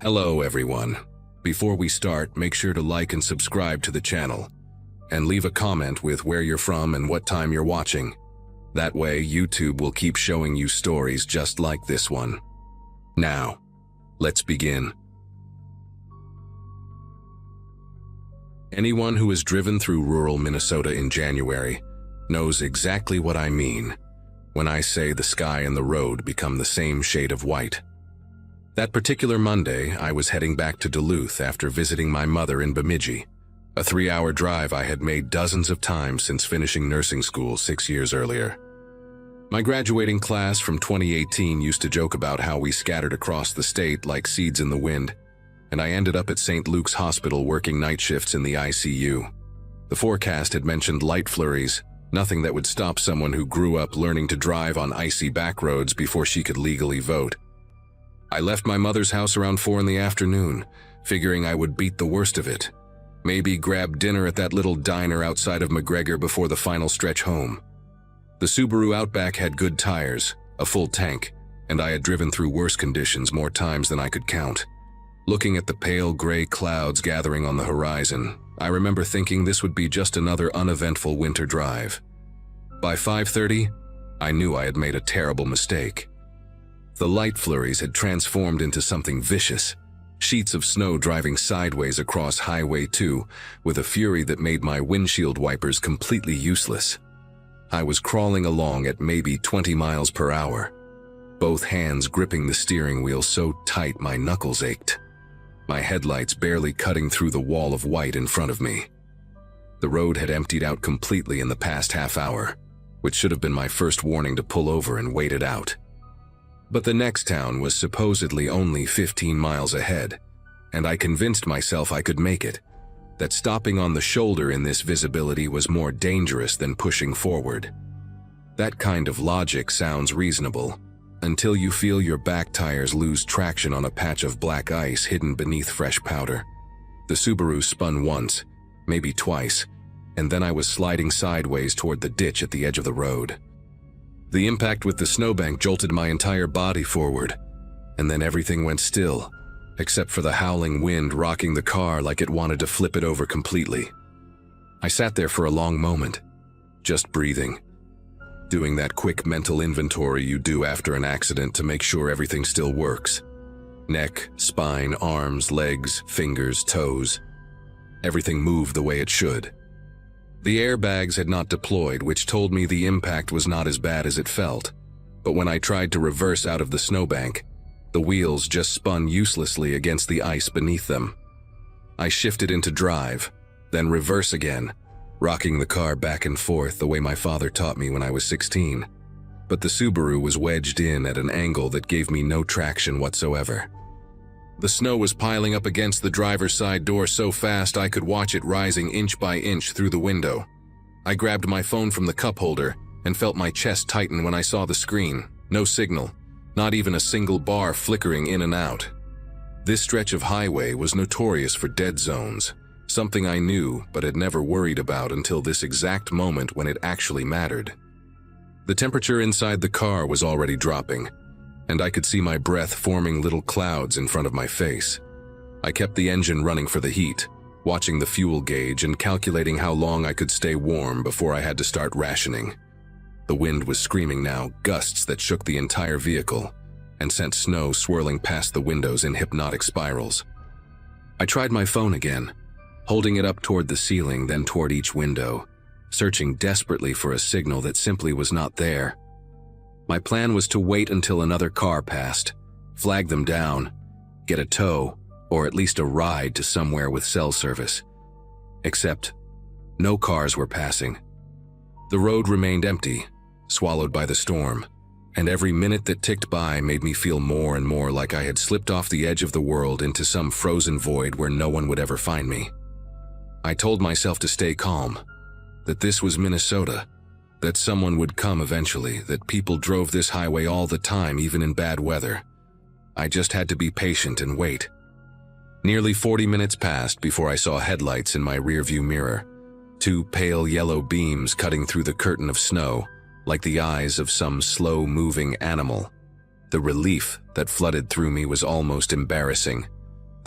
Hello everyone. Before we start, make sure to like and subscribe to the channel, and leave a comment with where you're from and what time you're watching. That way, YouTube will keep showing you stories just like this one. Now, let's begin. Anyone who has driven through rural Minnesota in January knows exactly what I mean when I say the sky and the road become the same shade of white. That particular Monday, I was heading back to Duluth after visiting my mother in Bemidji, a 3-hour drive I had made dozens of times since finishing nursing school 6 years earlier. My graduating class from 2018 used to joke about how we scattered across the state like seeds in the wind, and I ended up at St. Luke's Hospital working night shifts in the ICU. The forecast had mentioned light flurries, nothing that would stop someone who grew up learning to drive on icy back roads before she could legally vote. I left my mother's house around 4 in the afternoon, figuring I would beat the worst of it. Maybe grab dinner at that little diner outside of McGregor before the final stretch home. The Subaru Outback had good tires, a full tank, and I had driven through worse conditions more times than I could count. Looking at the pale gray clouds gathering on the horizon, I remember thinking this would be just another uneventful winter drive. By 5:30, I knew I had made a terrible mistake. The light flurries had transformed into something vicious, sheets of snow driving sideways across Highway 2 with a fury that made my windshield wipers completely useless. I was crawling along at maybe 20 miles per hour, both hands gripping the steering wheel so tight my knuckles ached, my headlights barely cutting through the wall of white in front of me. The road had emptied out completely in the past half hour, which should have been my first warning to pull over and wait it out. But the next town was supposedly only 15 miles ahead, and I convinced myself I could make it, that stopping on the shoulder in this visibility was more dangerous than pushing forward. That kind of logic sounds reasonable, until you feel your back tires lose traction on a patch of black ice hidden beneath fresh powder. The Subaru spun once, maybe twice, and then I was sliding sideways toward the ditch at the edge of the road. The impact with the snowbank jolted my entire body forward, and then everything went still, except for the howling wind rocking the car like it wanted to flip it over completely. I sat there for a long moment, just breathing, doing that quick mental inventory you do after an accident to make sure everything still works. Neck, spine, arms, legs, fingers, toes. Everything moved the way it should. The airbags had not deployed, which told me the impact was not as bad as it felt. But when I tried to reverse out of the snowbank, the wheels just spun uselessly against the ice beneath them. I shifted into drive, then reverse again, rocking the car back and forth the way my father taught me when I was 16. But the Subaru was wedged in at an angle that gave me no traction whatsoever. The snow was piling up against the driver's side door so fast I could watch it rising inch by inch through the window. I grabbed my phone from the cup holder and felt my chest tighten when I saw the screen. No signal, not even a single bar flickering in and out. This stretch of highway was notorious for dead zones, something I knew but had never worried about until this exact moment when it actually mattered. The temperature inside the car was already dropping, and I could see my breath forming little clouds in front of my face. I kept the engine running for the heat, watching the fuel gauge and calculating how long I could stay warm before I had to start rationing. The wind was screaming now, gusts that shook the entire vehicle and sent snow swirling past the windows in hypnotic spirals. I tried my phone again, holding it up toward the ceiling, then toward each window, searching desperately for a signal that simply was not there. My plan was to wait until another car passed, flag them down, get a tow, or at least a ride to somewhere with cell service. Except, no cars were passing. The road remained empty, swallowed by the storm, and every minute that ticked by made me feel more and more like I had slipped off the edge of the world into some frozen void where no one would ever find me. I told myself to stay calm, that this was Minnesota, that someone would come eventually, that people drove this highway all the time, even in bad weather. I just had to be patient and wait. Nearly 40 minutes passed before I saw headlights in my rearview mirror, 2 pale yellow beams cutting through the curtain of snow, like the eyes of some slow-moving animal. The relief that flooded through me was almost embarrassing.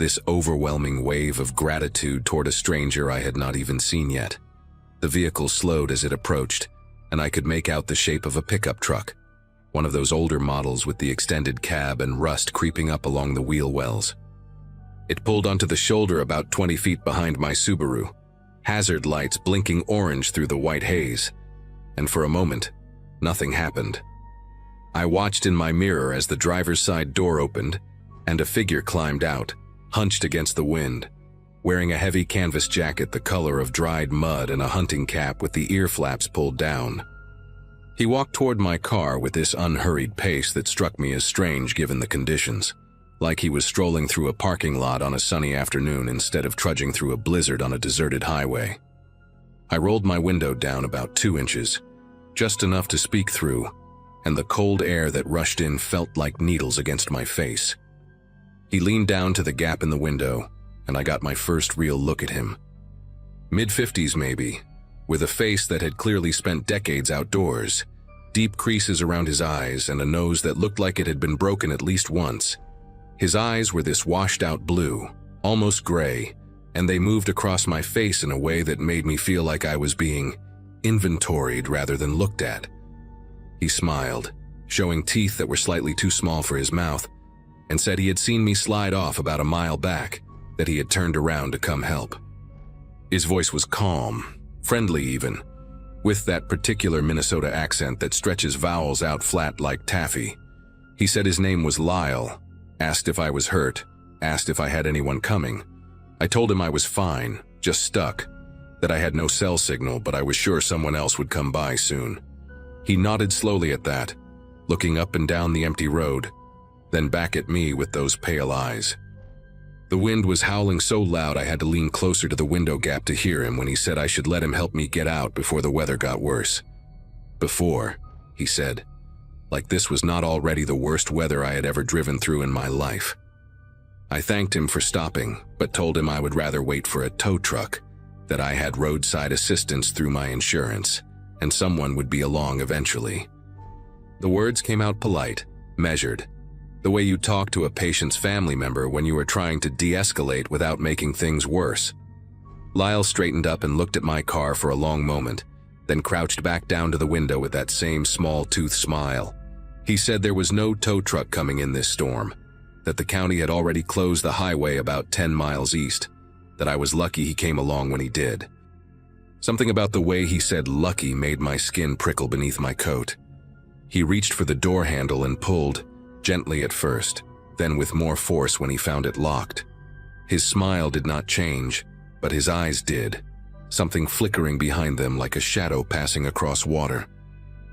this overwhelming wave of gratitude toward a stranger I had not even seen yet. The vehicle slowed as it approached, and I could make out the shape of a pickup truck, one of those older models with the extended cab and rust creeping up along the wheel wells. It pulled onto the shoulder about 20 feet behind my Subaru, hazard lights blinking orange through the white haze, and for a moment, nothing happened. I watched in my mirror as the driver's side door opened, and a figure climbed out, hunched against the wind, wearing a heavy canvas jacket the color of dried mud and a hunting cap with the ear flaps pulled down. He walked toward my car with this unhurried pace that struck me as strange given the conditions, like he was strolling through a parking lot on a sunny afternoon instead of trudging through a blizzard on a deserted highway. I rolled my window down about 2 inches, just enough to speak through, and the cold air that rushed in felt like needles against my face. He leaned down to the gap in the window, and I got my first real look at him. Mid-50s maybe, with a face that had clearly spent decades outdoors, deep creases around his eyes and a nose that looked like it had been broken at least once. His eyes were this washed-out blue, almost gray, and they moved across my face in a way that made me feel like I was being inventoried rather than looked at. He smiled, showing teeth that were slightly too small for his mouth, and said he had seen me slide off about a mile back, that he had turned around to come help. His voice was calm, friendly even, with that particular Minnesota accent that stretches vowels out flat like taffy. He said his name was Lyle, asked if I was hurt, asked if I had anyone coming. I told him I was fine, just stuck, that I had no cell signal, but I was sure someone else would come by soon. He nodded slowly at that, looking up and down the empty road, then back at me with those pale eyes. The wind was howling so loud I had to lean closer to the window gap to hear him when he said I should let him help me get out before the weather got worse. Before, he said, like this was not already the worst weather I had ever driven through in my life. I thanked him for stopping, but told him I would rather wait for a tow truck, that I had roadside assistance through my insurance, and someone would be along eventually. The words came out polite, measured, the way you talk to a patient's family member when you are trying to de-escalate without making things worse. Lyle straightened up and looked at my car for a long moment, then crouched back down to the window with that same small-toothed smile. He said there was no tow truck coming in this storm, that the county had already closed the highway about 10 miles east, that I was lucky he came along when he did. Something about the way he said lucky made my skin prickle beneath my coat. He reached for the door handle and pulled, gently at first, then with more force when he found it locked. His smile did not change, but his eyes did, something flickering behind them like a shadow passing across water.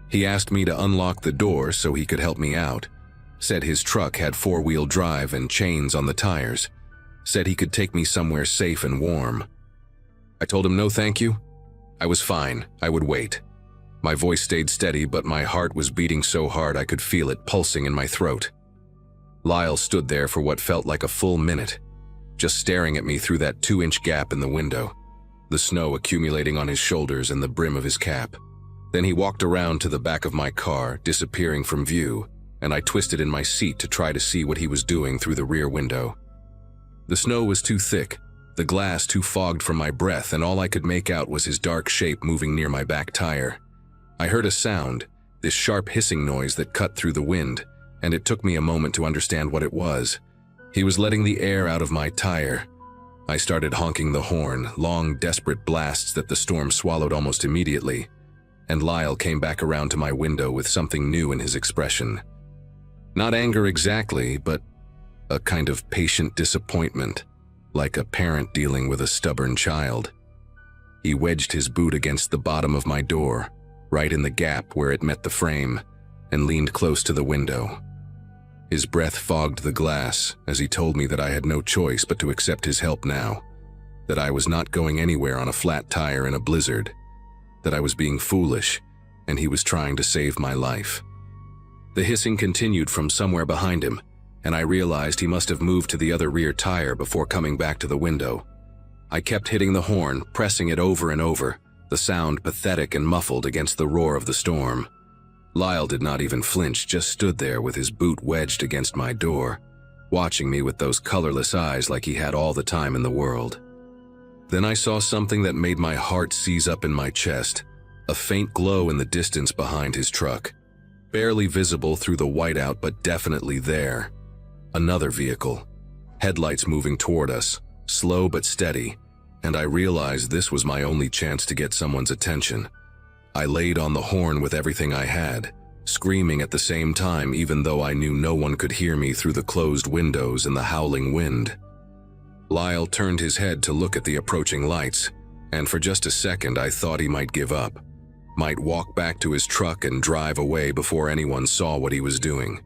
He asked me to unlock the door so he could help me out, said his truck had 4-wheel drive and chains on the tires, said he could take me somewhere safe and warm. I told him no thank you. I was fine, I would wait. My voice stayed steady, but my heart was beating so hard I could feel it pulsing in my throat. Lyle stood there for what felt like a full minute, just staring at me through that 2-inch gap in the window, the snow accumulating on his shoulders and the brim of his cap. Then he walked around to the back of my car, disappearing from view, and I twisted in my seat to try to see what he was doing through the rear window. The snow was too thick, the glass too fogged from my breath, and all I could make out was his dark shape moving near my back tire. I heard a sound, this sharp hissing noise that cut through the wind, and it took me a moment to understand what it was. He was letting the air out of my tire. I started honking the horn, long, desperate blasts that the storm swallowed almost immediately, and Lyle came back around to my window with something new in his expression. Not anger exactly, but a kind of patient disappointment, like a parent dealing with a stubborn child. He wedged his boot against the bottom of my door, right in the gap where it met the frame, and leaned close to the window. His breath fogged the glass as he told me that I had no choice but to accept his help now, that I was not going anywhere on a flat tire in a blizzard, that I was being foolish, and he was trying to save my life. The hissing continued from somewhere behind him, and I realized he must have moved to the other rear tire before coming back to the window. I kept hitting the horn, pressing it over and over, the sound pathetic and muffled against the roar of the storm. Lyle did not even flinch, just stood there with his boot wedged against my door, watching me with those colorless eyes like he had all the time in the world. Then I saw something that made my heart seize up in my chest, a faint glow in the distance behind his truck. Barely visible through the whiteout, but definitely there. Another vehicle. Headlights moving toward us, slow but steady, and I realized this was my only chance to get someone's attention. I laid on the horn with everything I had, screaming at the same time even though I knew no one could hear me through the closed windows and the howling wind. Lyle turned his head to look at the approaching lights, and for just a second I thought he might give up, might walk back to his truck and drive away before anyone saw what he was doing.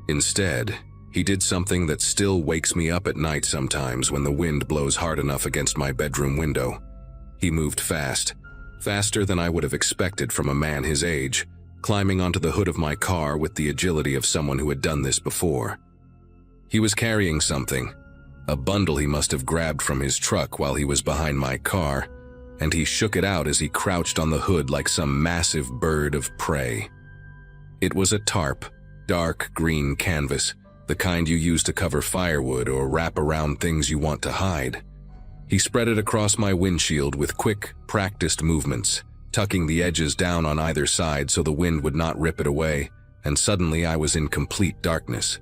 Instead, he did something that still wakes me up at night sometimes when the wind blows hard enough against my bedroom window. He moved fast, faster than I would have expected from a man his age, climbing onto the hood of my car with the agility of someone who had done this before. He was carrying something, a bundle he must have grabbed from his truck while he was behind my car, and he shook it out as he crouched on the hood like some massive bird of prey. It was a tarp, dark green canvas, the kind you use to cover firewood or wrap around things you want to hide. He spread it across my windshield with quick, practiced movements, tucking the edges down on either side so the wind would not rip it away, and suddenly I was in complete darkness.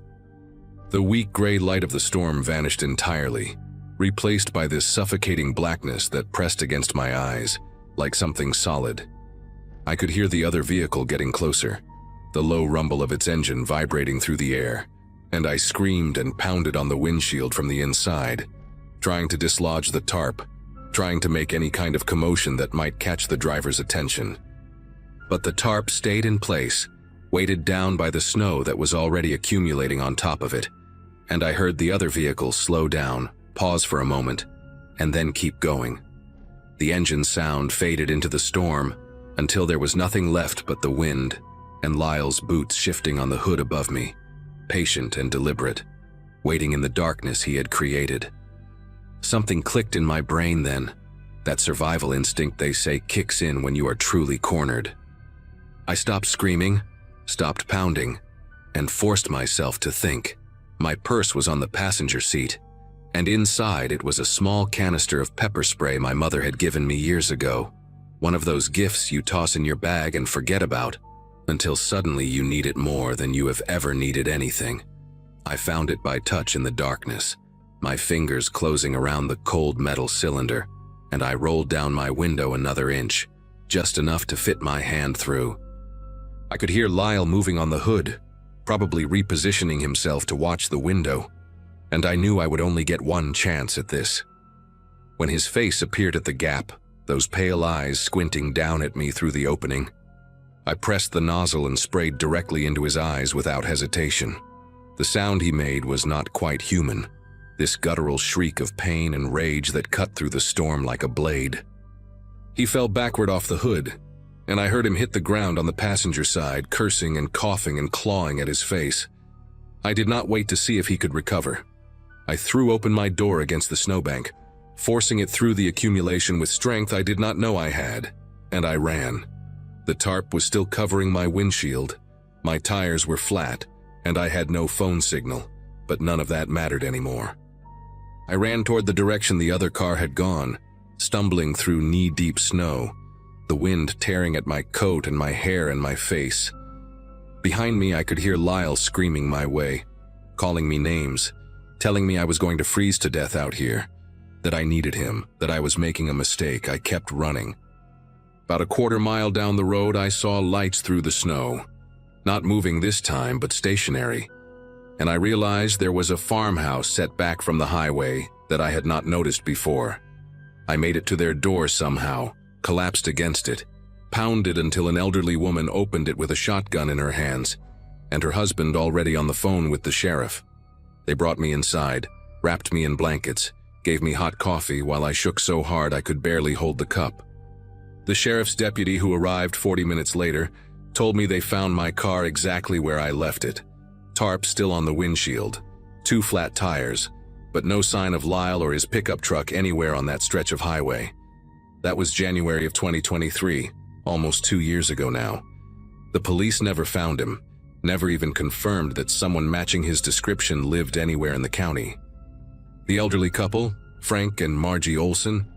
The weak gray light of the storm vanished entirely, replaced by this suffocating blackness that pressed against my eyes, like something solid. I could hear the other vehicle getting closer, the low rumble of its engine vibrating through the air, and I screamed and pounded on the windshield from the inside, trying to dislodge the tarp, trying to make any kind of commotion that might catch the driver's attention. But the tarp stayed in place, weighted down by the snow that was already accumulating on top of it, and I heard the other vehicle slow down, pause for a moment, and then keep going. The engine sound faded into the storm until there was nothing left but the wind and Lyle's boots shifting on the hood above me, patient and deliberate, waiting in the darkness he had created. Something clicked in my brain then, that survival instinct they say kicks in when you are truly cornered. I stopped screaming, stopped pounding, and forced myself to think. My purse was on the passenger seat, and inside it was a small canister of pepper spray my mother had given me years ago, one of those gifts you toss in your bag and forget about, until suddenly you need it more than you have ever needed anything. I found it by touch in the darkness, my fingers closing around the cold metal cylinder, and I rolled down my window another inch, just enough to fit my hand through. I could hear Lyle moving on the hood, probably repositioning himself to watch the window, and I knew I would only get one chance at this. When his face appeared at the gap, those pale eyes squinting down at me through the opening, I pressed the nozzle and sprayed directly into his eyes without hesitation. The sound he made was not quite human, this guttural shriek of pain and rage that cut through the storm like a blade. He fell backward off the hood, and I heard him hit the ground on the passenger side, cursing and coughing and clawing at his face. I did not wait to see if he could recover. I threw open my door against the snowbank, forcing it through the accumulation with strength I did not know I had, and I ran. The tarp was still covering my windshield, my tires were flat, and I had no phone signal, but none of that mattered anymore. I ran toward the direction the other car had gone, stumbling through knee-deep snow, the wind tearing at my coat and my hair and my face. Behind me I could hear Lyle screaming my way, calling me names, telling me I was going to freeze to death out here, that I needed him, that I was making a mistake. I kept running. About a quarter mile down the road I saw lights through the snow, not moving this time but stationary, and I realized there was a farmhouse set back from the highway that I had not noticed before. I made it to their door somehow, collapsed against it, pounded until an elderly woman opened it with a shotgun in her hands, and her husband already on the phone with the sheriff. They brought me inside, wrapped me in blankets, gave me hot coffee while I shook so hard I could barely hold the cup. The sheriff's deputy, who arrived 40 minutes later, told me they found my car exactly where I left it. Tarp still on the windshield, 2 flat tires, but no sign of Lyle or his pickup truck anywhere on that stretch of highway. That was January of 2023, almost 2 years ago now. The police never found him, never even confirmed that someone matching his description lived anywhere in the county. The elderly couple, Frank and Margie Olson,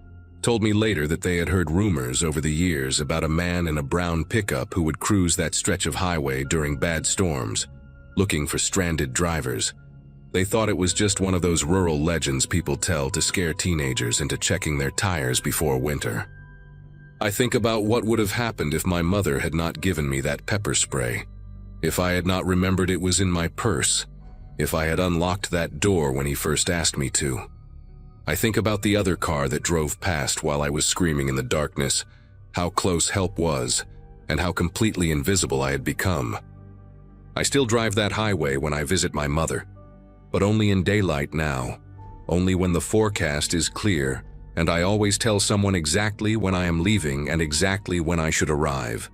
told me later that they had heard rumors over the years about a man in a brown pickup who would cruise that stretch of highway during bad storms, looking for stranded drivers. They thought it was just one of those rural legends people tell to scare teenagers into checking their tires before winter. I think about what would have happened if my mother had not given me that pepper spray, if I had not remembered it was in my purse, if I had unlocked that door when he first asked me to. I think about the other car that drove past while I was screaming in the darkness, how close help was, and how completely invisible I had become. I still drive that highway when I visit my mother, but only in daylight now, only when the forecast is clear, and I always tell someone exactly when I am leaving and exactly when I should arrive.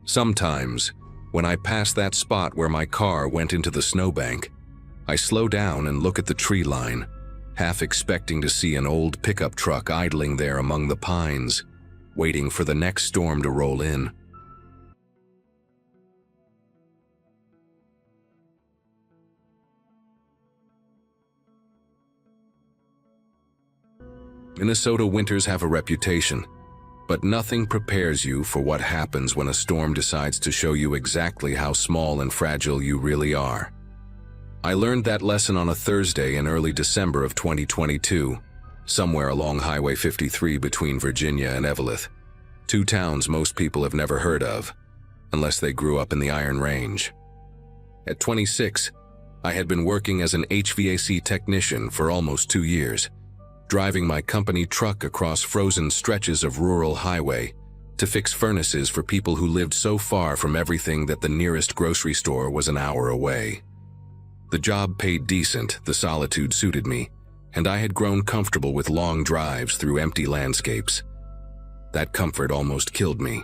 Sometimes, when I pass that spot where my car went into the snowbank, I slow down and look at the tree line, half expecting to see an old pickup truck idling there among the pines, waiting for the next storm to roll in. Minnesota winters have a reputation, but nothing prepares you for what happens when a storm decides to show you exactly how small and fragile you really are. I learned that lesson on a Thursday in early December of 2022, somewhere along Highway 53 between Virginia and Eveleth, two towns most people have never heard of, unless they grew up in the Iron Range. At 26, I had been working as an HVAC technician for almost 2 years, driving my company truck across frozen stretches of rural highway to fix furnaces for people who lived so far from everything that the nearest grocery store was an hour away. The job paid decent, the solitude suited me, and I had grown comfortable with long drives through empty landscapes. That comfort almost killed me.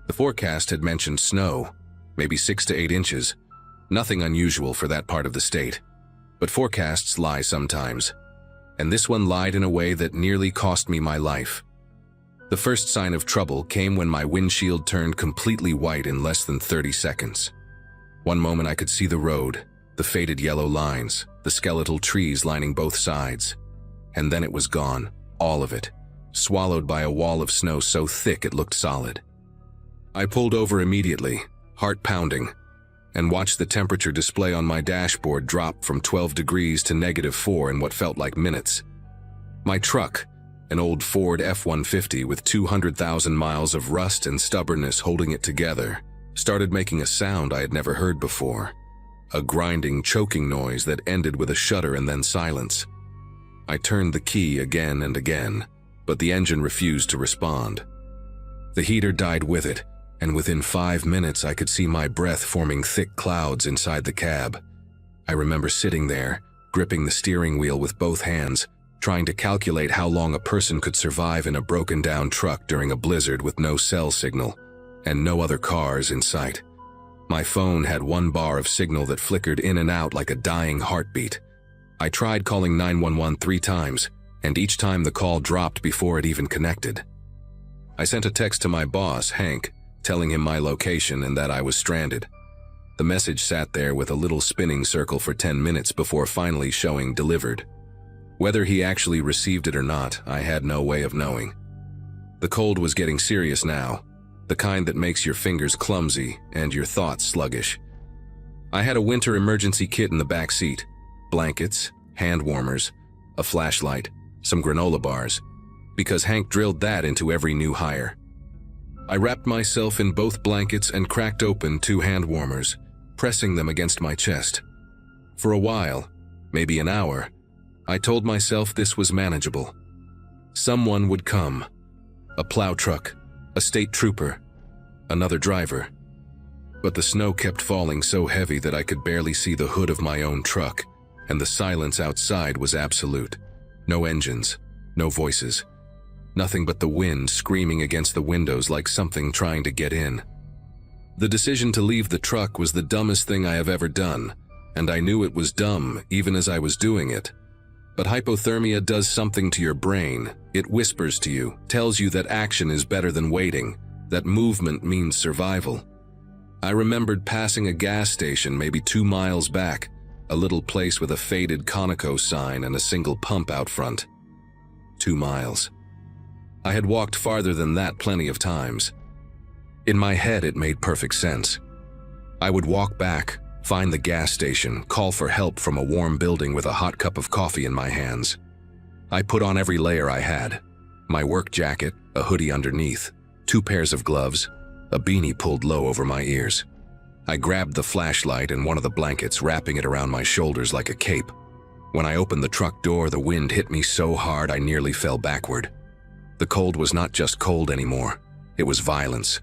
The forecast had mentioned snow, maybe 6 to 8 inches, nothing unusual for that part of the state, but forecasts lie sometimes, and this one lied in a way that nearly cost me my life. The first sign of trouble came when my windshield turned completely white in less than 30 seconds. One moment I could see the road, the faded yellow lines, the skeletal trees lining both sides, and then it was gone, all of it, swallowed by a wall of snow so thick it looked solid. I pulled over immediately, heart pounding, and watched the temperature display on my dashboard drop from 12 degrees to -4 in what felt like minutes. My truck, an old Ford F-150 with 200,000 miles of rust and stubbornness holding it together, started making a sound I had never heard before, a grinding, choking noise that ended with a shudder and then silence. I turned the key again and again, but the engine refused to respond. The heater died with it, and within 5 minutes I could see my breath forming thick clouds inside the cab. I remember sitting there, gripping the steering wheel with both hands, trying to calculate how long a person could survive in a broken-down truck during a blizzard with no cell signal, and no other cars in sight. My phone had 1 bar of signal that flickered in and out like a dying heartbeat. I tried calling 911 3 times, and each time the call dropped before it even connected. I sent a text to my boss, Hank, telling him my location and that I was stranded. The message sat there with a little spinning circle for 10 minutes before finally showing delivered. Whether he actually received it or not, I had no way of knowing. The cold was getting serious now, the kind that makes your fingers clumsy and your thoughts sluggish. I had a winter emergency kit in the back seat, blankets, hand warmers, a flashlight, some granola bars, because Hank drilled that into every new hire. I wrapped myself in both blankets and cracked open 2 hand warmers, pressing them against my chest. For a while, maybe an hour, I told myself this was manageable. Someone would come. A plow truck, a state trooper, another driver. But the snow kept falling so heavy that I could barely see the hood of my own truck, and the silence outside was absolute. No engines, no voices. Nothing but the wind screaming against the windows like something trying to get in. The decision to leave the truck was the dumbest thing I have ever done, and I knew it was dumb even as I was doing it. But hypothermia does something to your brain. It whispers to you, tells you that action is better than waiting, that movement means survival. I remembered passing a gas station maybe 2 miles back, a little place with a faded Conoco sign and a single pump out front. 2 miles. I had walked farther than that plenty of times. In my head, it made perfect sense. I would walk back, find the gas station, call for help from a warm building with a hot cup of coffee in my hands. I put on every layer I had. My work jacket, a hoodie underneath, 2 pairs of gloves, a beanie pulled low over my ears. I grabbed the flashlight and one of the blankets, wrapping it around my shoulders like a cape. When I opened the truck door, the wind hit me so hard I nearly fell backward. The cold was not just cold anymore. It was violence.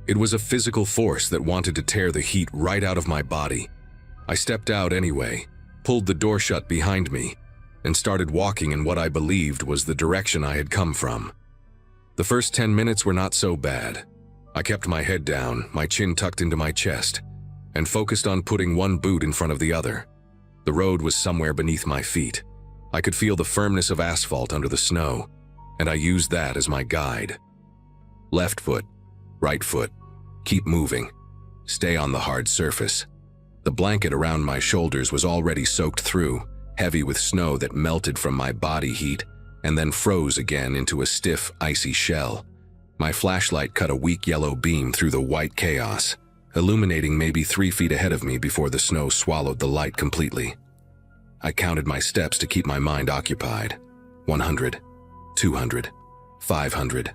It was a physical force that wanted to tear the heat right out of my body. I stepped out anyway, pulled the door shut behind me, and started walking in what I believed was the direction I had come from. The first 10 minutes were not so bad. I kept my head down, my chin tucked into my chest, and focused on putting one boot in front of the other. The road was somewhere beneath my feet. I could feel the firmness of asphalt under the snow, and I used that as my guide. Left foot, right foot, keep moving, stay on the hard surface. The blanket around my shoulders was already soaked through, heavy with snow that melted from my body heat and then froze again into a stiff, icy shell. My flashlight cut a weak yellow beam through the white chaos, illuminating maybe 3 feet ahead of me before the snow swallowed the light completely. I counted my steps to keep my mind occupied. 100, 200, 500.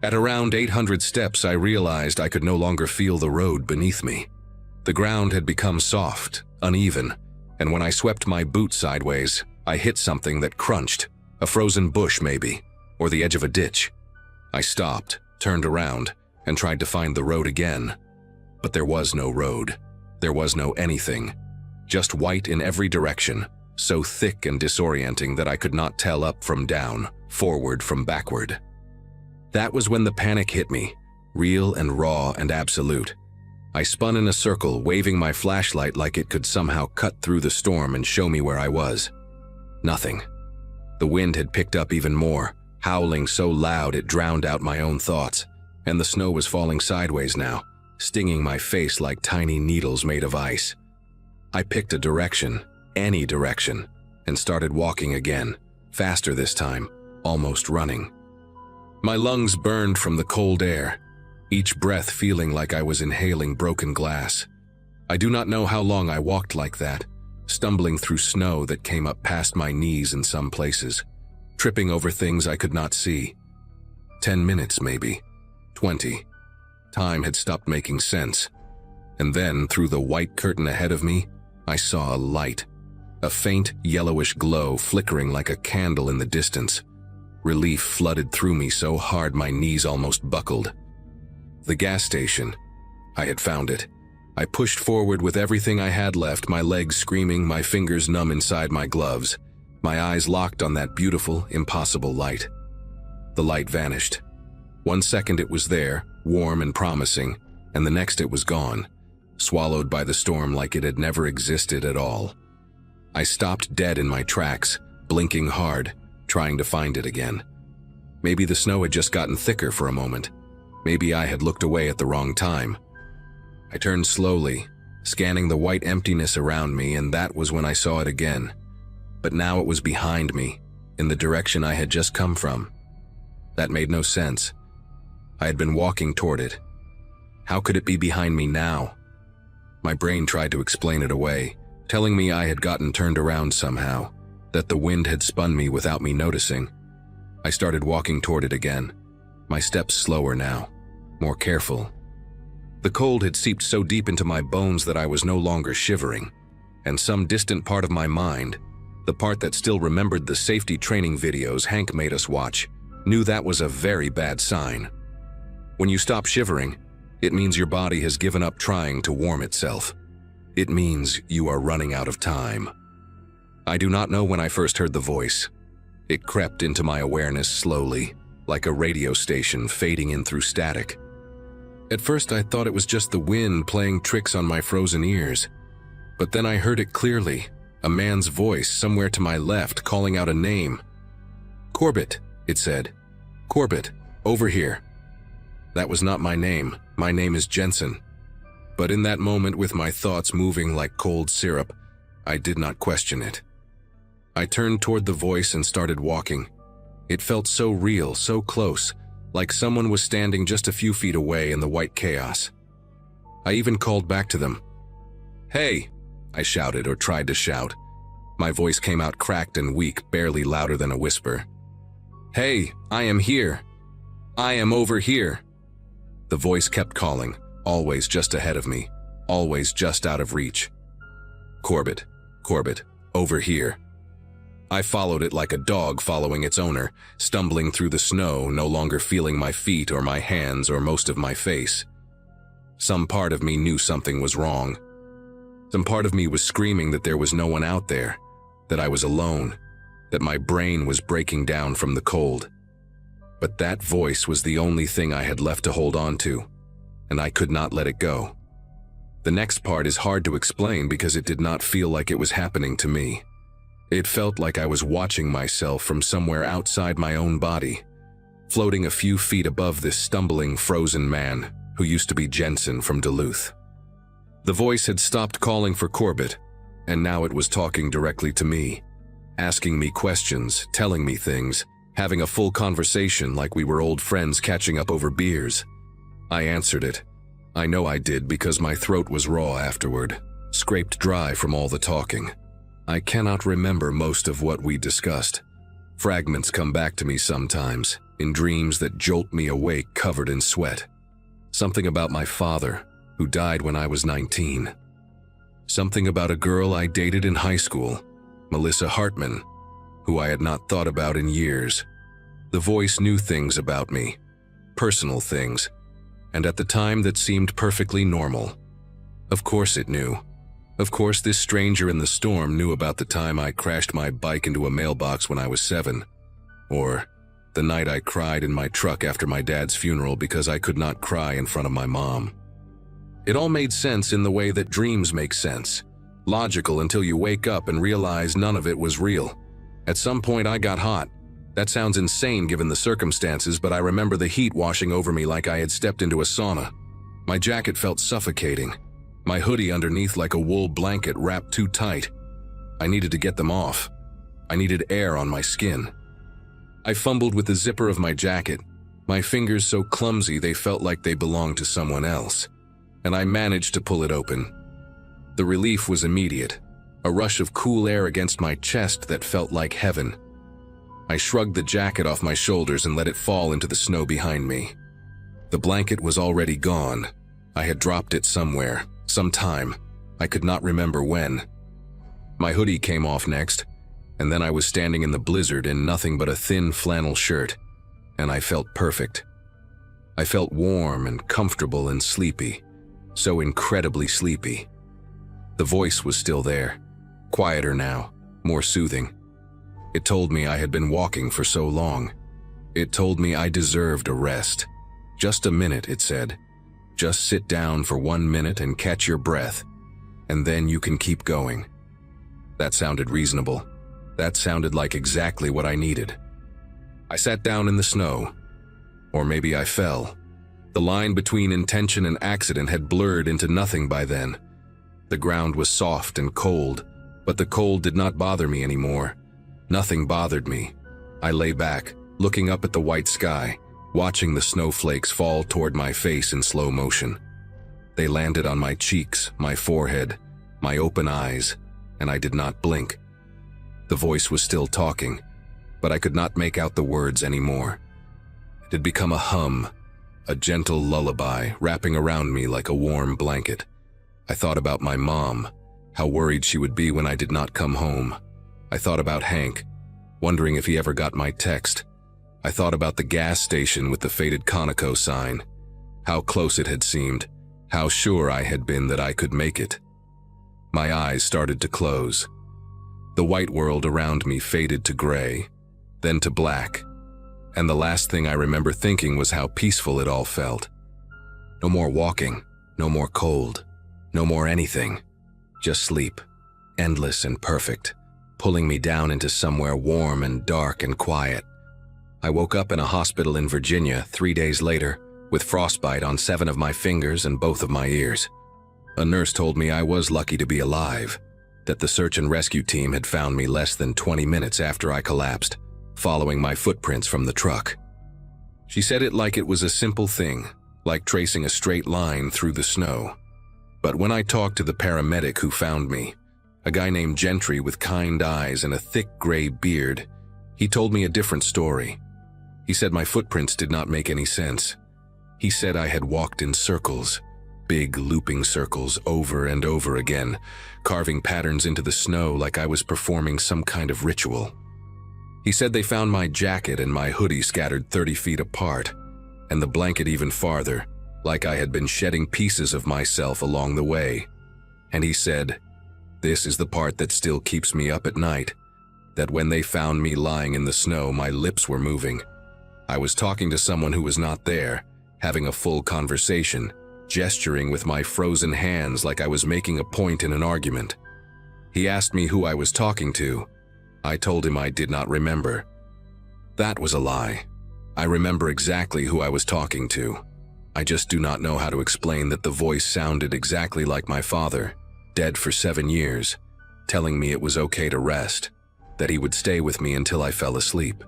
At around 800 steps, I realized I could no longer feel the road beneath me. The ground had become soft, uneven, and when I swept my boot sideways, I hit something that crunched, a frozen bush maybe, or the edge of a ditch. I stopped, turned around, and tried to find the road again. But there was no road. There was no anything. Just white in every direction, so thick and disorienting that I could not tell up from down, forward from backward. That was when the panic hit me, real and raw and absolute. I spun in a circle, waving my flashlight like it could somehow cut through the storm and show me where I was. Nothing. The wind had picked up even more, howling so loud it drowned out my own thoughts, and the snow was falling sideways now, stinging my face like tiny needles made of ice. I picked a direction, any direction, and started walking again, faster this time, almost running. My lungs burned from the cold air, each breath feeling like I was inhaling broken glass. I do not know how long I walked like that, stumbling through snow that came up past my knees in some places, tripping over things I could not see. 10 minutes maybe, 20. Time had stopped making sense. And then, through the white curtain ahead of me, I saw a light, a faint yellowish glow flickering like a candle in the distance. Relief flooded through me so hard my knees almost buckled. The gas station. I had found it. I pushed forward with everything I had left, my legs screaming, my fingers numb inside my gloves, my eyes locked on that beautiful, impossible light. The light vanished. 1 second it was there, warm and promising, and the next it was gone, swallowed by the storm like it had never existed at all. I stopped dead in my tracks, blinking hard, trying to find it again. Maybe the snow had just gotten thicker for a moment. Maybe I had looked away at the wrong time. I turned slowly, scanning the white emptiness around me, and that was when I saw it again. But now it was behind me, in the direction I had just come from. That made no sense. I had been walking toward it. How could it be behind me now? My brain tried to explain it away, telling me I had gotten turned around somehow, that the wind had spun me without me noticing. I started walking toward it again, my steps slower now, more careful. The cold had seeped so deep into my bones that I was no longer shivering, and some distant part of my mind, the part that still remembered the safety training videos Hank made us watch, knew that was a very bad sign. When you stop shivering, it means your body has given up trying to warm itself. It means you are running out of time. I do not know when I first heard the voice. It crept into my awareness slowly, like a radio station fading in through static. At first I thought it was just the wind playing tricks on my frozen ears. But then I heard it clearly, a man's voice somewhere to my left calling out a name. "Corbett," it said. "Corbett, over here." That was not my name. My name is Jensen. But in that moment, with my thoughts moving like cold syrup, I did not question it. I turned toward the voice and started walking. It felt so real, so close, like someone was standing just a few feet away in the white chaos. I even called back to them. "Hey!" I shouted, or tried to shout. My voice came out cracked and weak, barely louder than a whisper. "Hey, I am here. I am over here." The voice kept calling, always just ahead of me, always just out of reach. "Corbett, Corbett, over here." I followed it like a dog following its owner, stumbling through the snow, no longer feeling my feet or my hands or most of my face. Some part of me knew something was wrong. Some part of me was screaming that there was no one out there, that I was alone, that my brain was breaking down from the cold. But that voice was the only thing I had left to hold on to, and I could not let it go. The next part is hard to explain because it did not feel like it was happening to me. It felt like I was watching myself from somewhere outside my own body, floating a few feet above this stumbling, frozen man who used to be Jensen from Duluth. The voice had stopped calling for Corbett, and now it was talking directly to me, asking me questions, telling me things, having a full conversation like we were old friends catching up over beers. I answered it. I know I did because my throat was raw afterward, scraped dry from all the talking. I cannot remember most of what we discussed. Fragments come back to me sometimes, in dreams that jolt me awake covered in sweat. Something about my father, who died when I was 19. Something about a girl I dated in high school, Melissa Hartman, who I had not thought about in years. The voice knew things about me, personal things, and at the time that seemed perfectly normal. Of course it knew. Of course this stranger in the storm knew about the time I crashed my bike into a mailbox when I was 7, or the night I cried in my truck after my dad's funeral because I could not cry in front of my mom. It all made sense in the way that dreams make sense, logical until you wake up and realize none of it was real. At some point I got hot. That sounds insane given the circumstances, but I remember the heat washing over me like I had stepped into a sauna. My jacket felt suffocating. My hoodie underneath like a wool blanket wrapped too tight. I needed to get them off. I needed air on my skin. I fumbled with the zipper of my jacket, my fingers so clumsy they felt like they belonged to someone else, and I managed to pull it open. The relief was immediate, a rush of cool air against my chest that felt like heaven. I shrugged the jacket off my shoulders and let it fall into the snow behind me. The blanket was already gone. I had dropped it somewhere, sometime. I could not remember when. My hoodie came off next, and then I was standing in the blizzard in nothing but a thin flannel shirt, and I felt perfect. I felt warm and comfortable and sleepy, so incredibly sleepy. The voice was still there, quieter now, more soothing. It told me I had been walking for so long. It told me I deserved a rest. Just a minute, it said. Just sit down for 1 minute and catch your breath, and then you can keep going. That sounded reasonable. That sounded like exactly what I needed. I sat down in the snow. Or maybe I fell. The line between intention and accident had blurred into nothing by then. The ground was soft and cold, but the cold did not bother me anymore. Nothing bothered me. I lay back, looking up at the white sky, watching the snowflakes fall toward my face in slow motion. They landed on my cheeks, my forehead, my open eyes, and I did not blink. The voice was still talking, but I could not make out the words anymore. It had become a hum, a gentle lullaby wrapping around me like a warm blanket. I thought about my mom, how worried she would be when I did not come home. I thought about Hank, wondering if he ever got my text. I thought about the gas station with the faded Conoco sign, how close it had seemed, how sure I had been that I could make it. My eyes started to close. The white world around me faded to gray, then to black, and the last thing I remember thinking was how peaceful it all felt. No more walking, no more cold, no more anything, just sleep, endless and perfect, pulling me down into somewhere warm and dark and quiet. I woke up in a hospital in Virginia 3 days later with frostbite on 7 of my fingers and both of my ears. A nurse told me I was lucky to be alive, that the search and rescue team had found me less than 20 minutes after I collapsed, following my footprints from the truck. She said it like it was a simple thing, like tracing a straight line through the snow. But when I talked to the paramedic who found me, a guy named Gentry with kind eyes and a thick gray beard, he told me a different story. He said my footprints did not make any sense. He said I had walked in circles, big looping circles over and over again, carving patterns into the snow like I was performing some kind of ritual. He said they found my jacket and my hoodie scattered 30 feet apart, and the blanket even farther, like I had been shedding pieces of myself along the way. And he said, "This is the part that still keeps me up at night, that when they found me lying in the snow, my lips were moving. I was talking to someone who was not there, having a full conversation, gesturing with my frozen hands like I was making a point in an argument. He asked me who I was talking to. I told him I did not remember. That was a lie. I remember exactly who I was talking to. I just do not know how to explain that the voice sounded exactly like my father, dead for 7 years, telling me it was okay to rest, that he would stay with me until I fell asleep.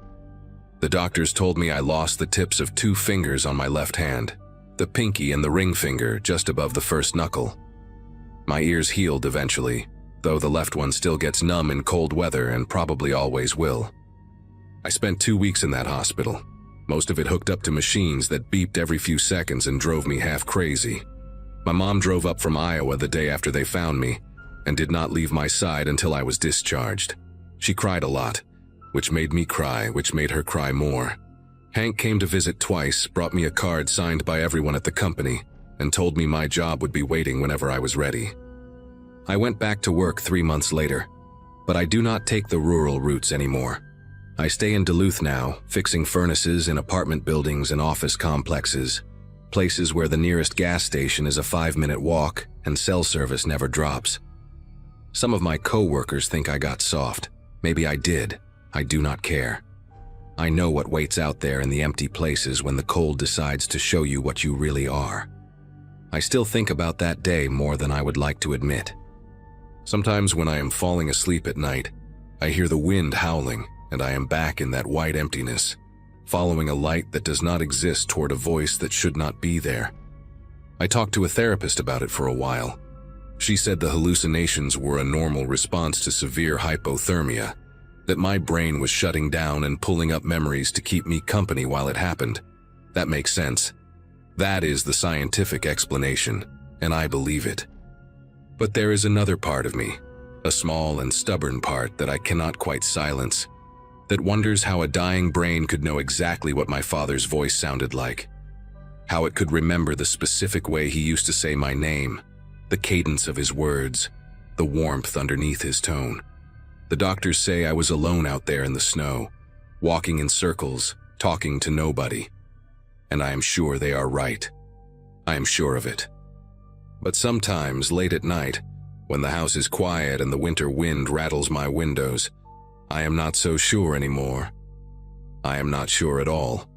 The doctors told me I lost the tips of 2 fingers on my left hand, the pinky and the ring finger just above the first knuckle. My ears healed eventually, though the left one still gets numb in cold weather and probably always will. I spent 2 weeks in that hospital, most of it hooked up to machines that beeped every few seconds and drove me half crazy. My mom drove up from Iowa the day after they found me and did not leave my side until I was discharged. She cried a lot, which made me cry, which made her cry more. Hank came to visit twice, brought me a card signed by everyone at the company, and told me my job would be waiting whenever I was ready. I went back to work 3 months later, but I do not take the rural routes anymore. I stay in Duluth now, fixing furnaces in apartment buildings and office complexes, places where the nearest gas station is a 5-minute walk and cell service never drops. Some of my co-workers think I got soft. Maybe I did. I do not care. I know what waits out there in the empty places when the cold decides to show you what you really are. I still think about that day more than I would like to admit. Sometimes when I am falling asleep at night, I hear the wind howling and I am back in that white emptiness, following a light that does not exist toward a voice that should not be there. I talked to a therapist about it for a while. She said the hallucinations were a normal response to severe hypothermia, that my brain was shutting down and pulling up memories to keep me company while it happened. That makes sense. That is the scientific explanation, and I believe it. But there is another part of me, a small and stubborn part that I cannot quite silence, that wonders how a dying brain could know exactly what my father's voice sounded like, how it could remember the specific way he used to say my name, the cadence of his words, the warmth underneath his tone. The doctors say I was alone out there in the snow, walking in circles, talking to nobody. And I am sure they are right. I am sure of it. But sometimes, late at night, when the house is quiet and the winter wind rattles my windows, I am not so sure anymore. I am not sure at all.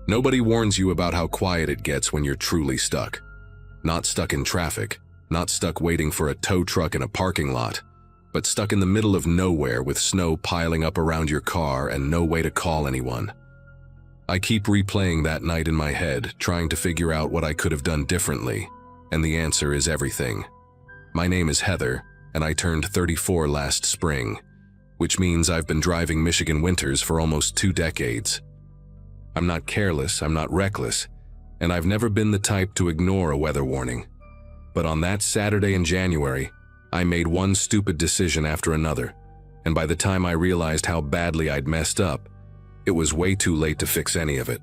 Nobody warns you about how quiet it gets when you're truly stuck. Not stuck in traffic, not stuck waiting for a tow truck in a parking lot, but stuck in the middle of nowhere with snow piling up around your car and no way to call anyone. I keep replaying that night in my head, trying to figure out what I could have done differently, and the answer is everything. My name is Heather, and I turned 34 last spring, which means I've been driving Michigan winters for almost 2 decades. I'm not careless, I'm not reckless, and I've never been the type to ignore a weather warning. But on that Saturday in January, I made one stupid decision after another, and by the time I realized how badly I'd messed up, it was way too late to fix any of it.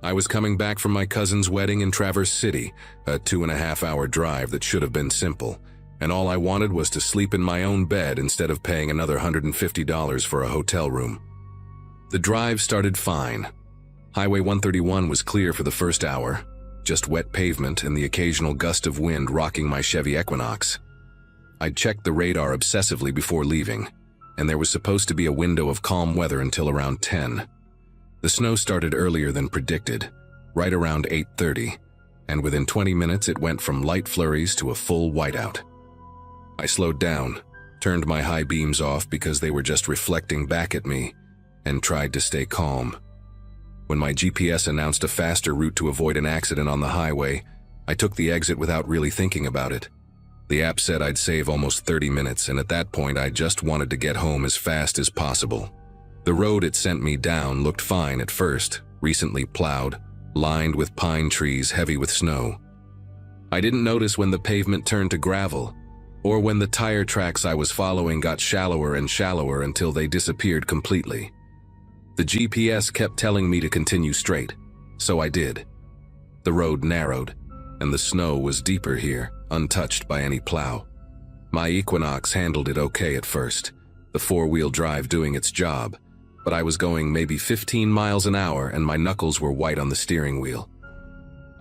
I was coming back from my cousin's wedding in Traverse City, a 2.5-hour drive that should have been simple, and all I wanted was to sleep in my own bed instead of paying another $150 for a hotel room. The drive started fine. Highway 131 was clear for the first hour, just wet pavement and the occasional gust of wind rocking my Chevy Equinox. I'd checked the radar obsessively before leaving, and there was supposed to be a window of calm weather until around 10. The snow started earlier than predicted, right around 8:30, and within 20 minutes it went from light flurries to a full whiteout. I slowed down, turned my high beams off because they were just reflecting back at me, and tried to stay calm. When my GPS announced a faster route to avoid an accident on the highway, I took the exit without really thinking about it. The app said I'd save almost 30 minutes, and at that point I just wanted to get home as fast as possible. The road it sent me down looked fine at first, recently plowed, lined with pine trees heavy with snow. I didn't notice when the pavement turned to gravel, or when the tire tracks I was following got shallower and shallower until they disappeared completely. The GPS kept telling me to continue straight, so I did. The road narrowed, and the snow was deeper here, untouched by any plow. My Equinox handled it okay at first, the four-wheel drive doing its job, but I was going maybe 15 miles an hour and my knuckles were white on the steering wheel.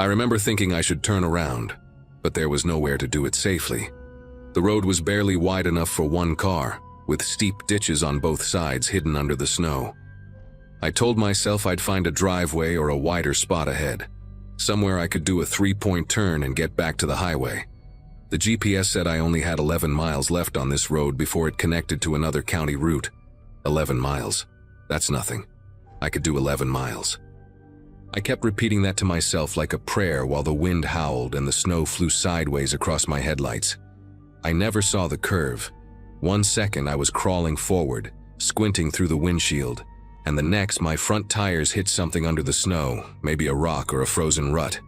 I remember thinking I should turn around, but there was nowhere to do it safely. The road was barely wide enough for one car, with steep ditches on both sides hidden under the snow. I told myself I'd find a driveway or a wider spot ahead, somewhere I could do a 3-point turn and get back to the highway. The GPS said I only had 11 miles left on this road before it connected to another county route. 11 miles. That's nothing. I could do 11 miles. I kept repeating that to myself like a prayer while the wind howled and the snow flew sideways across my headlights. I never saw the curve. 1 second I was crawling forward, squinting through the windshield, and the next my front tires hit something under the snow, maybe a rock or a frozen rut,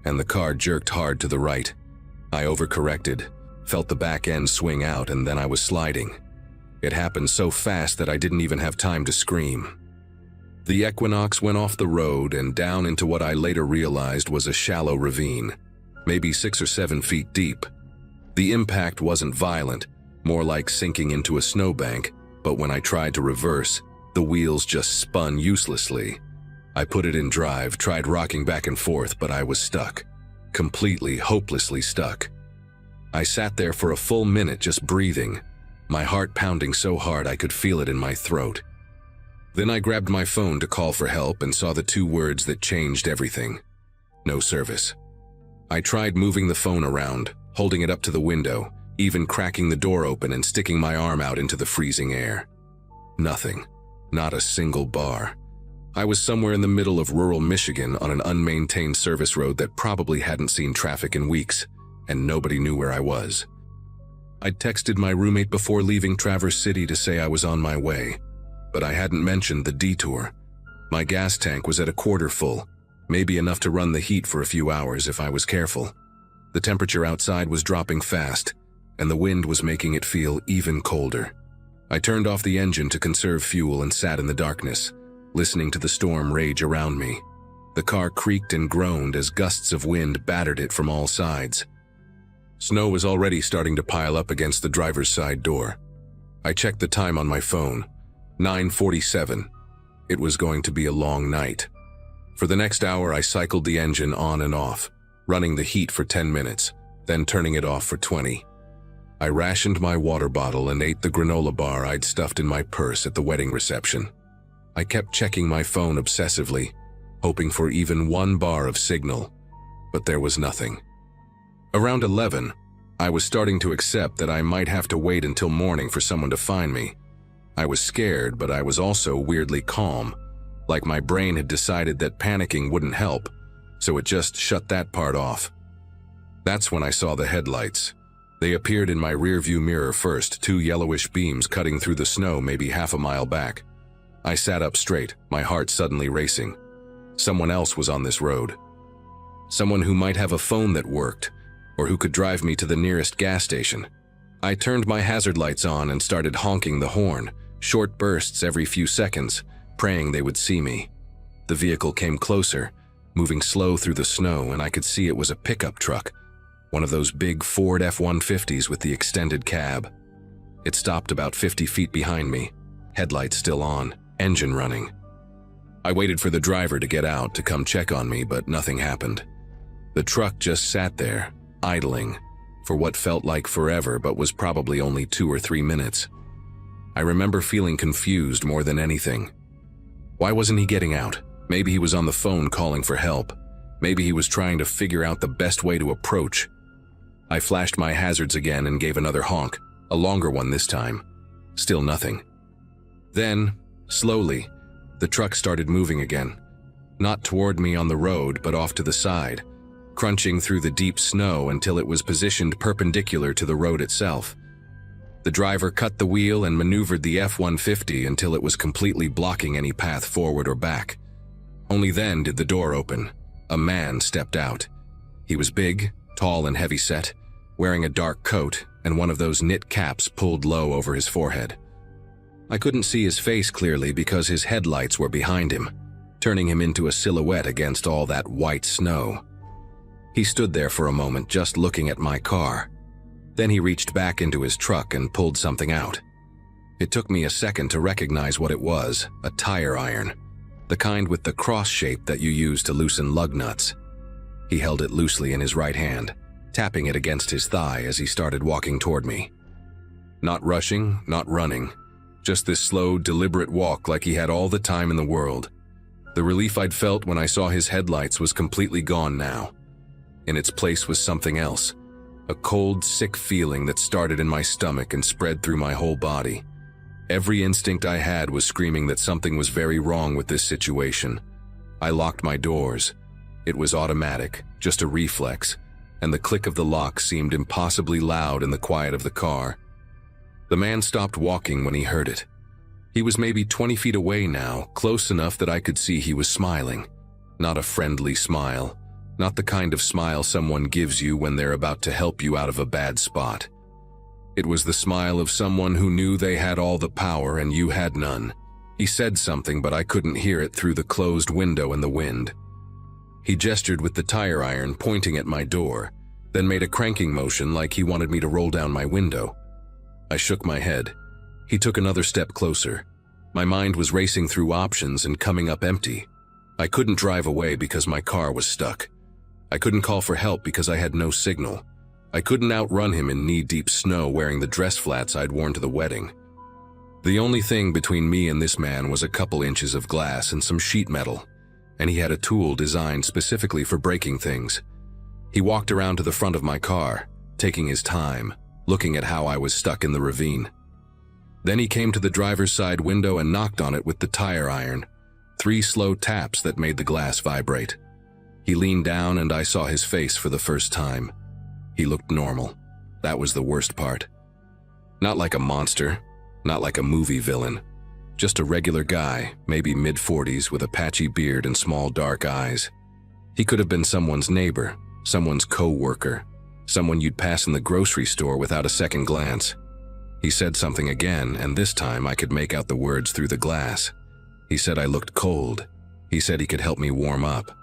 and the car jerked hard to the right. I overcorrected, felt the back end swing out, and then I was sliding. It happened so fast that I didn't even have time to scream. The Equinox went off the road and down into what I later realized was a shallow ravine, maybe 6 or 7 feet deep. The impact wasn't violent, more like sinking into a snowbank, but when I tried to reverse, the wheels just spun uselessly. I put it in drive, tried rocking back and forth, but I was stuck. Completely, hopelessly stuck. I sat there for a full minute just breathing, my heart pounding so hard I could feel it in my throat. Then I grabbed my phone to call for help and saw the 2 words that changed everything. No service. I tried moving the phone around, holding it up to the window, even cracking the door open and sticking my arm out into the freezing air. Nothing. Not a single bar. I was somewhere in the middle of rural Michigan on an unmaintained service road that probably hadn't seen traffic in weeks, and nobody knew where I was. I'd texted my roommate before leaving Traverse City to say I was on my way, but I hadn't mentioned the detour. My gas tank was at a quarter full, maybe enough to run the heat for a few hours if I was careful. The temperature outside was dropping fast, and the wind was making it feel even colder. I turned off the engine to conserve fuel and sat in the darkness, listening to the storm rage around me. The car creaked and groaned as gusts of wind battered it from all sides. Snow was already starting to pile up against the driver's side door. I checked the time on my phone. 9:47. It was going to be a long night. For the next hour, I cycled the engine on and off, running the heat for 10 minutes, then turning it off for 20. I rationed my water bottle and ate the granola bar I'd stuffed in my purse at the wedding reception. I kept checking my phone obsessively, hoping for even 1 bar of signal, but there was nothing. Around 11, I was starting to accept that I might have to wait until morning for someone to find me. I was scared, but I was also weirdly calm, like my brain had decided that panicking wouldn't help, so it just shut that part off. That's when I saw the headlights. They appeared in my rearview mirror first, 2 yellowish beams cutting through the snow maybe half a mile back. I sat up straight, my heart suddenly racing. Someone else was on this road. Someone who might have a phone that worked, or who could drive me to the nearest gas station. I turned my hazard lights on and started honking the horn, short bursts every few seconds, praying they would see me. The vehicle came closer, moving slow through the snow, and I could see it was a pickup truck, one of those big Ford F-150s with the extended cab. It stopped about 50 feet behind me, headlights still on, engine running. I waited for the driver to get out to come check on me, but nothing happened. The truck just sat there, idling, for what felt like forever but was probably only 2 or 3 minutes. I remember feeling confused more than anything. Why wasn't he getting out? Maybe he was on the phone calling for help. Maybe he was trying to figure out the best way to approach. I flashed my hazards again and gave another honk, a longer one this time. Still nothing. Then, slowly, the truck started moving again. Not toward me on the road, but off to the side, crunching through the deep snow until it was positioned perpendicular to the road itself. The driver cut the wheel and maneuvered the F-150 until it was completely blocking any path forward or back. Only then did the door open. A man stepped out. He was big, tall and heavy-set, wearing a dark coat and one of those knit caps pulled low over his forehead. I couldn't see his face clearly because his headlights were behind him, turning him into a silhouette against all that white snow. He stood there for a moment just looking at my car. Then he reached back into his truck and pulled something out. It took me a second to recognize what it was, a tire iron, the kind with the cross shape that you use to loosen lug nuts. He held it loosely in his right hand, tapping it against his thigh as he started walking toward me. Not rushing, not running, just this slow, deliberate walk like he had all the time in the world. The relief I'd felt when I saw his headlights was completely gone now. In its place was something else, a cold, sick feeling that started in my stomach and spread through my whole body. Every instinct I had was screaming that something was very wrong with this situation. I locked my doors. It was automatic, just a reflex, and the click of the lock seemed impossibly loud in the quiet of the car. The man stopped walking when he heard it. He was maybe 20 feet away now, close enough that I could see he was smiling. Not a friendly smile. Not the kind of smile someone gives you when they're about to help you out of a bad spot. It was the smile of someone who knew they had all the power and you had none. He said something, but I couldn't hear it through the closed window and the wind. He gestured with the tire iron, pointing at my door, then made a cranking motion like he wanted me to roll down my window. I shook my head. He took another step closer. My mind was racing through options and coming up empty. I couldn't drive away because my car was stuck. I couldn't call for help because I had no signal. I couldn't outrun him in knee-deep snow wearing the dress flats I'd worn to the wedding. The only thing between me and this man was a couple inches of glass and some sheet metal, and he had a tool designed specifically for breaking things. He walked around to the front of my car, taking his time, looking at how I was stuck in the ravine. Then he came to the driver's side window and knocked on it with the tire iron, 3 slow taps that made the glass vibrate. He leaned down and I saw his face for the first time. He looked normal. That was the worst part. Not like a monster, not like a movie villain. Just a regular guy, maybe mid-40s with a patchy beard and small dark eyes. He could have been someone's neighbor, someone's co-worker, someone you'd pass in the grocery store without a second glance. He said something again, and this time I could make out the words through the glass. He said I looked cold. He said he could help me warm up.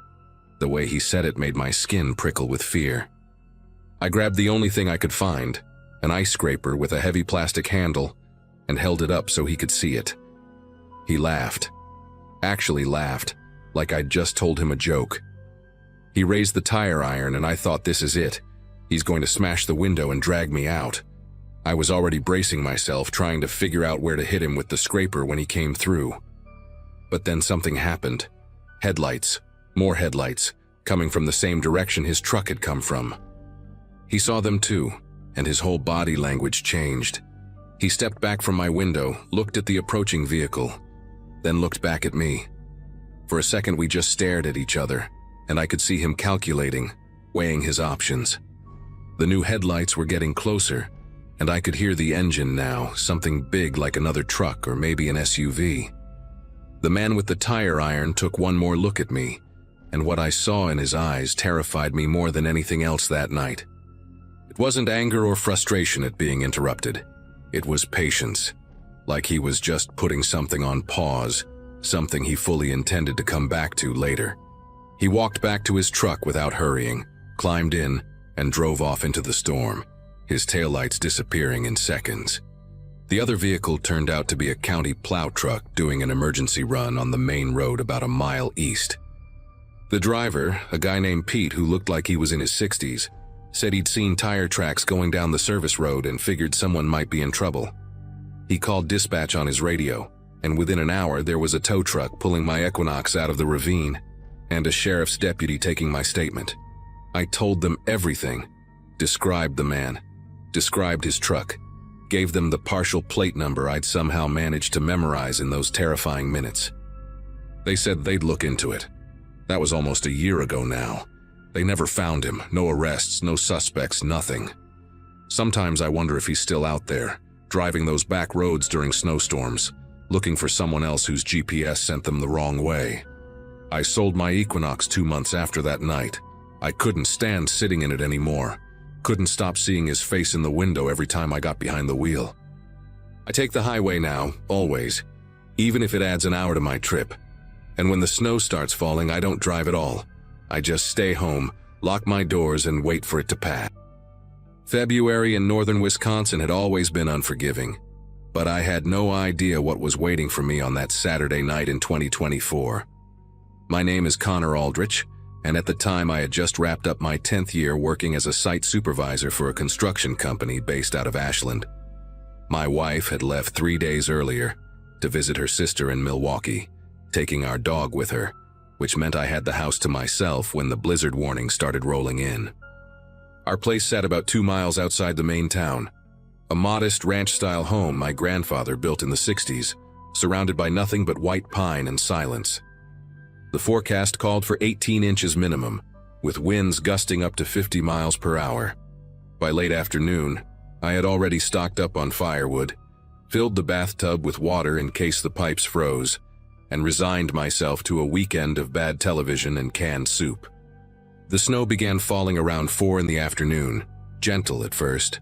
The way he said it made my skin prickle with fear. I grabbed the only thing I could find, an ice scraper with a heavy plastic handle, and held it up so he could see it. He laughed. Actually laughed, like I'd just told him a joke. He raised the tire iron and I thought, this is it. He's going to smash the window and drag me out. I was already bracing myself, trying to figure out where to hit him with the scraper when he came through. But then something happened. Headlights. More headlights, coming from the same direction his truck had come from. He saw them too, and his whole body language changed. He stepped back from my window, looked at the approaching vehicle, then looked back at me. For a second we just stared at each other, and I could see him calculating, weighing his options. The new headlights were getting closer, and I could hear the engine now, something big like another truck or maybe an SUV. The man with the tire iron took one more look at me, and what I saw in his eyes terrified me more than anything else that night. It wasn't anger or frustration at being interrupted. It was patience, like he was just putting something on pause, something he fully intended to come back to later. He walked back to his truck without hurrying, climbed in, and drove off into the storm, his taillights disappearing in seconds. The other vehicle turned out to be a county plow truck doing an emergency run on the main road about a mile east. The driver, a guy named Pete who looked like he was in his 60s, said he'd seen tire tracks going down the service road and figured someone might be in trouble. He called dispatch on his radio, and within an hour there was a tow truck pulling my Equinox out of the ravine, and a sheriff's deputy taking my statement. I told them everything, described the man, described his truck, gave them the partial plate number I'd somehow managed to memorize in those terrifying minutes. They said they'd look into it. That was almost a year ago now. They never found him, no arrests, no suspects, nothing. Sometimes I wonder if he's still out there, driving those back roads during snowstorms, looking for someone else whose GPS sent them the wrong way. I sold my Equinox 2 months after that night. I couldn't stand sitting in it anymore. Couldn't stop seeing his face in the window every time I got behind the wheel. I take the highway now, always, even if it adds an hour to my trip. And when the snow starts falling, I don't drive at all. I just stay home, lock my doors, and wait for it to pass. February in northern Wisconsin had always been unforgiving, but I had no idea what was waiting for me on that Saturday night in 2024. My name is Connor Aldrich, and at the time I had just wrapped up my 10th year working as a site supervisor for a construction company based out of Ashland. My wife had left 3 days earlier to visit her sister in Milwaukee, taking our dog with her, which meant I had the house to myself when the blizzard warning started rolling in. Our place sat about 2 miles outside the main town, a modest ranch-style home my grandfather built in the 60s, surrounded by nothing but white pine and silence. The forecast called for 18 inches minimum, with winds gusting up to 50 miles per hour. By late afternoon, I had already stocked up on firewood, filled the bathtub with water in case the pipes froze, and resigned myself to a weekend of bad television and canned soup. The snow began falling around 4 in the afternoon, gentle at first,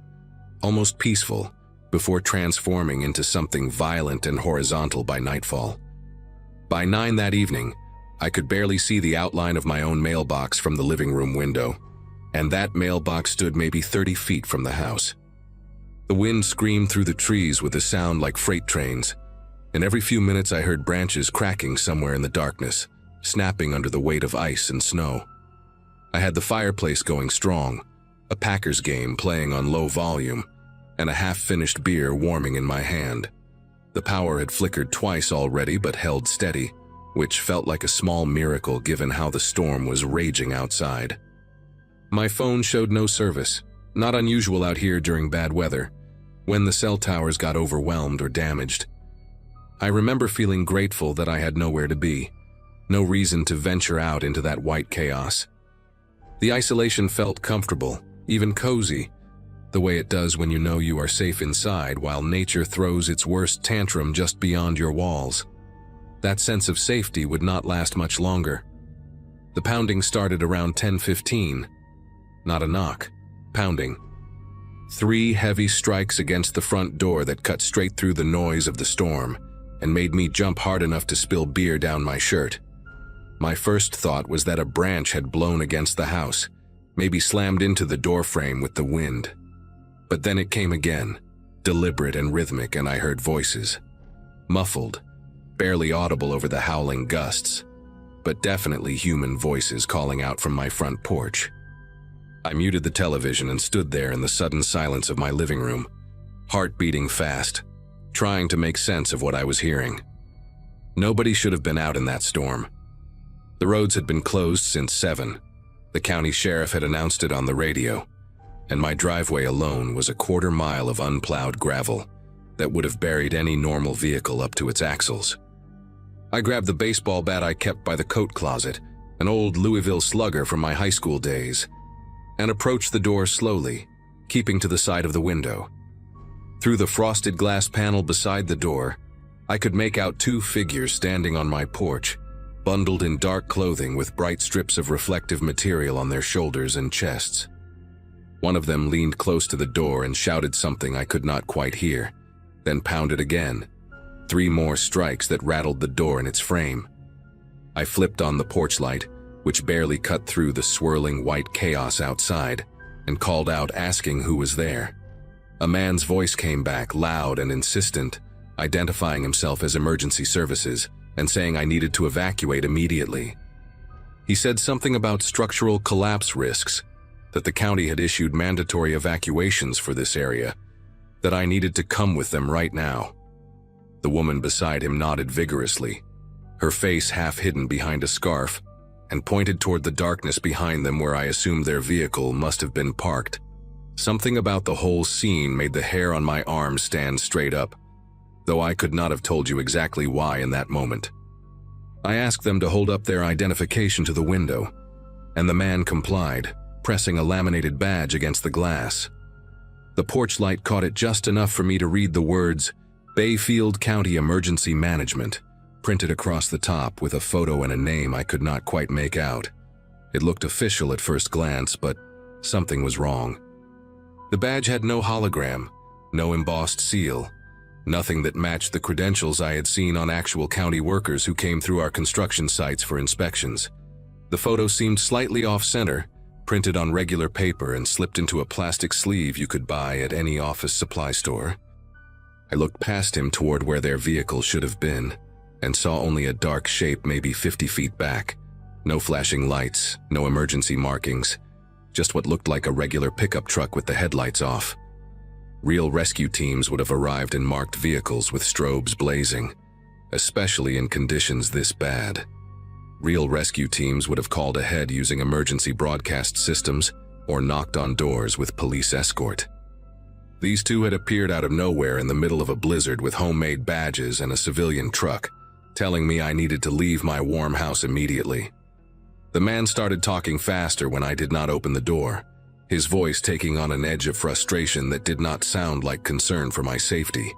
almost peaceful, before transforming into something violent and horizontal by nightfall. By 9 that evening, I could barely see the outline of my own mailbox from the living room window, and that mailbox stood maybe 30 feet from the house. The wind screamed through the trees with a sound like freight trains, and every few minutes I heard branches cracking somewhere in the darkness, snapping under the weight of ice and snow. I had the fireplace going strong, a Packers game playing on low volume, and a half-finished beer warming in my hand. The power had flickered twice already but held steady, which felt like a small miracle given how the storm was raging outside. My phone showed no service, not unusual out here during bad weather, when the cell towers got overwhelmed or damaged. I remember feeling grateful that I had nowhere to be, no reason to venture out into that white chaos. The isolation felt comfortable, even cozy, the way it does when you know you are safe inside while nature throws its worst tantrum just beyond your walls. That sense of safety would not last much longer. The pounding started around 10:15. Not a knock, pounding. 3 heavy strikes against the front door that cut straight through the noise of the storm and made me jump hard enough to spill beer down my shirt. My first thought was that a branch had blown against the house, maybe slammed into the door frame with the wind. But then it came again, deliberate and rhythmic, and I heard voices. Muffled, barely audible over the howling gusts, but definitely human voices calling out from my front porch. I muted the television and stood there in the sudden silence of my living room, heart beating fast, trying to make sense of what I was hearing. Nobody should have been out in that storm. The roads had been closed since 7. The county sheriff had announced it on the radio, and my driveway alone was a 1/4 mile of unplowed gravel that would have buried any normal vehicle up to its axles. I grabbed the baseball bat I kept by the coat closet, an old Louisville Slugger from my high school days, and approached the door slowly, keeping to the side of the window. Through the frosted glass panel beside the door, I could make out 2 figures standing on my porch, bundled in dark clothing with bright strips of reflective material on their shoulders and chests. One of them leaned close to the door and shouted something I could not quite hear, then pounded again. 3 more strikes that rattled the door in its frame. I flipped on the porch light, which barely cut through the swirling white chaos outside, and called out asking who was there. A man's voice came back, loud and insistent, identifying himself as emergency services and saying I needed to evacuate immediately. He said something about structural collapse risks, that the county had issued mandatory evacuations for this area, that I needed to come with them right now. The woman beside him nodded vigorously, her face half hidden behind a scarf, and pointed toward the darkness behind them where I assumed their vehicle must have been parked. Something about the whole scene made the hair on my arm stand straight up, though I could not have told you exactly why in that moment. I asked them to hold up their identification to the window, and the man complied, pressing a laminated badge against the glass. The porch light caught it just enough for me to read the words, Bayfield County Emergency Management, printed across the top with a photo and a name I could not quite make out. It looked official at first glance, but something was wrong. The badge had no hologram, no embossed seal, nothing that matched the credentials I had seen on actual county workers who came through our construction sites for inspections. The photo seemed slightly off-center, printed on regular paper and slipped into a plastic sleeve you could buy at any office supply store. I looked past him toward where their vehicle should have been, and saw only a dark shape maybe 50 feet back. No flashing lights, no emergency markings, just what looked like a regular pickup truck with the headlights off. Real rescue teams would have arrived in marked vehicles with strobes blazing, especially in conditions this bad. Real rescue teams would have called ahead using emergency broadcast systems or knocked on doors with police escort. These two had appeared out of nowhere in the middle of a blizzard with homemade badges and a civilian truck, telling me I needed to leave my warm house immediately. The man started talking faster when I did not open the door, his voice taking on an edge of frustration that did not sound like concern for my safety.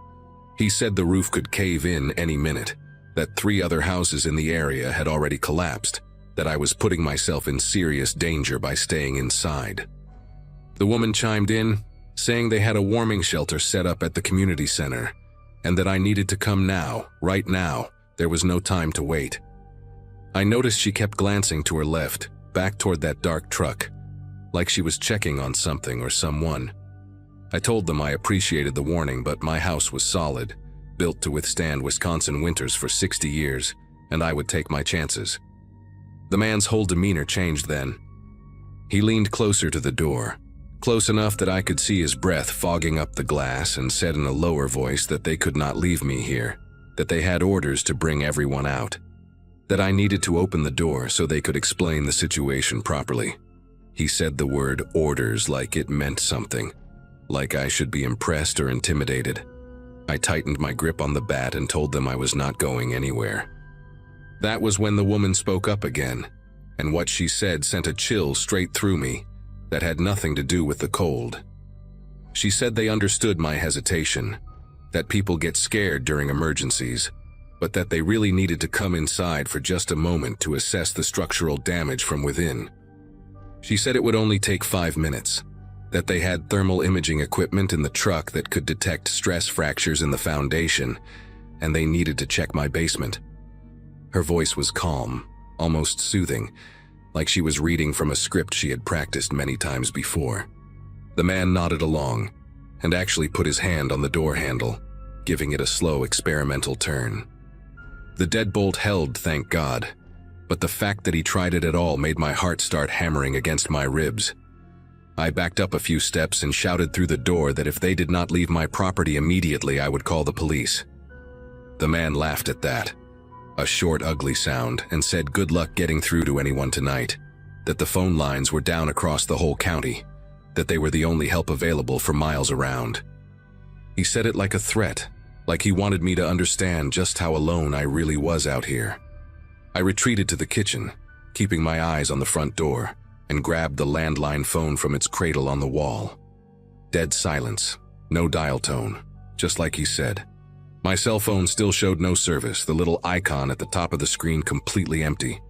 He said the roof could cave in any minute, that 3 other houses in the area had already collapsed, that I was putting myself in serious danger by staying inside. The woman chimed in, saying they had a warming shelter set up at the community center, and that I needed to come now, right now. There was no time to wait. I noticed she kept glancing to her left, back toward that dark truck, like she was checking on something or someone. I told them I appreciated the warning, but my house was solid, built to withstand Wisconsin winters for 60 years, and I would take my chances. The man's whole demeanor changed then. He leaned closer to the door, close enough that I could see his breath fogging up the glass, and said in a lower voice that they could not leave me here, that they had orders to bring everyone out, that I needed to open the door so they could explain the situation properly. He said the word orders like it meant something, like I should be impressed or intimidated. I tightened my grip on the bat and told them I was not going anywhere. That was when the woman spoke up again, and what she said sent a chill straight through me that had nothing to do with the cold. She said they understood my hesitation, that people get scared during emergencies, but that they really needed to come inside for just a moment to assess the structural damage from within. She said it would only take 5 minutes, that they had thermal imaging equipment in the truck that could detect stress fractures in the foundation, and they needed to check my basement. Her voice was calm, almost soothing, like she was reading from a script she had practiced many times before. The man nodded along, and actually put his hand on the door handle, giving it a slow experimental turn. The deadbolt held, thank God, but the fact that he tried it at all made my heart start hammering against my ribs. I backed up a few steps and shouted through the door that if they did not leave my property immediately, I would call the police. The man laughed at that, a short, ugly sound, and said good luck getting through to anyone tonight, that the phone lines were down across the whole county, that they were the only help available for miles around. He said it like a threat, like he wanted me to understand just how alone I really was out here. I retreated to the kitchen, keeping my eyes on the front door, and grabbed the landline phone from its cradle on the wall. Dead silence, no dial tone, just like he said. My cell phone still showed no service, the little icon at the top of the screen completely empty.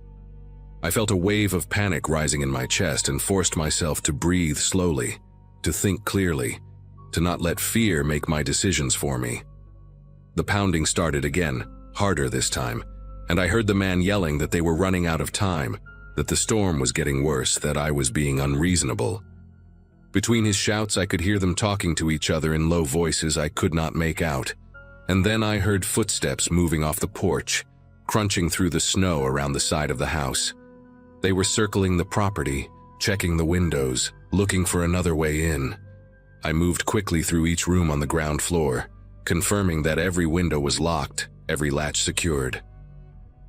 I felt a wave of panic rising in my chest and forced myself to breathe slowly, to think clearly, to not let fear make my decisions for me. The pounding started again, harder this time, and I heard the man yelling that they were running out of time, that the storm was getting worse, that I was being unreasonable. Between his shouts, I could hear them talking to each other in low voices I could not make out, and then I heard footsteps moving off the porch, crunching through the snow around the side of the house. They were circling the property, checking the windows, looking for another way in. I moved quickly through each room on the ground floor, confirming that every window was locked, every latch secured.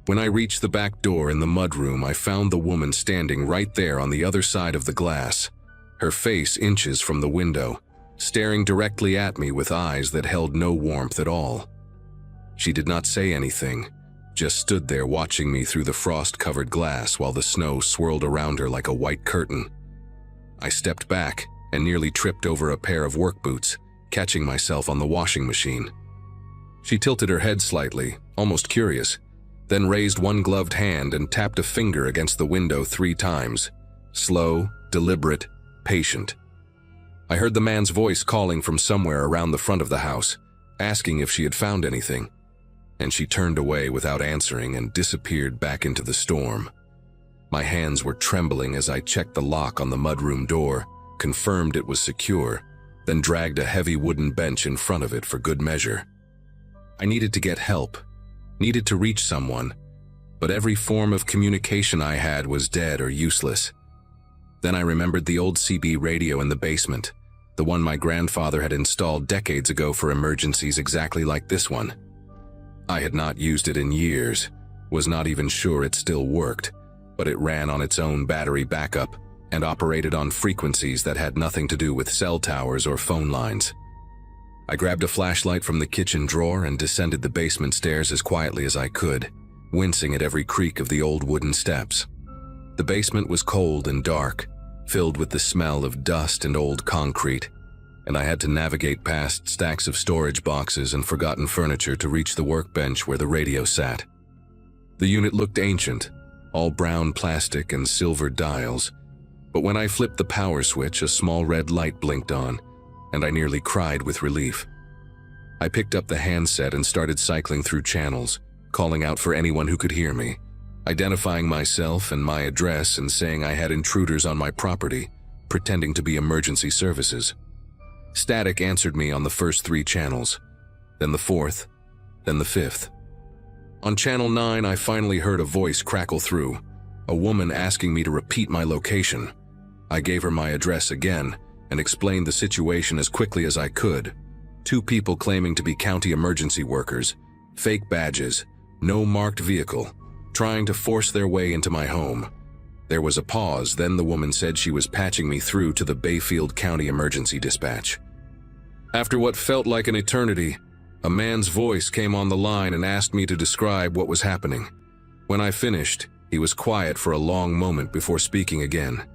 When I reached the back door in the mudroom, I found the woman standing right there on the other side of the glass, her face inches from the window, staring directly at me with eyes that held no warmth at all. She did not say anything, just stood there watching me through the frost-covered glass while the snow swirled around her like a white curtain. I stepped back and nearly tripped over a pair of work boots, catching myself on the washing machine. She tilted her head slightly, almost curious, then raised one gloved hand and tapped a finger against the window 3 times. Slow, deliberate, patient. I heard the man's voice calling from somewhere around the front of the house, asking if she had found anything, and she turned away without answering and disappeared back into the storm. My hands were trembling as I checked the lock on the mudroom door, confirmed it was secure, then dragged a heavy wooden bench in front of it for good measure. I needed to get help, needed to reach someone, but every form of communication I had was dead or useless. Then I remembered the old CB radio in the basement, the one my grandfather had installed decades ago for emergencies exactly like this one. I had not used it in years, was not even sure it still worked, but it ran on its own battery backup and operated on frequencies that had nothing to do with cell towers or phone lines. I grabbed a flashlight from the kitchen drawer and descended the basement stairs as quietly as I could, wincing at every creak of the old wooden steps. The basement was cold and dark, filled with the smell of dust and old concrete, and I had to navigate past stacks of storage boxes and forgotten furniture to reach the workbench where the radio sat. The unit looked ancient, all brown plastic and silver dials, but when I flipped the power switch, a small red light blinked on, and I nearly cried with relief. I picked up the handset and started cycling through channels, calling out for anyone who could hear me, identifying myself and my address and saying I had intruders on my property, pretending to be emergency services. Static answered me on the first 3 channels, then the 4th, then the 5th. On channel 9, I finally heard a voice crackle through, a woman asking me to repeat my location. I gave her my address again and explained the situation as quickly as I could. 2 people claiming to be county emergency workers, fake badges, no marked vehicle, trying to force their way into my home. There was a pause, then the woman said she was patching me through to the Bayfield County Emergency Dispatch. After what felt like an eternity, a man's voice came on the line and asked me to describe what was happening. When I finished, he was quiet for a long moment before speaking again.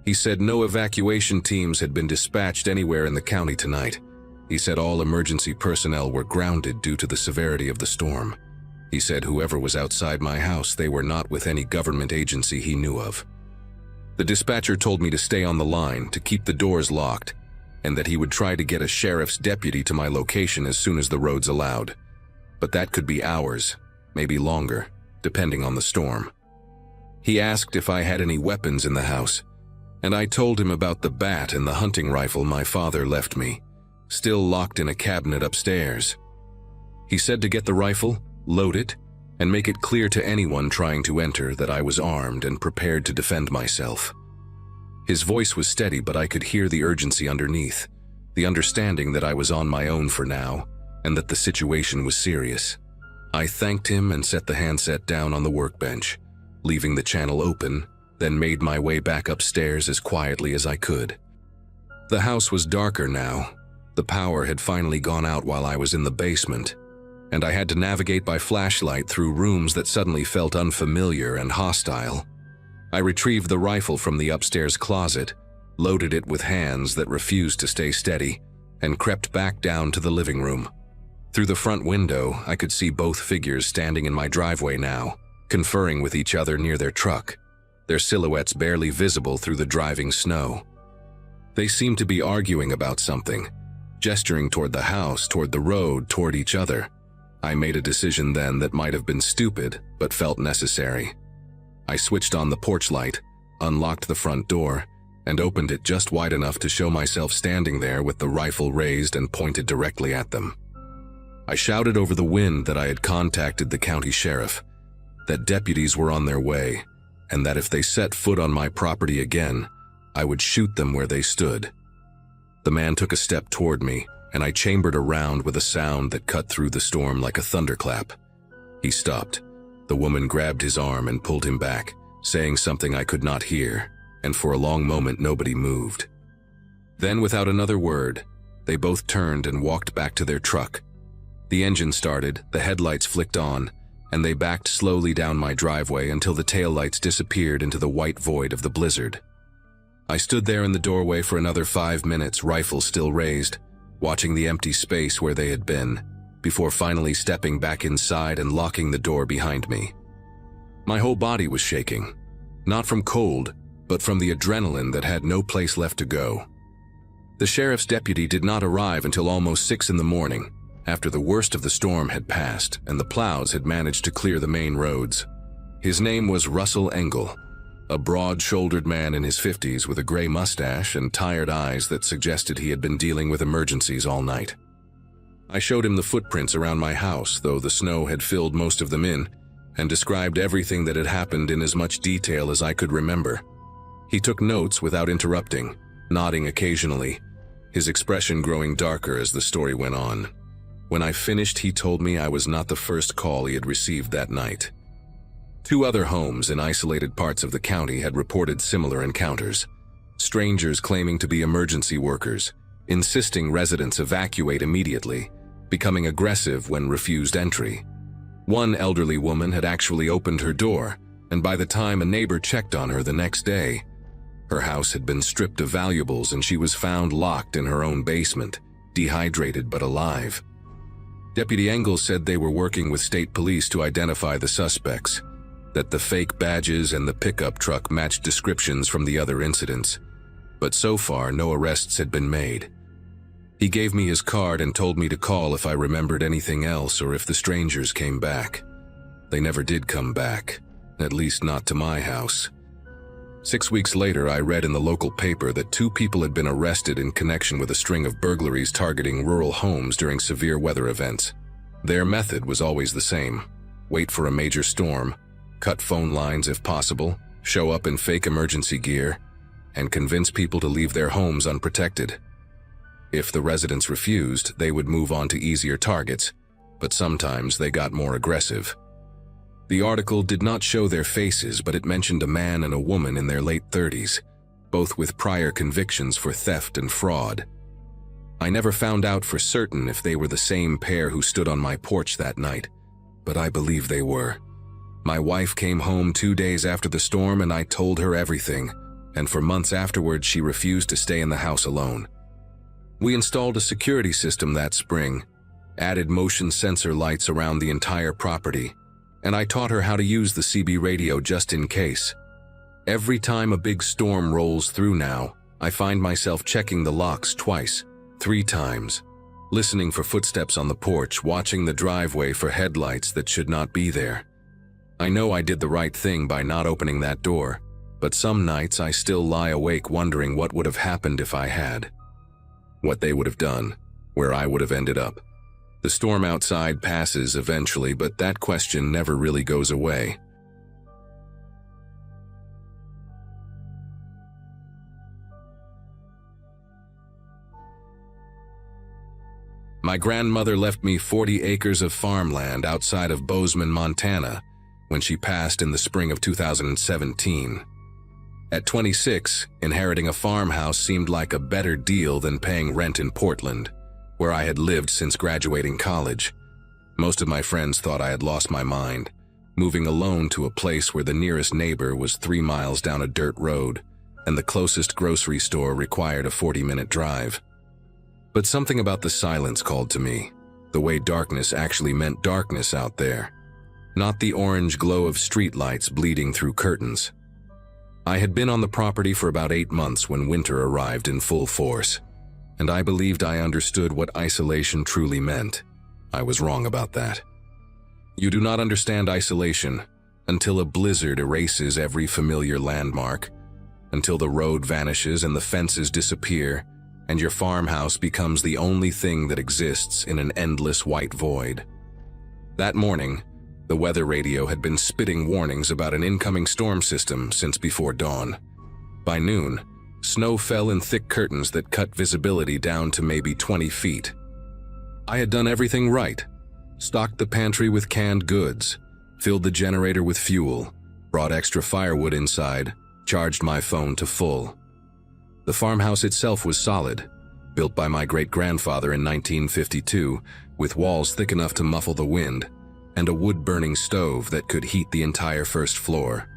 He said no evacuation teams had been dispatched anywhere in the county tonight. He said all emergency personnel were grounded due to the severity of the storm. He said whoever was outside my house, they were not with any government agency he knew of. The dispatcher told me to stay on the line, to keep the doors locked, and that he would try to get a sheriff's deputy to my location as soon as the roads allowed. But that could be hours, maybe longer, depending on the storm. He asked if I had any weapons in the house, and I told him about the bat and the hunting rifle my father left me, still locked in a cabinet upstairs. He said to get the rifle, load it, and make it clear to anyone trying to enter that I was armed and prepared to defend myself. His voice was steady, but I could hear the urgency underneath, the understanding that I was on my own for now, and that the situation was serious. I thanked him and set the handset down on the workbench, leaving the channel open, then made my way back upstairs as quietly as I could. The house was darker now. The power had finally gone out while I was in the basement, and I had to navigate by flashlight through rooms that suddenly felt unfamiliar and hostile. I retrieved the rifle from the upstairs closet, loaded it with hands that refused to stay steady, and crept back down to the living room. Through the front window, I could see both figures standing in my driveway now, conferring with each other near their truck, their silhouettes barely visible through the driving snow. They seemed to be arguing about something, gesturing toward the house, toward the road, toward each other. I made a decision then that might have been stupid, but felt necessary. I switched on the porch light, unlocked the front door, and opened it just wide enough to show myself standing there with the rifle raised and pointed directly at them. I shouted over the wind that I had contacted the county sheriff, that deputies were on their way, and that if they set foot on my property again, I would shoot them where they stood. The man took a step toward me, and I chambered around with a sound that cut through the storm like a thunderclap. He stopped, The woman grabbed his arm and pulled him back, saying something I could not hear, and for a long moment nobody moved. Then, without another word, they both turned and walked back to their truck. The engine started, the headlights flicked on, and they backed slowly down my driveway until the taillights disappeared into the white void of the blizzard. I stood there in the doorway for another 5 minutes, rifle still raised, watching the empty space where they had been, before finally stepping back inside and locking the door behind me. My whole body was shaking, not from cold, but from the adrenaline that had no place left to go. The sheriff's deputy did not arrive until almost 6 in the morning, after the worst of the storm had passed and the plows had managed to clear the main roads. His name was Russell Engel, a broad-shouldered man in his 50s with a gray mustache and tired eyes that suggested he had been dealing with emergencies all night. I showed him the footprints around my house, though the snow had filled most of them in, and described everything that had happened in as much detail as I could remember. He took notes without interrupting, nodding occasionally, his expression growing darker as the story went on. When I finished, he told me I was not the first call he had received that night. 2 other homes in isolated parts of the county had reported similar encounters. Strangers claiming to be emergency workers, insisting residents evacuate immediately, becoming aggressive when refused entry. One elderly woman had actually opened her door, and by the time a neighbor checked on her the next day, her house had been stripped of valuables and she was found locked in her own basement, dehydrated but alive. Deputy Engel said they were working with state police to identify the suspects, that the fake badges and the pickup truck matched descriptions from the other incidents, but so far no arrests had been made. He gave me his card and told me to call if I remembered anything else or if the strangers came back. They never did come back, at least not to my house. 6 weeks later, I read in the local paper that 2 people had been arrested in connection with a string of burglaries targeting rural homes during severe weather events. Their method was always the same: wait for a major storm, cut phone lines if possible, show up in fake emergency gear, and convince people to leave their homes unprotected. If the residents refused, they would move on to easier targets, but sometimes they got more aggressive. The article did not show their faces, but it mentioned a man and a woman in their late 30s, both with prior convictions for theft and fraud. I never found out for certain if they were the same pair who stood on my porch that night, but I believe they were. My wife came home 2 days after the storm and I told her everything, and for months afterwards she refused to stay in the house alone. We installed a security system that spring, added motion sensor lights around the entire property, and I taught her how to use the CB radio just in case. Every time a big storm rolls through now, I find myself checking the locks twice, 3 times, listening for footsteps on the porch, watching the driveway for headlights that should not be there. I know I did the right thing by not opening that door, but some nights I still lie awake wondering what would have happened if I had. What they would have done, where I would have ended up. The storm outside passes eventually, but that question never really goes away. My grandmother left me 40 acres of farmland outside of Bozeman, Montana, when she passed in the spring of 2017. At 26, inheriting a farmhouse seemed like a better deal than paying rent in Portland, where I had lived since graduating college. Most of my friends thought I had lost my mind, moving alone to a place where the nearest neighbor was 3 miles down a dirt road, and the closest grocery store required a 40-minute drive. But something about the silence called to me, the way darkness actually meant darkness out there, not the orange glow of streetlights bleeding through curtains. I had been on the property for about 8 months when winter arrived in full force, and I believed I understood what isolation truly meant. I was wrong about that. You do not understand isolation until a blizzard erases every familiar landmark, until the road vanishes and the fences disappear, and your farmhouse becomes the only thing that exists in an endless white void. That morning, the weather radio had been spitting warnings about an incoming storm system since before dawn. By noon, snow fell in thick curtains that cut visibility down to maybe 20 feet. I had done everything right, stocked the pantry with canned goods, filled the generator with fuel, brought extra firewood inside, charged my phone to full. The farmhouse itself was solid, built by my great-grandfather in 1952, with walls thick enough to muffle the wind, and a wood-burning stove that could heat the entire first floor.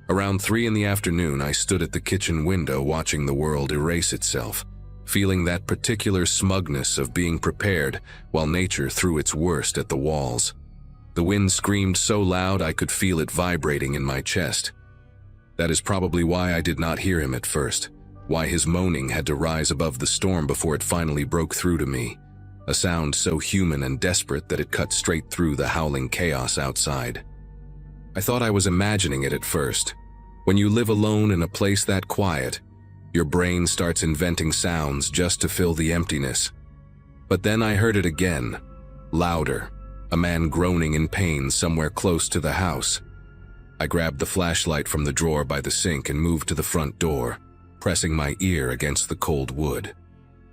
Around 3 in the afternoon, I stood at the kitchen window watching the world erase itself, feeling that particular smugness of being prepared while nature threw its worst at the walls. The wind screamed so loud I could feel it vibrating in my chest. That is probably why I did not hear him at first, why his moaning had to rise above the storm before it finally broke through to me, a sound so human and desperate that it cut straight through the howling chaos outside. I thought I was imagining it at first. When you live alone in a place that quiet, your brain starts inventing sounds just to fill the emptiness. But then I heard it again, louder, a man groaning in pain somewhere close to the house. I grabbed the flashlight from the drawer by the sink and moved to the front door, pressing my ear against the cold wood.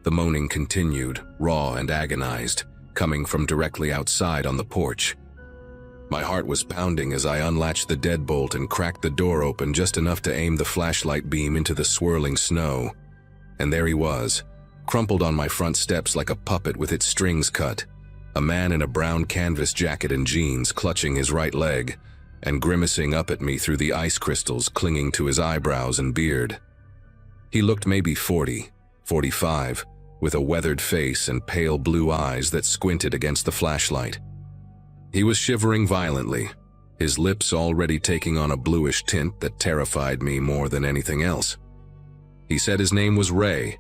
The moaning continued, raw and agonized, coming from directly outside on the porch. My heart was pounding as I unlatched the deadbolt and cracked the door open just enough to aim the flashlight beam into the swirling snow. And there he was, crumpled on my front steps like a puppet with its strings cut, a man in a brown canvas jacket and jeans clutching his right leg and grimacing up at me through the ice crystals clinging to his eyebrows and beard. He looked maybe 40, 45, with a weathered face and pale blue eyes that squinted against the flashlight. He was shivering violently, his lips already taking on a bluish tint that terrified me more than anything else. He said his name was Ray,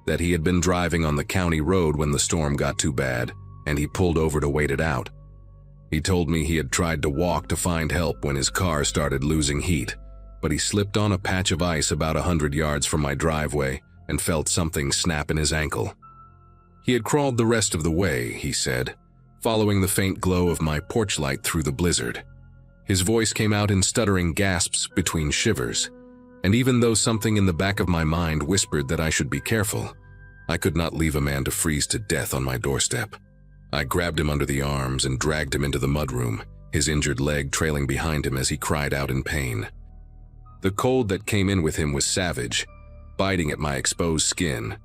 that he had been driving on the county road when the storm got too bad, and he pulled over to wait it out. He told me he had tried to walk to find help when his car started losing heat, but he slipped on a patch of ice about 100 yards from my driveway and felt something snap in his ankle. He had crawled the rest of the way, he said, following the faint glow of my porch light through the blizzard. His voice came out in stuttering gasps between shivers, and even though something in the back of my mind whispered that I should be careful, I could not leave a man to freeze to death on my doorstep. I grabbed him under the arms and dragged him into the mudroom, his injured leg trailing behind him as he cried out in pain. The cold that came in with him was savage, biting at my exposed skin,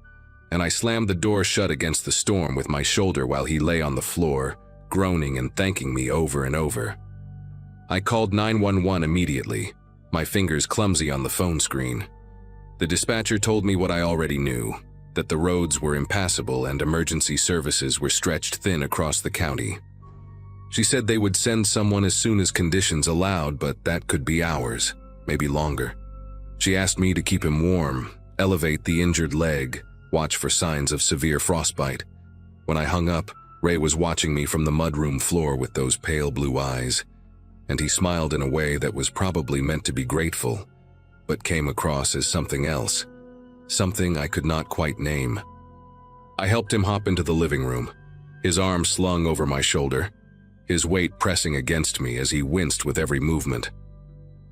and I slammed the door shut against the storm with my shoulder while he lay on the floor, groaning and thanking me over and over. I called 911 immediately, my fingers clumsy on the phone screen. The dispatcher told me what I already knew, that the roads were impassable and emergency services were stretched thin across the county. She said they would send someone as soon as conditions allowed, but that could be hours, maybe longer. She asked me to keep him warm, elevate the injured leg, watch for signs of severe frostbite. When I hung up, Ray was watching me from the mudroom floor with those pale blue eyes, and he smiled in a way that was probably meant to be grateful, but came across as something else, something I could not quite name. I helped him hop into the living room, his arm slung over my shoulder, his weight pressing against me as he winced with every movement.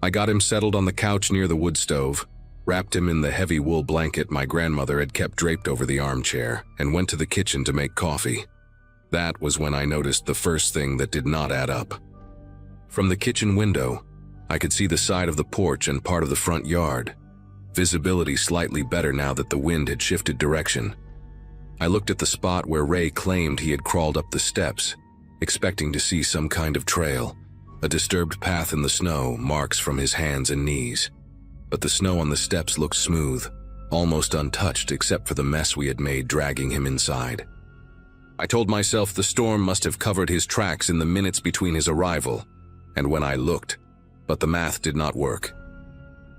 I got him settled on the couch near the wood stove, wrapped him in the heavy wool blanket my grandmother had kept draped over the armchair, and went to the kitchen to make coffee. That was when I noticed the first thing that did not add up. From the kitchen window, I could see the side of the porch and part of the front yard, visibility slightly better now that the wind had shifted direction. I looked at the spot where Ray claimed he had crawled up the steps, expecting to see some kind of trail, a disturbed path in the snow, marks from his hands and knees. But the snow on the steps looked smooth, almost untouched except for the mess we had made dragging him inside. I told myself the storm must have covered his tracks in the minutes between his arrival and when I looked, but the math did not work.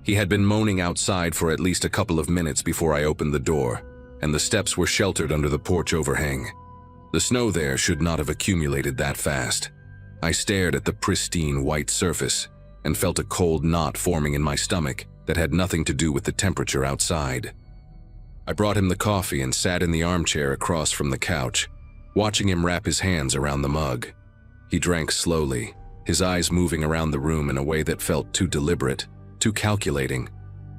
He had been moaning outside for at least a couple of minutes before I opened the door, and the steps were sheltered under the porch overhang. The snow there should not have accumulated that fast. I stared at the pristine white surface and felt a cold knot forming in my stomach that had nothing to do with the temperature outside. I brought him the coffee and sat in the armchair across from the couch, watching him wrap his hands around the mug. He drank slowly, his eyes moving around the room in a way that felt too deliberate, too calculating,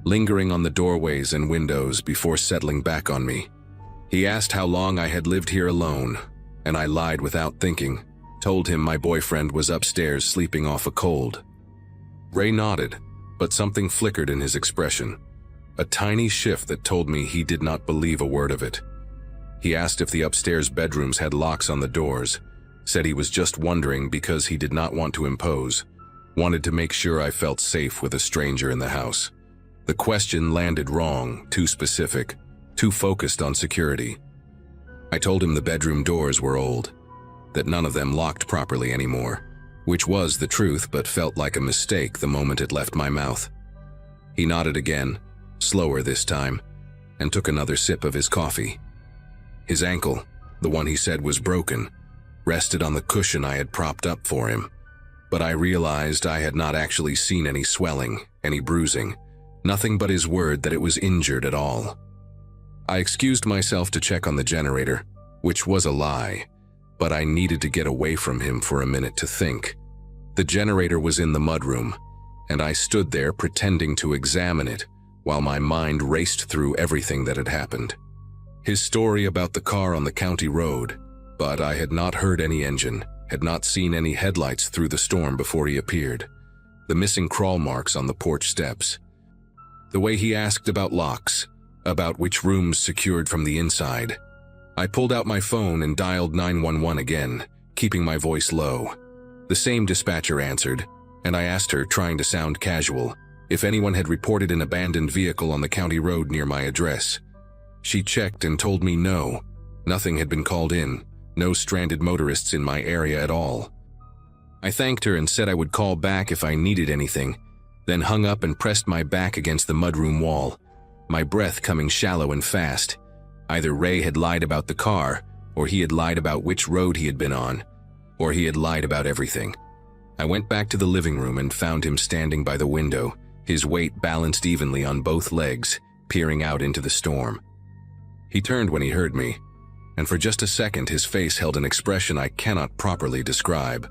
lingering on the doorways and windows before settling back on me. He asked how long I had lived here alone, and I lied without thinking. Told him my boyfriend was upstairs sleeping off a cold. Ray nodded, but something flickered in his expression. A tiny shift that told me he did not believe a word of it. He asked if the upstairs bedrooms had locks on the doors, said he was just wondering because he did not want to impose, wanted to make sure I felt safe with a stranger in the house. The question landed wrong, too specific, too focused on security. I told him the bedroom doors were old, that none of them locked properly anymore, which was the truth but felt like a mistake the moment it left my mouth. He nodded again, slower this time, and took another sip of his coffee. His ankle, the one he said was broken, rested on the cushion I had propped up for him, but I realized I had not actually seen any swelling, any bruising, nothing but his word that it was injured at all. I excused myself to check on the generator, which was a lie, but I needed to get away from him for a minute to think. The generator was in the mudroom, and I stood there pretending to examine it while my mind raced through everything that had happened. His story about the car on the county road, but I had not heard any engine, had not seen any headlights through the storm before he appeared. The missing crawl marks on the porch steps. The way he asked about locks, about which rooms secured from the inside. I pulled out my phone and dialed 911 again, keeping my voice low. The same dispatcher answered, and I asked her, trying to sound casual, if anyone had reported an abandoned vehicle on the county road near my address. She checked and told me no, nothing had been called in, no stranded motorists in my area at all. I thanked her and said I would call back if I needed anything, then hung up and pressed my back against the mudroom wall, my breath coming shallow and fast. Either Ray had lied about the car, or he had lied about which road he had been on, or he had lied about everything. I went back to the living room and found him standing by the window, his weight balanced evenly on both legs, peering out into the storm. He turned when he heard me, and for just a second his face held an expression I cannot properly describe,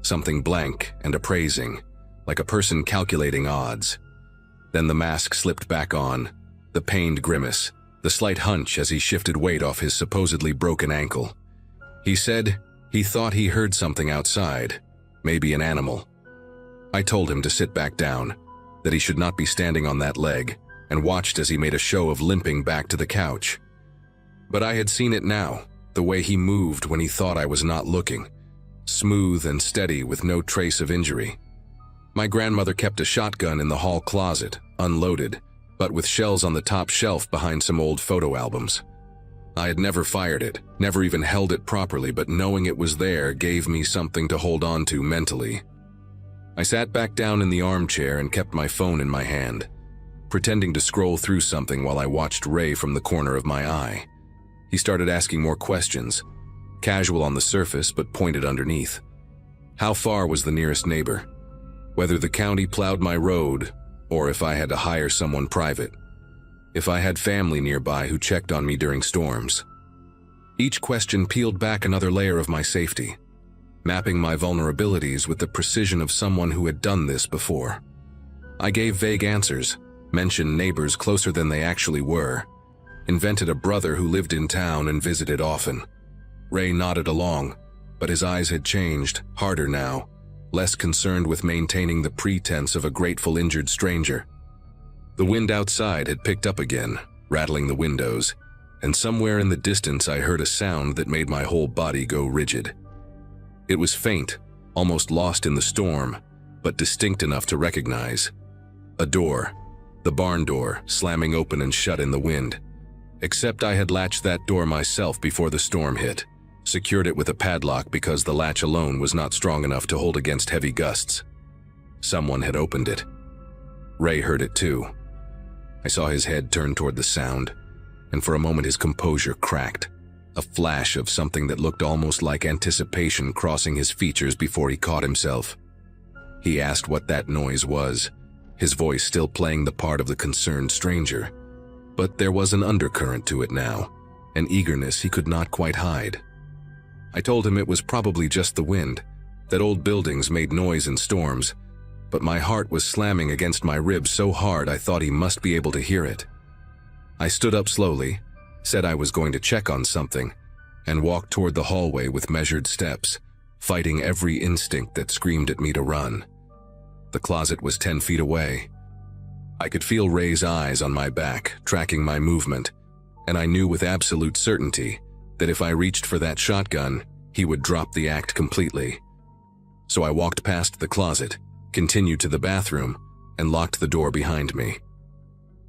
something blank and appraising, like a person calculating odds. Then the mask slipped back on, the pained grimace, the slight hunch as he shifted weight off his supposedly broken ankle. He said he thought he heard something outside, maybe an animal. I told him to sit back down, that he should not be standing on that leg, and watched as he made a show of limping back to the couch. But I had seen it now, the way he moved when he thought I was not looking, smooth and steady with no trace of injury. My grandmother kept a shotgun in the hall closet, unloaded, but with shells on the top shelf behind some old photo albums. I had never fired it, never even held it properly, but knowing it was there gave me something to hold on to mentally. I sat back down in the armchair and kept my phone in my hand, pretending to scroll through something while I watched Ray from the corner of my eye. He started asking more questions, casual on the surface but pointed underneath. How far was the nearest neighbor? Whether the county plowed my road, or if I had to hire someone private. If I had family nearby who checked on me during storms. Each question peeled back another layer of my safety, mapping my vulnerabilities with the precision of someone who had done this before. I gave vague answers, mentioned neighbors closer than they actually were, invented a brother who lived in town and visited often. Ray nodded along, but his eyes had changed, harder now, less concerned with maintaining the pretense of a grateful injured stranger. The wind outside had picked up again, rattling the windows, and somewhere in the distance I heard a sound that made my whole body go rigid. It was faint, almost lost in the storm, but distinct enough to recognize. A door, the barn door, slamming open and shut in the wind. Except I had latched that door myself before the storm hit. Secured it with a padlock because the latch alone was not strong enough to hold against heavy gusts. Someone had opened it. Ray heard it too. I saw his head turn toward the sound, and for a moment his composure cracked. A flash of something that looked almost like anticipation crossing his features before he caught himself. He asked what that noise was, his voice still playing the part of the concerned stranger. But there was an undercurrent to it now, an eagerness he could not quite hide. I told him it was probably just the wind, that old buildings made noise in storms, but my heart was slamming against my ribs so hard I thought he must be able to hear it. I stood up slowly, said I was going to check on something, and walked toward the hallway with measured steps, fighting every instinct that screamed at me to run. The closet was 10 feet away. I could feel Ray's eyes on my back, tracking my movement, and I knew with absolute certainty that if I reached for that shotgun, he would drop the act completely. So I walked past the closet, continued to the bathroom, and locked the door behind me.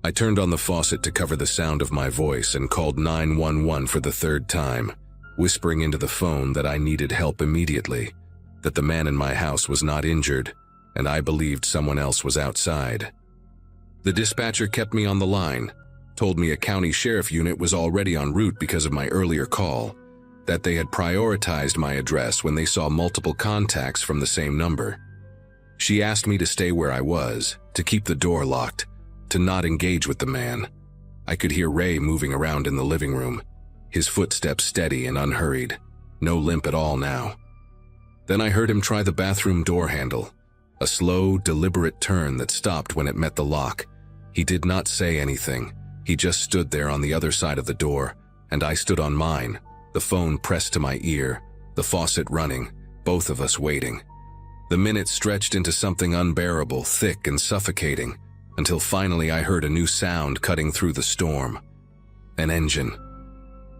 I turned on the faucet to cover the sound of my voice and called 911 for the third time, whispering into the phone that I needed help immediately, that the man in my house was not injured, and I believed someone else was outside. The dispatcher kept me on the line, told me a county sheriff unit was already en route because of my earlier call, that they had prioritized my address when they saw multiple contacts from the same number. She asked me to stay where I was, to keep the door locked, to not engage with the man. I could hear Ray moving around in the living room, his footsteps steady and unhurried, no limp at all now. Then I heard him try the bathroom door handle, a slow, deliberate turn that stopped when it met the lock. He did not say anything. He just stood there on the other side of the door, and I stood on mine, the phone pressed to my ear, the faucet running, both of us waiting. The minutes stretched into something unbearable, thick and suffocating, until finally I heard a new sound cutting through the storm. An engine.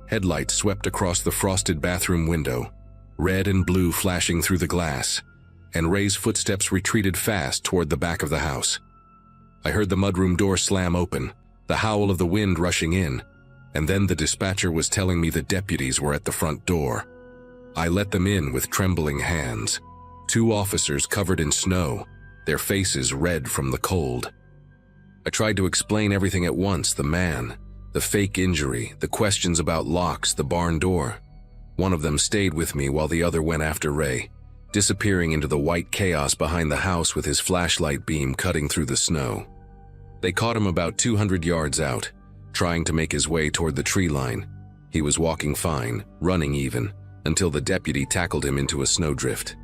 Headlights swept across the frosted bathroom window, red and blue flashing through the glass, and Ray's footsteps retreated fast toward the back of the house. I heard the mudroom door slam open, the howl of the wind rushing in, and then the dispatcher was telling me the deputies were at the front door. I let them in with trembling hands. 2 officers covered in snow, their faces red from the cold. I tried to explain everything at once, the man, the fake injury, the questions about locks, the barn door. One of them stayed with me while the other went after Ray, disappearing into the white chaos behind the house with his flashlight beam cutting through the snow. They caught him about 200 yards out, trying to make his way toward the tree line. He was walking fine, running even, until the deputy tackled him into a snowdrift.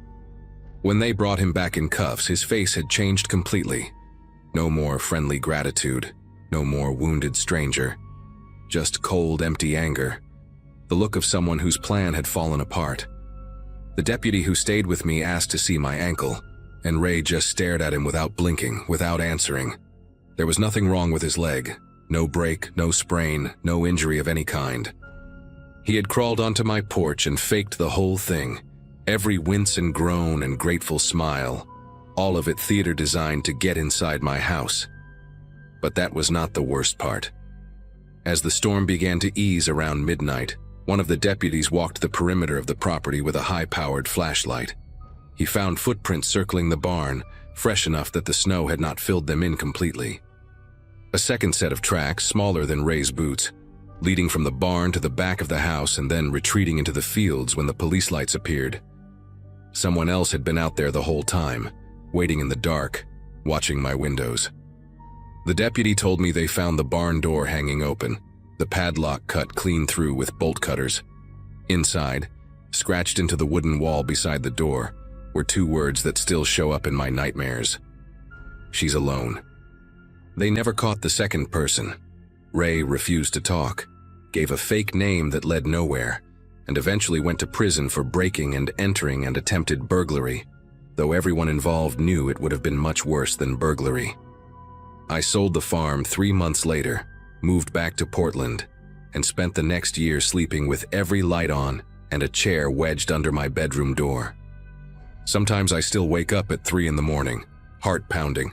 When they brought him back in cuffs, his face had changed completely. No more friendly gratitude, no more wounded stranger, just cold, empty anger, the look of someone whose plan had fallen apart. The deputy who stayed with me asked to see my ankle, and Ray just stared at him without blinking, without answering. There was nothing wrong with his leg, no break, no sprain, no injury of any kind. He had crawled onto my porch and faked the whole thing, every wince and groan and grateful smile, all of it theater designed to get inside my house. But that was not the worst part. As the storm began to ease around midnight, one of the deputies walked the perimeter of the property with a high-powered flashlight. He found footprints circling the barn, fresh enough that the snow had not filled them in completely. A second set of tracks, smaller than Ray's boots, leading from the barn to the back of the house and then retreating into the fields when the police lights appeared. Someone else had been out there the whole time, waiting in the dark, watching my windows. The deputy told me they found the barn door hanging open, the padlock cut clean through with bolt cutters. Inside, scratched into the wooden wall beside the door, were 2 words that still show up in my nightmares. She's alone. They never caught the second person. Ray refused to talk, gave a fake name that led nowhere, and eventually went to prison for breaking and entering and attempted burglary, though everyone involved knew it would have been much worse than burglary. I sold the farm 3 months later, moved back to Portland, and spent the next year sleeping with every light on and a chair wedged under my bedroom door. Sometimes I still wake up at 3 in the morning, heart pounding,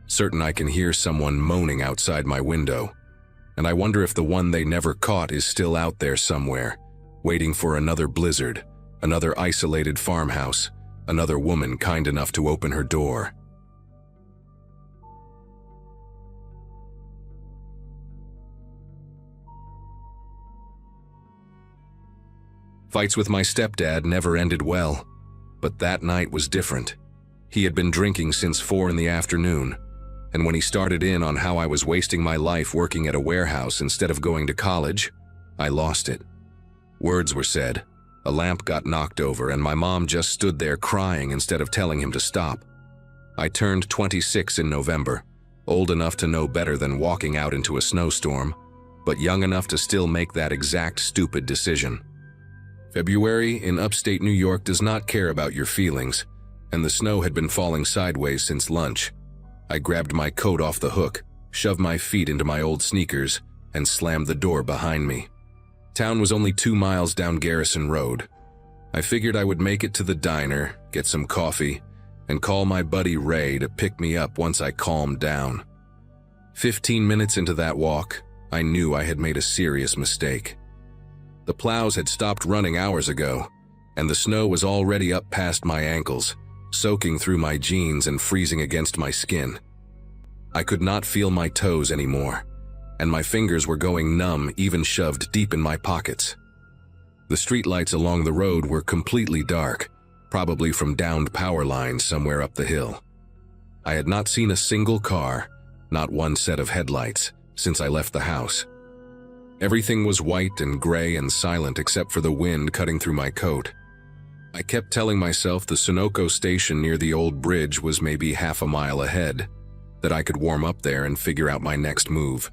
certain I can hear someone moaning outside my window, and I wonder if the one they never caught is still out there somewhere, waiting for another blizzard, another isolated farmhouse, another woman kind enough to open her door. Fights with my stepdad never ended well, but that night was different. He had been drinking since 4 in the afternoon, and when he started in on how I was wasting my life working at a warehouse instead of going to college, I lost it. Words were said, a lamp got knocked over, and my mom just stood there crying instead of telling him to stop. I turned 26 in November, old enough to know better than walking out into a snowstorm, but young enough to still make that exact stupid decision. February in upstate New York does not care about your feelings, and the snow had been falling sideways since lunch. I grabbed my coat off the hook, shoved my feet into my old sneakers, and slammed the door behind me. Town was only 2 miles down Garrison Road. I figured I would make it to the diner, get some coffee, and call my buddy Ray to pick me up once I calmed down. 15 minutes into that walk, I knew I had made a serious mistake. The plows had stopped running hours ago, and the snow was already up past my ankles, soaking through my jeans and freezing against my skin. I could not feel my toes anymore, and my fingers were going numb even shoved deep in my pockets. The streetlights along the road were completely dark, probably from downed power lines somewhere up the hill. I had not seen a single car, not one set of headlights, since I left the house. Everything was white and gray and silent except for the wind cutting through my coat. I kept telling myself the Sunoco station near the old bridge was maybe half a mile ahead, that I could warm up there and figure out my next move.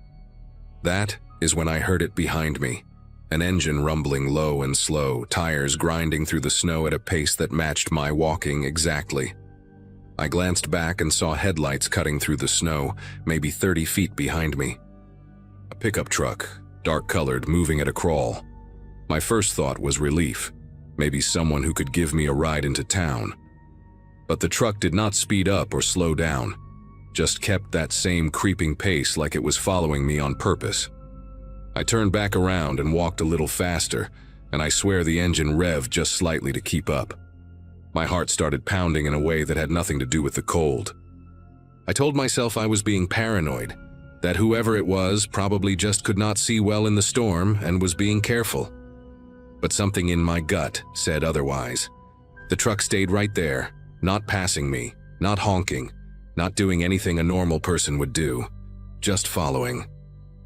That is when I heard it behind me, an engine rumbling low and slow, tires grinding through the snow at a pace that matched my walking exactly. I glanced back and saw headlights cutting through the snow, maybe 30 feet behind me. A pickup truck, dark-colored, moving at a crawl. My first thought was relief, maybe someone who could give me a ride into town. But the truck did not speed up or slow down, just kept that same creeping pace like it was following me on purpose. I turned back around and walked a little faster, and I swear the engine revved just slightly to keep up. My heart started pounding in a way that had nothing to do with the cold. I told myself I was being paranoid, that whoever it was probably just could not see well in the storm and was being careful. But something in my gut said otherwise. The truck stayed right there, not passing me, not honking, not doing anything a normal person would do, just following.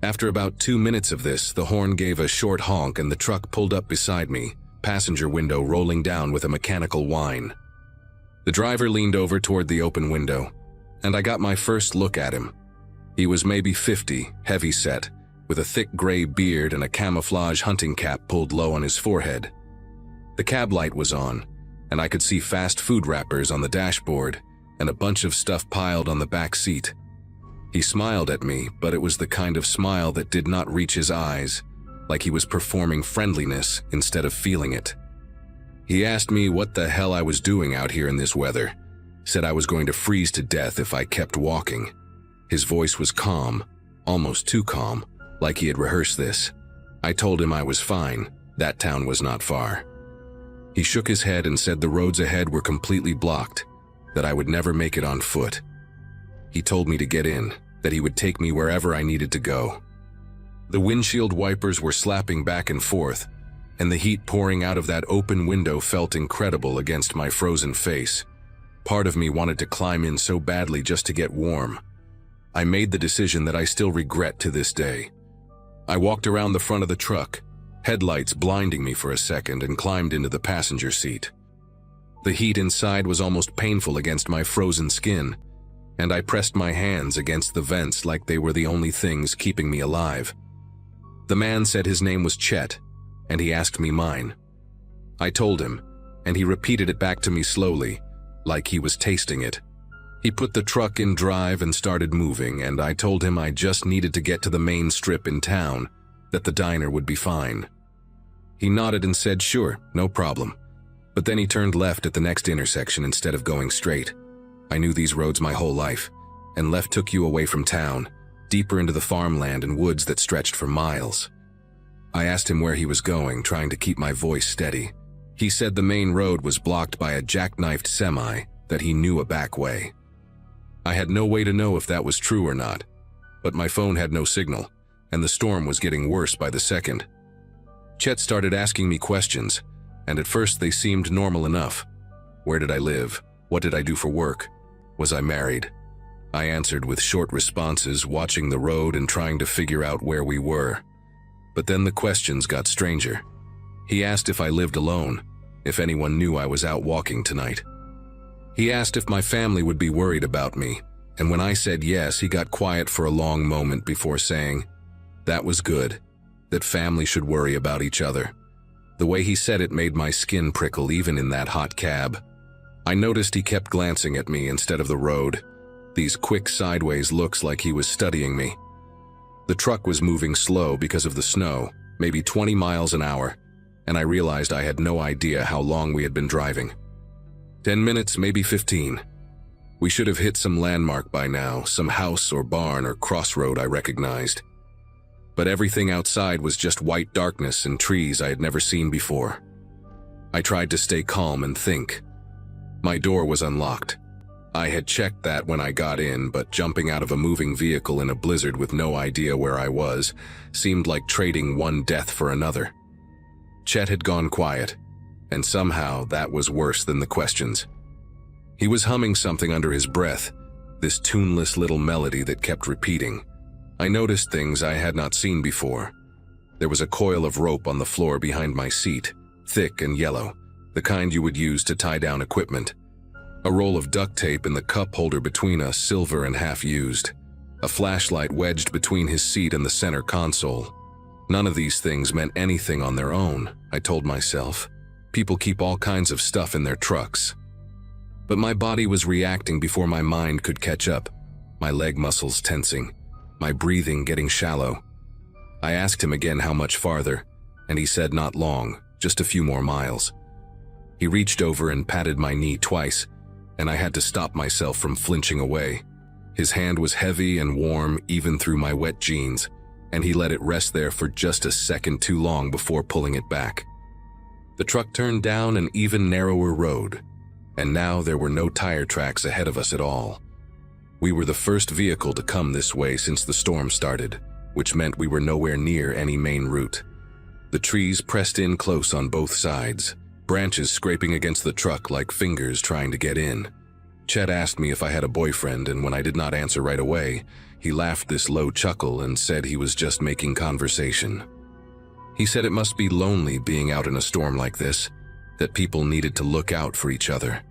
After about 2 minutes of this, the horn gave a short honk and the truck pulled up beside me, passenger window rolling down with a mechanical whine. The driver leaned over toward the open window, and I got my first look at him. He was maybe 50, heavy-set, with a thick gray beard and a camouflage hunting cap pulled low on his forehead. The cab light was on, and I could see fast food wrappers on the dashboard and a bunch of stuff piled on the back seat. He smiled at me, but it was the kind of smile that did not reach his eyes, like he was performing friendliness instead of feeling it. He asked me what the hell I was doing out here in this weather, said I was going to freeze to death if I kept walking. His voice was calm, almost too calm, like he had rehearsed this. I told him I was fine, that town was not far. He shook his head and said the roads ahead were completely blocked, that I would never make it on foot. He told me to get in, that he would take me wherever I needed to go. The windshield wipers were slapping back and forth, and the heat pouring out of that open window felt incredible against my frozen face. Part of me wanted to climb in so badly just to get warm. I made the decision that I still regret to this day. I walked around the front of the truck, headlights blinding me for a second, and climbed into the passenger seat. The heat inside was almost painful against my frozen skin, and I pressed my hands against the vents like they were the only things keeping me alive. The man said his name was Chet, and he asked me mine. I told him, and he repeated it back to me slowly, like he was tasting it. He put the truck in drive and started moving, and I told him I just needed to get to the main strip in town, that the diner would be fine. He nodded and said, sure, no problem. But then he turned left at the next intersection instead of going straight. I knew these roads my whole life, and left took you away from town, deeper into the farmland and woods that stretched for miles. I asked him where he was going, trying to keep my voice steady. He said the main road was blocked by a jackknifed semi, that he knew a back way. I had no way to know if that was true or not, but my phone had no signal, and the storm was getting worse by the second. Chet started asking me questions, and at first they seemed normal enough. Where did I live? What did I do for work? Was I married? I answered with short responses, watching the road and trying to figure out where we were. But then the questions got stranger. He asked if I lived alone, if anyone knew I was out walking tonight. He asked if my family would be worried about me, and when I said yes, he got quiet for a long moment before saying, that was good, that family should worry about each other. The way he said it made my skin prickle even in that hot cab. I noticed he kept glancing at me instead of the road, these quick sideways looks like he was studying me. The truck was moving slow because of the snow, maybe 20 miles an hour, and I realized I had no idea how long we had been driving. 10 minutes, maybe 15. We should have hit some landmark by now, some house or barn or crossroad I recognized. But everything outside was just white darkness and trees I had never seen before. I tried to stay calm and think. My door was unlocked. I had checked that when I got in, but jumping out of a moving vehicle in a blizzard with no idea where I was seemed like trading one death for another. Chet had gone quiet, and somehow that was worse than the questions. He was humming something under his breath, this tuneless little melody that kept repeating. I noticed things I had not seen before. There was a coil of rope on the floor behind my seat, thick and yellow, the kind you would use to tie down equipment. A roll of duct tape in the cup holder between us, silver and half used. A flashlight wedged between his seat and the center console. None of these things meant anything on their own, I told myself. People keep all kinds of stuff in their trucks. But my body was reacting before my mind could catch up, my leg muscles tensing, my breathing getting shallow. I asked him again how much farther, and he said not long, just a few more miles. He reached over and patted my knee twice, and I had to stop myself from flinching away. His hand was heavy and warm even through my wet jeans, and he let it rest there for just a second too long before pulling it back. The truck turned down an even narrower road, and now there were no tire tracks ahead of us at all. We were the first vehicle to come this way since the storm started, which meant we were nowhere near any main route. The trees pressed in close on both sides, branches scraping against the truck like fingers trying to get in. Chet asked me if I had a boyfriend, and when I did not answer right away, he laughed this low chuckle and said he was just making conversation. He said it must be lonely being out in a storm like this, that people needed to look out for each other.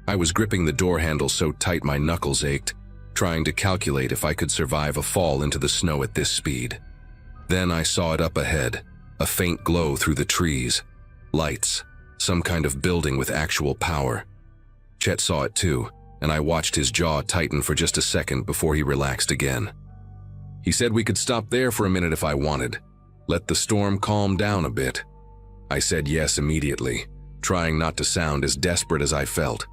I was gripping the door handle so tight my knuckles ached, trying to calculate if I could survive a fall into the snow at this speed. Then I saw it up ahead, a faint glow through the trees. Lights, some kind of building with actual power. Chet saw it too, and I watched his jaw tighten for just a second before he relaxed again. He said we could stop there for a minute if I wanted. Let the storm calm down a bit. I said yes immediately, trying not to sound as desperate as I felt.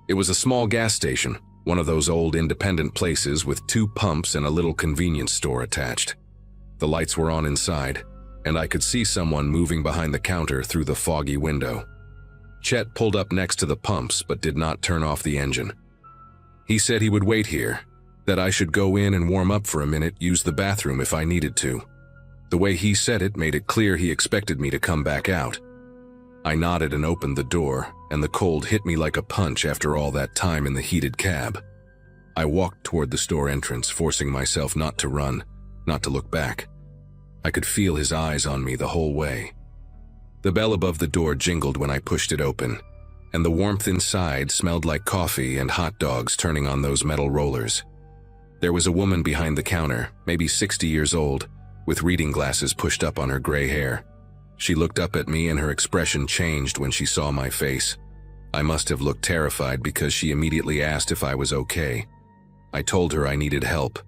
It was a small gas station, one of those old independent places with 2 pumps and a little convenience store attached. The lights were on inside, and I could see someone moving behind the counter through the foggy window. Chet pulled up next to the pumps but did not turn off the engine. He said he would wait here, that I should go in and warm up for a minute, use the bathroom if I needed to. The way he said it made it clear he expected me to come back out. I nodded and opened the door, and the cold hit me like a punch after all that time in the heated cab. I walked toward the store entrance, forcing myself not to run, not to look back. I could feel his eyes on me the whole way. The bell above the door jingled when I pushed it open, and the warmth inside smelled like coffee and hot dogs turning on those metal rollers. There was a woman behind the counter, maybe 60 years old, with reading glasses pushed up on her gray hair. She looked up at me and her expression changed when she saw my face. I must have looked terrified because she immediately asked if I was okay. I told her I needed help,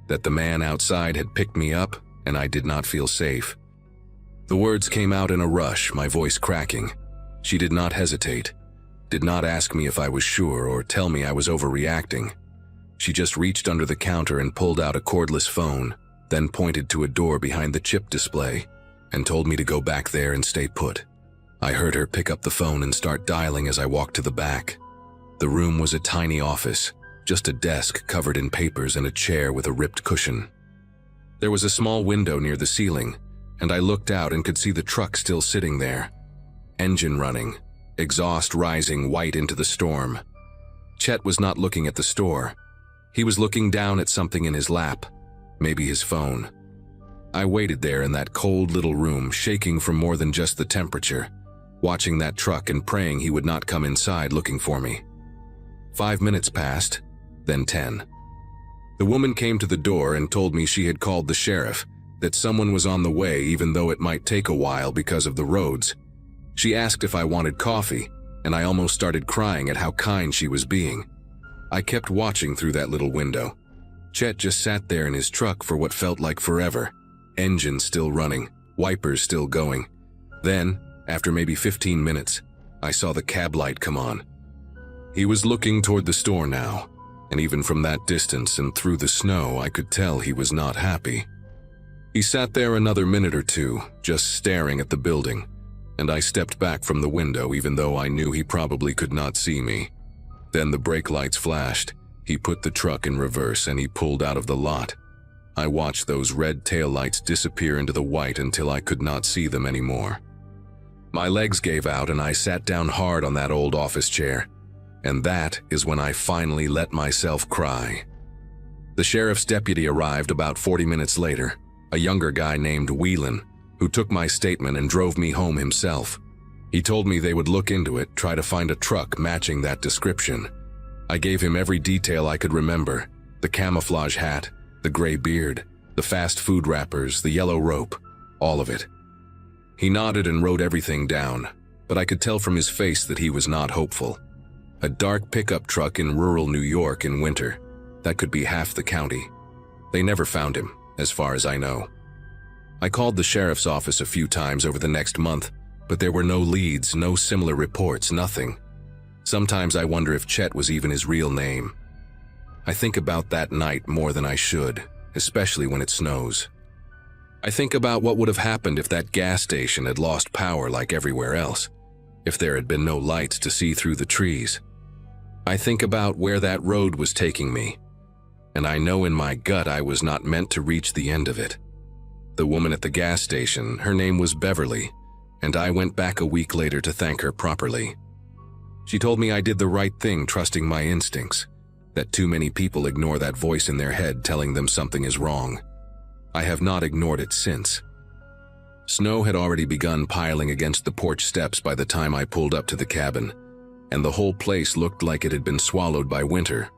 that the man outside had picked me up and I did not feel safe. The words came out in a rush, my voice cracking. She did not hesitate, did not ask me if I was sure or tell me I was overreacting. She just reached under the counter and pulled out a cordless phone, then pointed to a door behind the chip display and told me to go back there and stay put. I heard her pick up the phone and start dialing as I walked to the back. The room was a tiny office, just a desk covered in papers and a chair with a ripped cushion. There was a small window near the ceiling, and I looked out and could see the truck still sitting there. Engine running, exhaust rising white into the storm. Chet was not looking at the store. He was looking down at something in his lap, maybe his phone. I waited there in that cold little room, shaking from more than just the temperature, watching that truck and praying he would not come inside looking for me. 5 minutes passed, then 10. The woman came to the door and told me she had called the sheriff, that someone was on the way even though it might take a while because of the roads. She asked if I wanted coffee, and I almost started crying at how kind she was being. I kept watching through that little window. Chet just sat there in his truck for what felt like forever. Engine still running, wipers still going. Then, after maybe 15 minutes, I saw the cab light come on. He was looking toward the store now, and even from that distance and through the snow, I could tell he was not happy. He sat there another minute or two, just staring at the building, and I stepped back from the window even though I knew he probably could not see me. Then the brake lights flashed. He put the truck in reverse and he pulled out of the lot. I watched those red taillights disappear into the white until I could not see them anymore. My legs gave out and I sat down hard on that old office chair. And that is when I finally let myself cry. The sheriff's deputy arrived about 40 minutes later, a younger guy named Whelan, who took my statement and drove me home himself. He told me they would look into it, try to find a truck matching that description. I gave him every detail I could remember: the camouflage hat, the gray beard, the fast food wrappers, the yellow rope, all of it. He nodded and wrote everything down, but I could tell from his face that he was not hopeful. A dark pickup truck in rural New York in winter. That could be half the county. They never found him, as far as I know. I called the sheriff's office a few times over the next month, but there were no leads, no similar reports, nothing. Sometimes I wonder if Chet was even his real name. I think about that night more than I should, especially when it snows. I think about what would have happened if that gas station had lost power like everywhere else, if there had been no lights to see through the trees. I think about where that road was taking me, and I know in my gut I was not meant to reach the end of it. The woman at the gas station, her name was Beverly, and I went back a week later to thank her properly. She told me I did the right thing trusting my instincts, that too many people ignore that voice in their head telling them something is wrong. I have not ignored it since. Snow had already begun piling against the porch steps by the time I pulled up to the cabin, and the whole place looked like it had been swallowed by winter.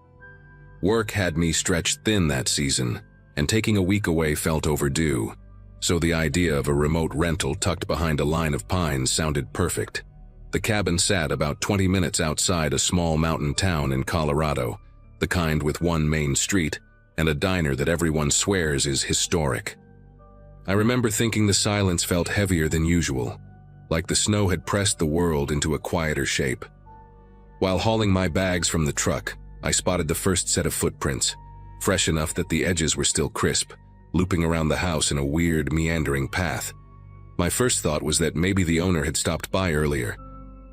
Work had me stretched thin that season, and taking a week away felt overdue, so the idea of a remote rental tucked behind a line of pines sounded perfect. The cabin sat about 20 minutes outside a small mountain town in Colorado, the kind with one main street and a diner that everyone swears is historic. I remember thinking the silence felt heavier than usual, like the snow had pressed the world into a quieter shape. While hauling my bags from the truck, I spotted the first set of footprints, fresh enough that the edges were still crisp, looping around the house in a weird, meandering path. My first thought was that maybe the owner had stopped by earlier,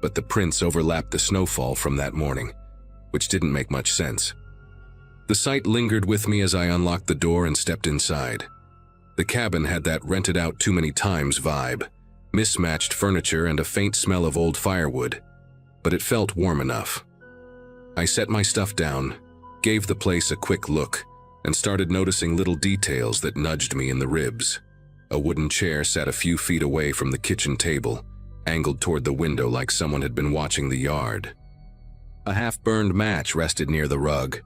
but the prints overlapped the snowfall from that morning, which didn't make much sense. The sight lingered with me as I unlocked the door and stepped inside. The cabin had that rented out too many times vibe, mismatched furniture and a faint smell of old firewood, but it felt warm enough. I set my stuff down, gave the place a quick look, and started noticing little details that nudged me in the ribs. A wooden chair sat a few feet away from the kitchen table, angled toward the window like someone had been watching the yard. A half-burned match rested near the rug,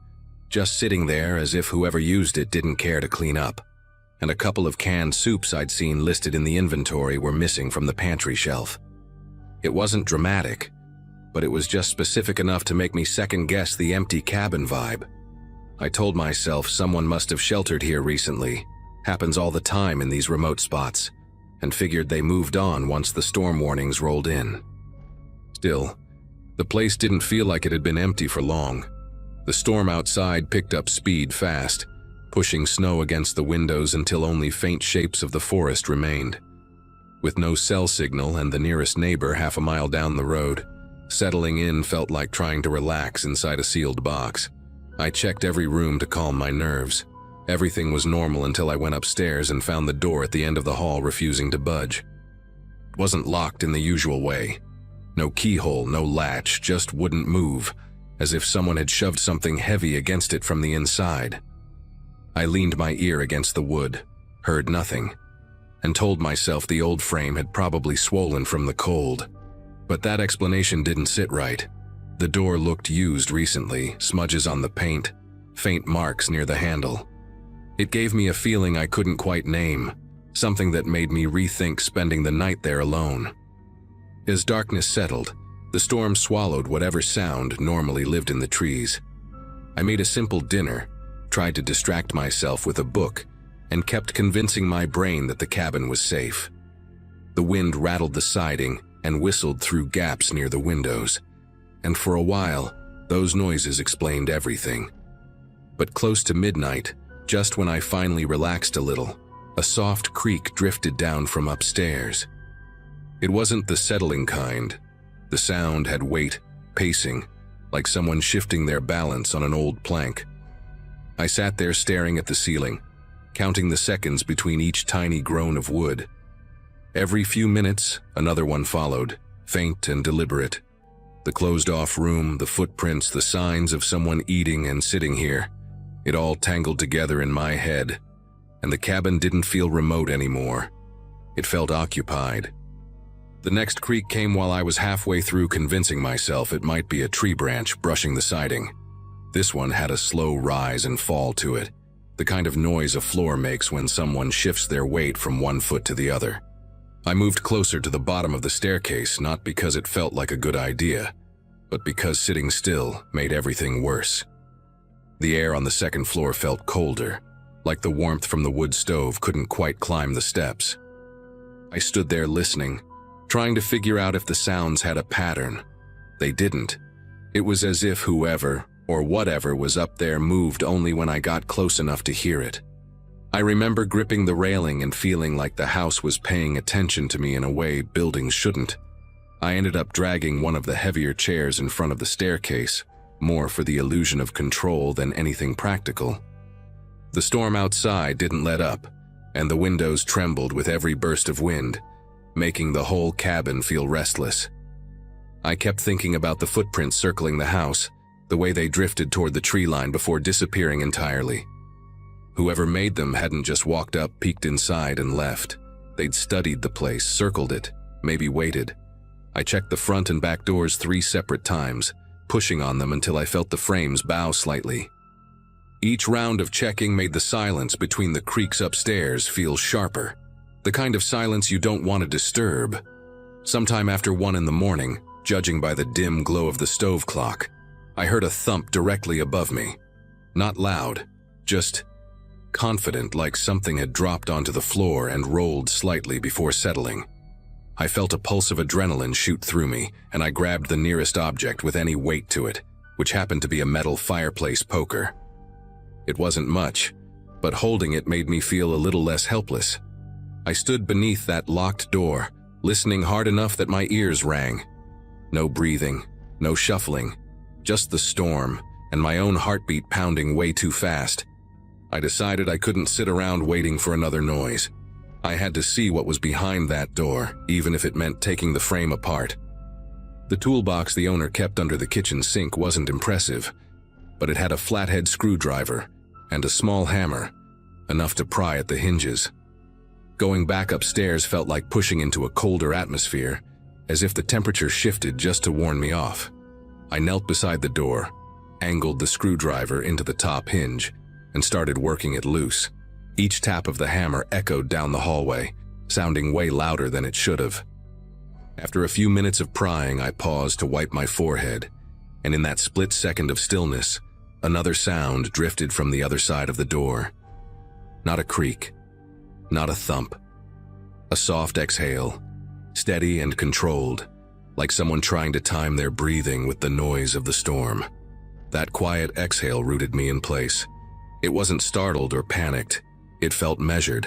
just sitting there as if whoever used it didn't care to clean up, and a couple of canned soups I'd seen listed in the inventory were missing from the pantry shelf. It wasn't dramatic, but it was just specific enough to make me second-guess the empty cabin vibe. I told myself someone must have sheltered here recently, happens all the time in these remote spots, and figured they moved on once the storm warnings rolled in. Still, the place didn't feel like it had been empty for long. The storm outside picked up speed fast, pushing snow against the windows until only faint shapes of the forest remained. With no cell signal and the nearest neighbor half a mile down the road, settling in felt like trying to relax inside a sealed box. I checked every room to calm my nerves. Everything was normal until I went upstairs and found the door at the end of the hall refusing to budge. It wasn't locked in the usual way. No keyhole, no latch, just wouldn't move, as if someone had shoved something heavy against it from the inside. I leaned my ear against the wood, heard nothing, and told myself the old frame had probably swollen from the cold. But that explanation didn't sit right. The door looked used recently, smudges on the paint, faint marks near the handle. It gave me a feeling I couldn't quite name, something that made me rethink spending the night there alone. As darkness settled, the storm swallowed whatever sound normally lived in the trees. I made a simple dinner, tried to distract myself with a book, and kept convincing my brain that the cabin was safe. The wind rattled the siding and whistled through gaps near the windows, and for a while, those noises explained everything. But close to midnight, just when I finally relaxed a little, a soft creak drifted down from upstairs. It wasn't the settling kind. The sound had weight, pacing, like someone shifting their balance on an old plank. I sat there staring at the ceiling, counting the seconds between each tiny groan of wood. Every few minutes, another one followed, faint and deliberate. The closed-off room, the footprints, the signs of someone eating and sitting here. It all tangled together in my head, and the cabin didn't feel remote anymore. It felt occupied. The next creak came while I was halfway through convincing myself it might be a tree branch brushing the siding. This one had a slow rise and fall to it, the kind of noise a floor makes when someone shifts their weight from one foot to the other. I moved closer to the bottom of the staircase, not because it felt like a good idea, but because sitting still made everything worse. The air on the second floor felt colder, like the warmth from the wood stove couldn't quite climb the steps. I stood there listening, trying to figure out if the sounds had a pattern. They didn't. It was as if whoever or whatever was up there moved only when I got close enough to hear it. I remember gripping the railing and feeling like the house was paying attention to me in a way buildings shouldn't. I ended up dragging one of the heavier chairs in front of the staircase, more for the illusion of control than anything practical. The storm outside didn't let up, and the windows trembled with every burst of wind, making the whole cabin feel restless. I kept thinking about the footprints circling the house, the way they drifted toward the tree line before disappearing entirely. Whoever made them hadn't just walked up, peeked inside, and left. They'd studied the place, circled it, maybe waited. I checked the front and back doors 3 separate times, pushing on them until I felt the frames bow slightly. Each round of checking made the silence between the creaks upstairs feel sharper, the kind of silence you don't want to disturb. Sometime after 1 in the morning, judging by the dim glow of the stove clock, I heard a thump directly above me. Not loud, just confident, like something had dropped onto the floor and rolled slightly before settling. I felt a pulse of adrenaline shoot through me, and I grabbed the nearest object with any weight to it, which happened to be a metal fireplace poker. It wasn't much, but holding it made me feel a little less helpless. I stood beneath that locked door, listening hard enough that my ears rang. No breathing, no shuffling, just the storm, and my own heartbeat pounding way too fast. I decided I couldn't sit around waiting for another noise. I had to see what was behind that door, even if it meant taking the frame apart. The toolbox the owner kept under the kitchen sink wasn't impressive, but it had a flathead screwdriver and a small hammer, enough to pry at the hinges. Going back upstairs felt like pushing into a colder atmosphere, as if the temperature shifted just to warn me off. I knelt beside the door, angled the screwdriver into the top hinge, and started working it loose. Each tap of the hammer echoed down the hallway, sounding way louder than it should have. After a few minutes of prying, I paused to wipe my forehead, and in that split second of stillness, another sound drifted from the other side of the door. Not a creak, not a thump. A soft exhale, steady and controlled, like someone trying to time their breathing with the noise of the storm. That quiet exhale rooted me in place. It wasn't startled or panicked. It felt measured,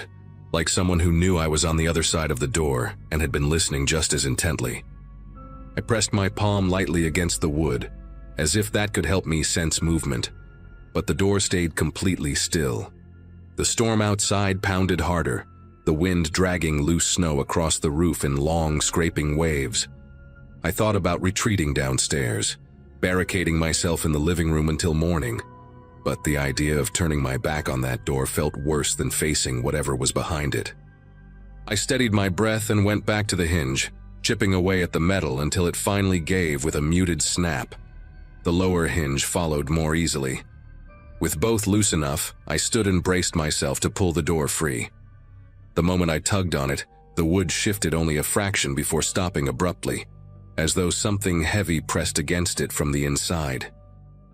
like someone who knew I was on the other side of the door and had been listening just as intently. I pressed my palm lightly against the wood, as if that could help me sense movement, but the door stayed completely still. The storm outside pounded harder, the wind dragging loose snow across the roof in long, scraping waves. I thought about retreating downstairs, barricading myself in the living room until morning, but the idea of turning my back on that door felt worse than facing whatever was behind it. I steadied my breath and went back to the hinge, chipping away at the metal until it finally gave with a muted snap. The lower hinge followed more easily. With both loose enough, I stood and braced myself to pull the door free. The moment I tugged on it, the wood shifted only a fraction before stopping abruptly, as though something heavy pressed against it from the inside.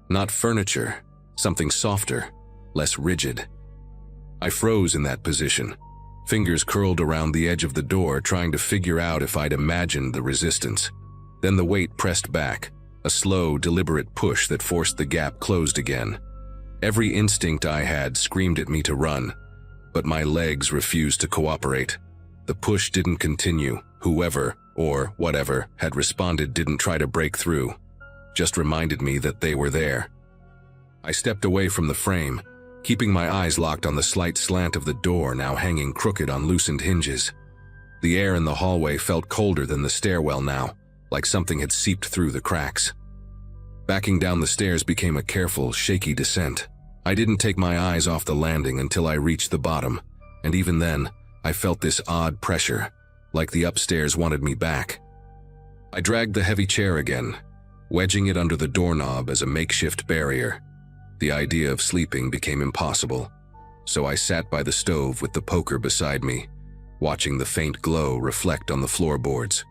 Not furniture, something softer, less rigid. I froze in that position, fingers curled around the edge of the door trying to figure out if I'd imagined the resistance. Then the weight pressed back, a slow, deliberate push that forced the gap closed again. Every instinct I had screamed at me to run, but my legs refused to cooperate. The push didn't continue. Whoever, or whatever, had responded didn't try to break through, just reminded me that they were there. I stepped away from the frame, keeping my eyes locked on the slight slant of the door now hanging crooked on loosened hinges. The air in the hallway felt colder than the stairwell now, like something had seeped through the cracks. Backing down the stairs became a careful, shaky descent. I didn't take my eyes off the landing until I reached the bottom, and even then, I felt this odd pressure, like the upstairs wanted me back. I dragged the heavy chair again, wedging it under the doorknob as a makeshift barrier. The idea of sleeping became impossible, so I sat by the stove with the poker beside me, watching the faint glow reflect on the floorboards.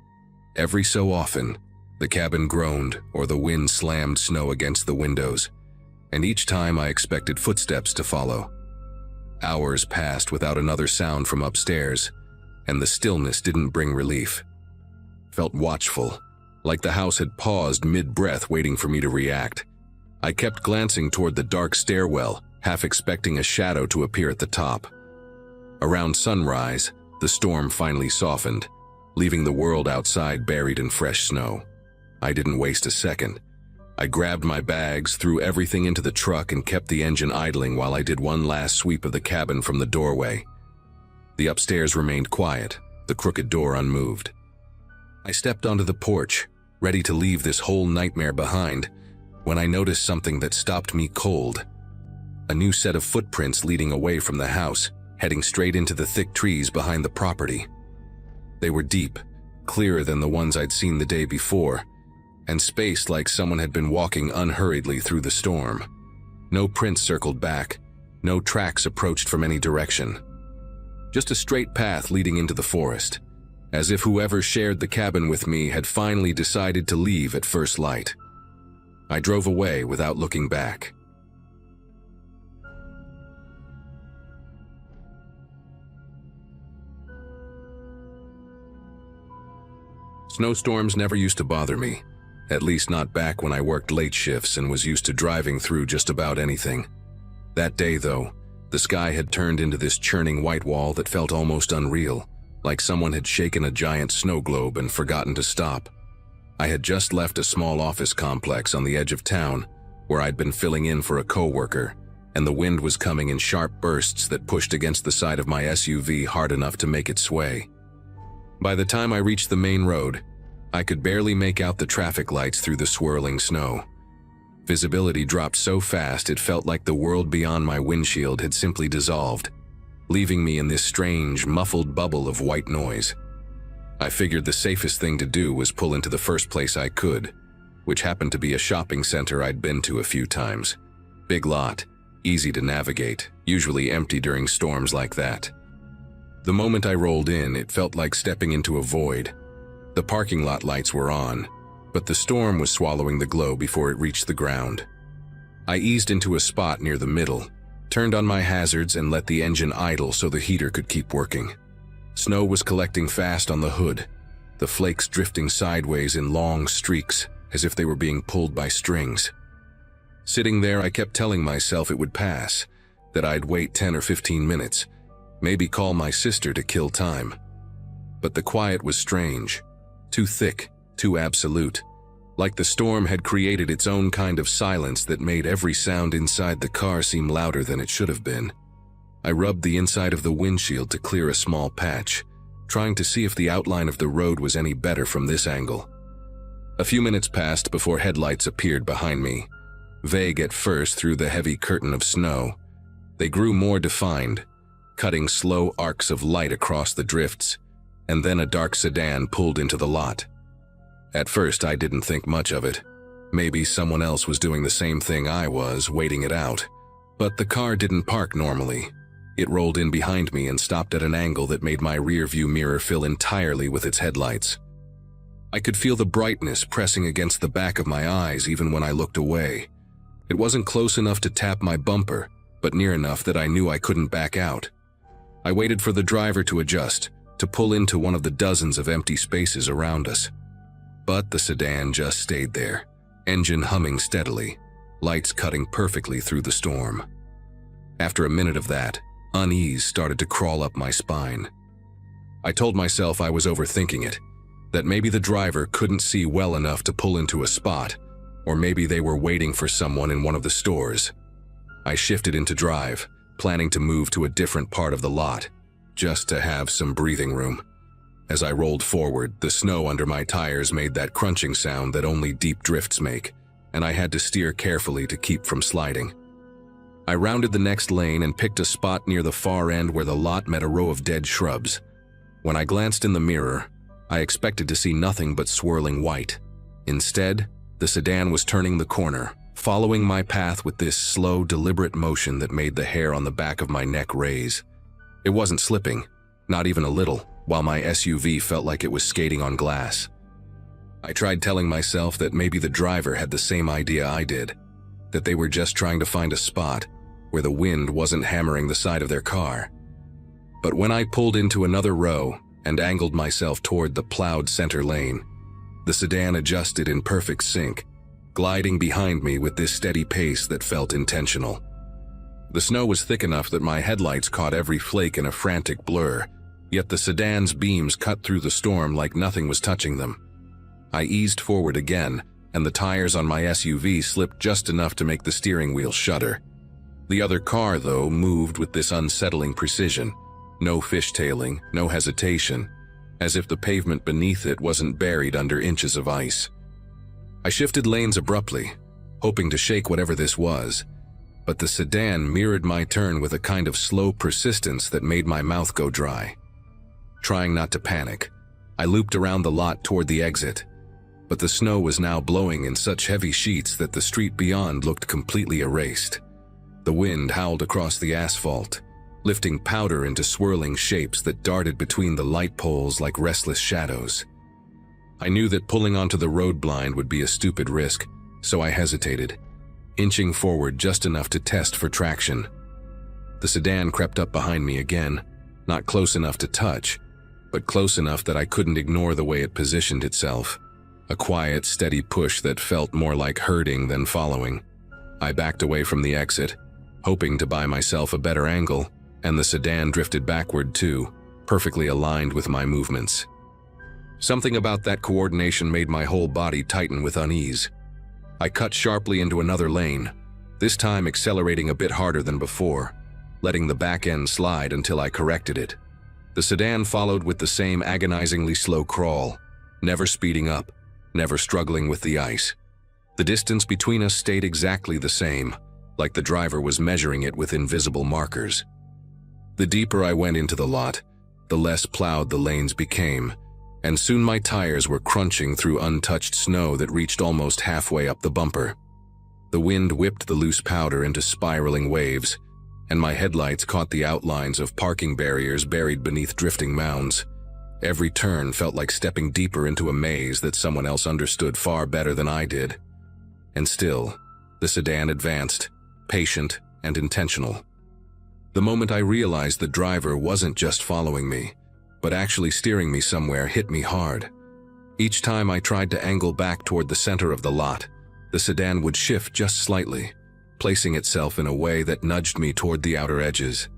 Every so often, the cabin groaned or the wind slammed snow against the windows, and each time I expected footsteps to follow. Hours passed without another sound from upstairs, and the stillness didn't bring relief. Felt watchful, like the house had paused mid-breath waiting for me to react. I kept glancing toward the dark stairwell, half expecting a shadow to appear at the top. Around sunrise, the storm finally softened, leaving the world outside buried in fresh snow. I didn't waste a second. I grabbed my bags, threw everything into the truck, and kept the engine idling while I did one last sweep of the cabin from the doorway. The upstairs remained quiet, the crooked door unmoved. I stepped onto the porch, ready to leave this whole nightmare behind, when I noticed something that stopped me cold. A new set of footprints leading away from the house, heading straight into the thick trees behind the property. They were deep, clearer than the ones I'd seen the day before, and spaced like someone had been walking unhurriedly through the storm. No prints circled back, no tracks approached from any direction. Just a straight path leading into the forest, as if whoever shared the cabin with me had finally decided to leave at first light. I drove away without looking back. Snowstorms never used to bother me, at least not back when I worked late shifts and was used to driving through just about anything. That day, though, the sky had turned into this churning white wall that felt almost unreal, like someone had shaken a giant snow globe and forgotten to stop. I had just left a small office complex on the edge of town, where I'd been filling in for a coworker, and the wind was coming in sharp bursts that pushed against the side of my SUV hard enough to make it sway. By the time I reached the main road, I could barely make out the traffic lights through the swirling snow. Visibility dropped so fast it felt like the world beyond my windshield had simply dissolved, leaving me in this strange, muffled bubble of white noise. I figured the safest thing to do was pull into the first place I could, which happened to be a shopping center I'd been to a few times. Big lot, easy to navigate, usually empty during storms like that. The moment I rolled in, it felt like stepping into a void. The parking lot lights were on, but the storm was swallowing the glow before it reached the ground. I eased into a spot near the middle, turned on my hazards and let the engine idle so the heater could keep working. Snow was collecting fast on the hood, the flakes drifting sideways in long streaks as if they were being pulled by strings. Sitting there, I kept telling myself it would pass, that I'd wait 10 or 15 minutes, maybe call my sister to kill time. But the quiet was strange, too thick, too absolute, like the storm had created its own kind of silence that made every sound inside the car seem louder than it should have been. I rubbed the inside of the windshield to clear a small patch, trying to see if the outline of the road was any better from this angle. A few minutes passed before headlights appeared behind me, vague at first through the heavy curtain of snow. They grew more defined, cutting slow arcs of light across the drifts, and then a dark sedan pulled into the lot. At first, I didn't think much of it. Maybe someone else was doing the same thing I was, waiting it out. But the car didn't park normally. It rolled in behind me and stopped at an angle that made my rear-view mirror fill entirely with its headlights. I could feel the brightness pressing against the back of my eyes even when I looked away. It wasn't close enough to tap my bumper, but near enough that I knew I couldn't back out. I waited for the driver to adjust, to pull into one of the dozens of empty spaces around us. But the sedan just stayed there, engine humming steadily, lights cutting perfectly through the storm. After a minute of that, unease started to crawl up my spine. I told myself I was overthinking it, that maybe the driver couldn't see well enough to pull into a spot, or maybe they were waiting for someone in one of the stores. I shifted into drive, planning to move to a different part of the lot, just to have some breathing room. As I rolled forward, the snow under my tires made that crunching sound that only deep drifts make, and I had to steer carefully to keep from sliding. I rounded the next lane and picked a spot near the far end where the lot met a row of dead shrubs. When I glanced in the mirror, I expected to see nothing but swirling white. Instead, the sedan was turning the corner, following my path with this slow, deliberate motion that made the hair on the back of my neck raise. It wasn't slipping, not even a little, while my SUV felt like it was skating on glass. I tried telling myself that maybe the driver had the same idea I did, that they were just trying to find a spot where the wind wasn't hammering the side of their car. But when I pulled into another row and angled myself toward the plowed center lane, the sedan adjusted in perfect sync, gliding behind me with this steady pace that felt intentional. The snow was thick enough that my headlights caught every flake in a frantic blur, yet the sedan's beams cut through the storm like nothing was touching them. I eased forward again, and the tires on my SUV slipped just enough to make the steering wheel shudder. The other car, though, moved with this unsettling precision. No fishtailing, no hesitation, as if the pavement beneath it wasn't buried under inches of ice. I shifted lanes abruptly, hoping to shake whatever this was, but the sedan mirrored my turn with a kind of slow persistence that made my mouth go dry. Trying not to panic, I looped around the lot toward the exit, but the snow was now blowing in such heavy sheets that the street beyond looked completely erased. The wind howled across the asphalt, lifting powder into swirling shapes that darted between the light poles like restless shadows. I knew that pulling onto the road blind would be a stupid risk, so I hesitated, inching forward just enough to test for traction. The sedan crept up behind me again, not close enough to touch, but close enough that I couldn't ignore the way it positioned itself. A quiet, steady push that felt more like herding than following. I backed away from the exit, hoping to buy myself a better angle, and the sedan drifted backward too, perfectly aligned with my movements. Something about that coordination made my whole body tighten with unease. I cut sharply into another lane, this time accelerating a bit harder than before, letting the back end slide until I corrected it. The sedan followed with the same agonizingly slow crawl, never speeding up, never struggling with the ice. The distance between us stayed exactly the same, like the driver was measuring it with invisible markers. The deeper I went into the lot, the less plowed the lanes became, and soon my tires were crunching through untouched snow that reached almost halfway up the bumper. The wind whipped the loose powder into spiraling waves, and my headlights caught the outlines of parking barriers buried beneath drifting mounds. Every turn felt like stepping deeper into a maze that someone else understood far better than I did. And still, the sedan advanced, patient and intentional. The moment I realized the driver wasn't just following me, but actually steering me somewhere hit me hard. Each time I tried to angle back toward the center of the lot, the sedan would shift just slightly, placing itself in a way that nudged me toward the outer edges,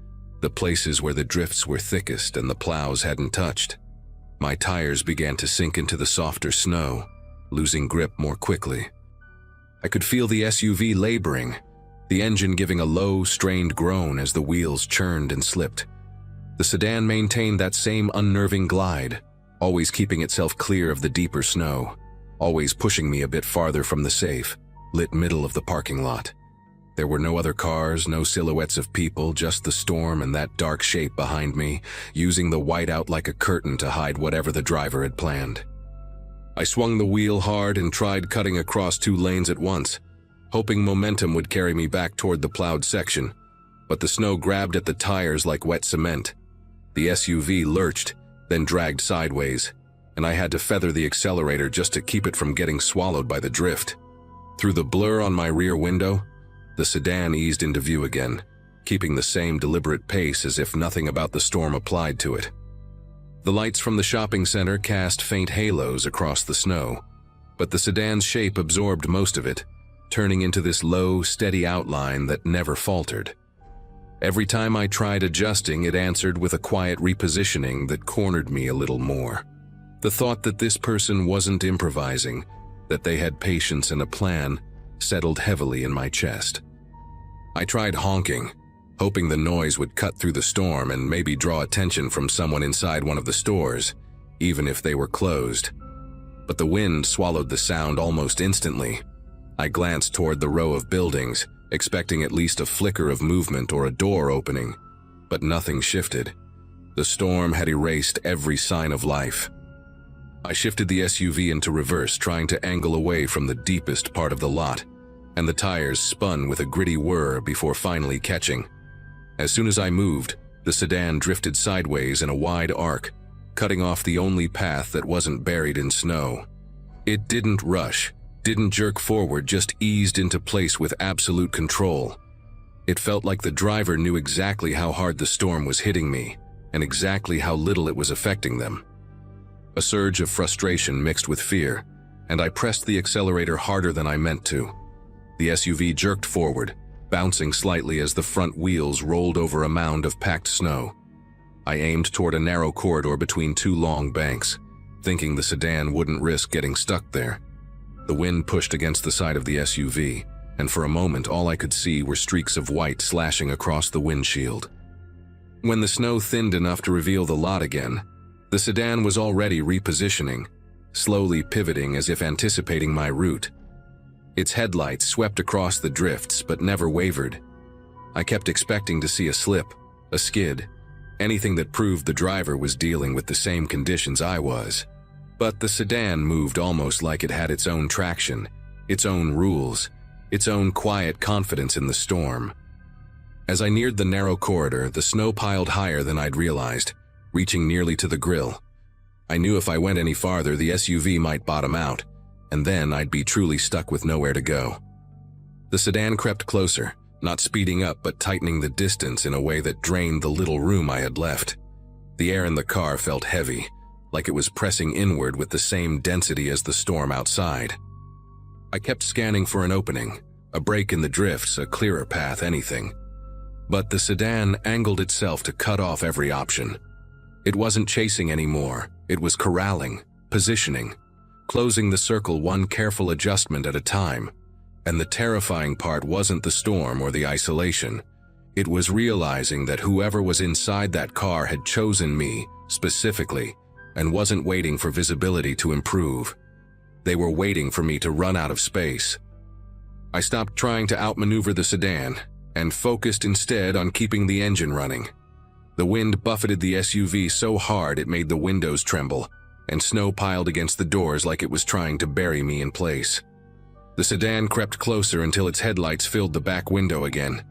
the places where the drifts were thickest and the plows hadn't touched. My tires began to sink into the softer snow, losing grip more quickly. I could feel the SUV laboring, the engine giving a low, strained groan as the wheels churned and slipped. The sedan maintained that same unnerving glide, always keeping itself clear of the deeper snow, always pushing me a bit farther from the safe, lit middle of the parking lot. There were no other cars, no silhouettes of people, just the storm and that dark shape behind me, using the white out like a curtain to hide whatever the driver had planned. I swung the wheel hard and tried cutting across two lanes at once, hoping momentum would carry me back toward the plowed section. but the snow grabbed at the tires like wet cement. The SUV lurched, then dragged sideways, and I had to feather the accelerator just to keep it from getting swallowed by the drift. Through the blur on my rear window, the sedan eased into view again, keeping the same deliberate pace as if nothing about the storm applied to it. The lights from the shopping center cast faint halos across the snow, but the sedan's shape absorbed most of it, turning into this low, steady outline that never faltered. Every time I tried adjusting, it answered with a quiet repositioning that cornered me a little more. The thought that this person wasn't improvising, that they had patience and a plan, settled heavily in my chest. I tried honking, hoping the noise would cut through the storm and maybe draw attention from someone inside one of the stores, even if they were closed. But the wind swallowed the sound almost instantly. I glanced toward the row of buildings, expecting at least a flicker of movement or a door opening, but nothing shifted. The storm had erased every sign of life. I shifted the SUV into reverse, trying to angle away from the deepest part of the lot, and the tires spun with a gritty whir before finally catching. As soon as I moved, the sedan drifted sideways in a wide arc, cutting off the only path that wasn't buried in snow. It didn't rush, didn't jerk forward, just eased into place with absolute control. It felt like the driver knew exactly how hard the storm was hitting me, and exactly how little it was affecting them. A surge of frustration mixed with fear, and I pressed the accelerator harder than I meant to. The SUV jerked forward, bouncing slightly as the front wheels rolled over a mound of packed snow. I aimed toward a narrow corridor between two long banks, thinking the sedan wouldn't risk getting stuck there. The wind pushed against the side of the SUV, and for a moment all I could see were streaks of white slashing across the windshield. When the snow thinned enough to reveal the lot again, the sedan was already repositioning, slowly pivoting as if anticipating my route. Its headlights swept across the drifts but never wavered. I kept expecting to see a slip, a skid, anything that proved the driver was dealing with the same conditions I was. But the sedan moved almost like it had its own traction, its own rules, its own quiet confidence in the storm. As I neared the narrow corridor, the snow piled higher than I'd realized, reaching nearly to the grill. I knew if I went any farther, the SUV might bottom out, and then I'd be truly stuck with nowhere to go. The sedan crept closer, not speeding up but tightening the distance in a way that drained the little room I had left. The air in the car felt heavy, like it was pressing inward with the same density as the storm outside. I kept scanning for an opening, a break in the drifts, a clearer path, anything. But the sedan angled itself to cut off every option. It wasn't chasing anymore, it was corralling, positioning, closing the circle one careful adjustment at a time. And the terrifying part wasn't the storm or the isolation. It was realizing that whoever was inside that car had chosen me, specifically, and wasn't waiting for visibility to improve. They were waiting for me to run out of space. I stopped trying to outmaneuver the sedan, and focused instead on keeping the engine running. The wind buffeted the SUV so hard it made the windows tremble, and snow piled against the doors like it was trying to bury me in place. The sedan crept closer until its headlights filled the back window again,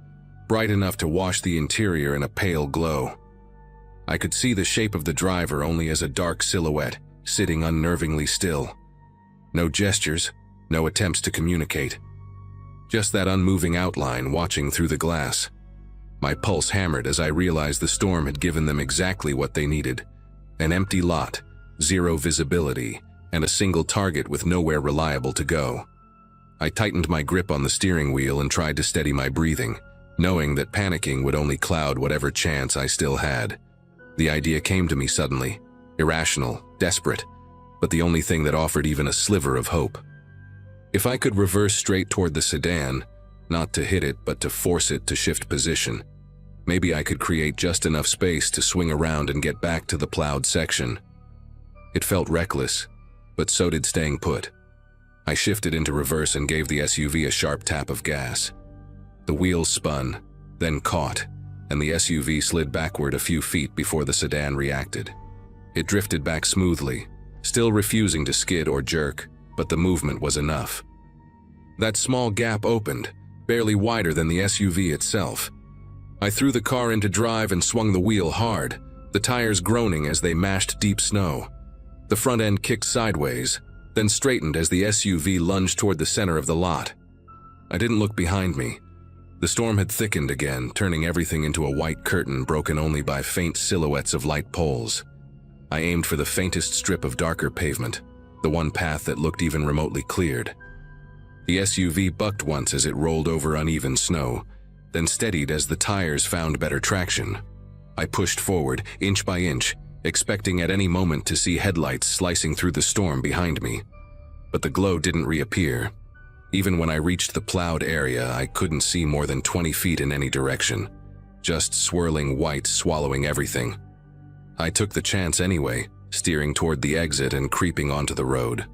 bright enough to wash the interior in a pale glow. I could see the shape of the driver only as a dark silhouette, sitting unnervingly still. No gestures, no attempts to communicate. Just that unmoving outline watching through the glass. My pulse hammered as I realized the storm had given them exactly what they needed. An empty lot, zero visibility, and a single target with nowhere reliable to go. I tightened my grip on the steering wheel and tried to steady my breathing, knowing that panicking would only cloud whatever chance I still had. The idea came to me suddenly, irrational, desperate, but the only thing that offered even a sliver of hope. If I could reverse straight toward the sedan, not to hit it but to force it to shift position, maybe I could create just enough space to swing around and get back to the plowed section. It felt reckless, but so did staying put. I shifted into reverse and gave the SUV a sharp tap of gas. The wheels spun, then caught, and the SUV slid backward a few feet before the sedan reacted. It drifted back smoothly, still refusing to skid or jerk, but the movement was enough. That small gap opened, barely wider than the SUV itself. I threw the car into drive and swung the wheel hard, the tires groaning as they mashed deep snow. The front end kicked sideways, then straightened as the SUV lunged toward the center of the lot. I didn't look behind me. The storm had thickened again, turning everything into a white curtain broken only by faint silhouettes of light poles. I aimed for the faintest strip of darker pavement, the one path that looked even remotely cleared. The SUV bucked once as it rolled over uneven snow, then steadied as the tires found better traction. I pushed forward, inch by inch, expecting at any moment to see headlights slicing through the storm behind me. But the glow didn't reappear. Even when I reached the plowed area, I couldn't see more than 20 feet in any direction, just swirling white swallowing everything. I took the chance anyway, steering toward the exit and creeping onto the road.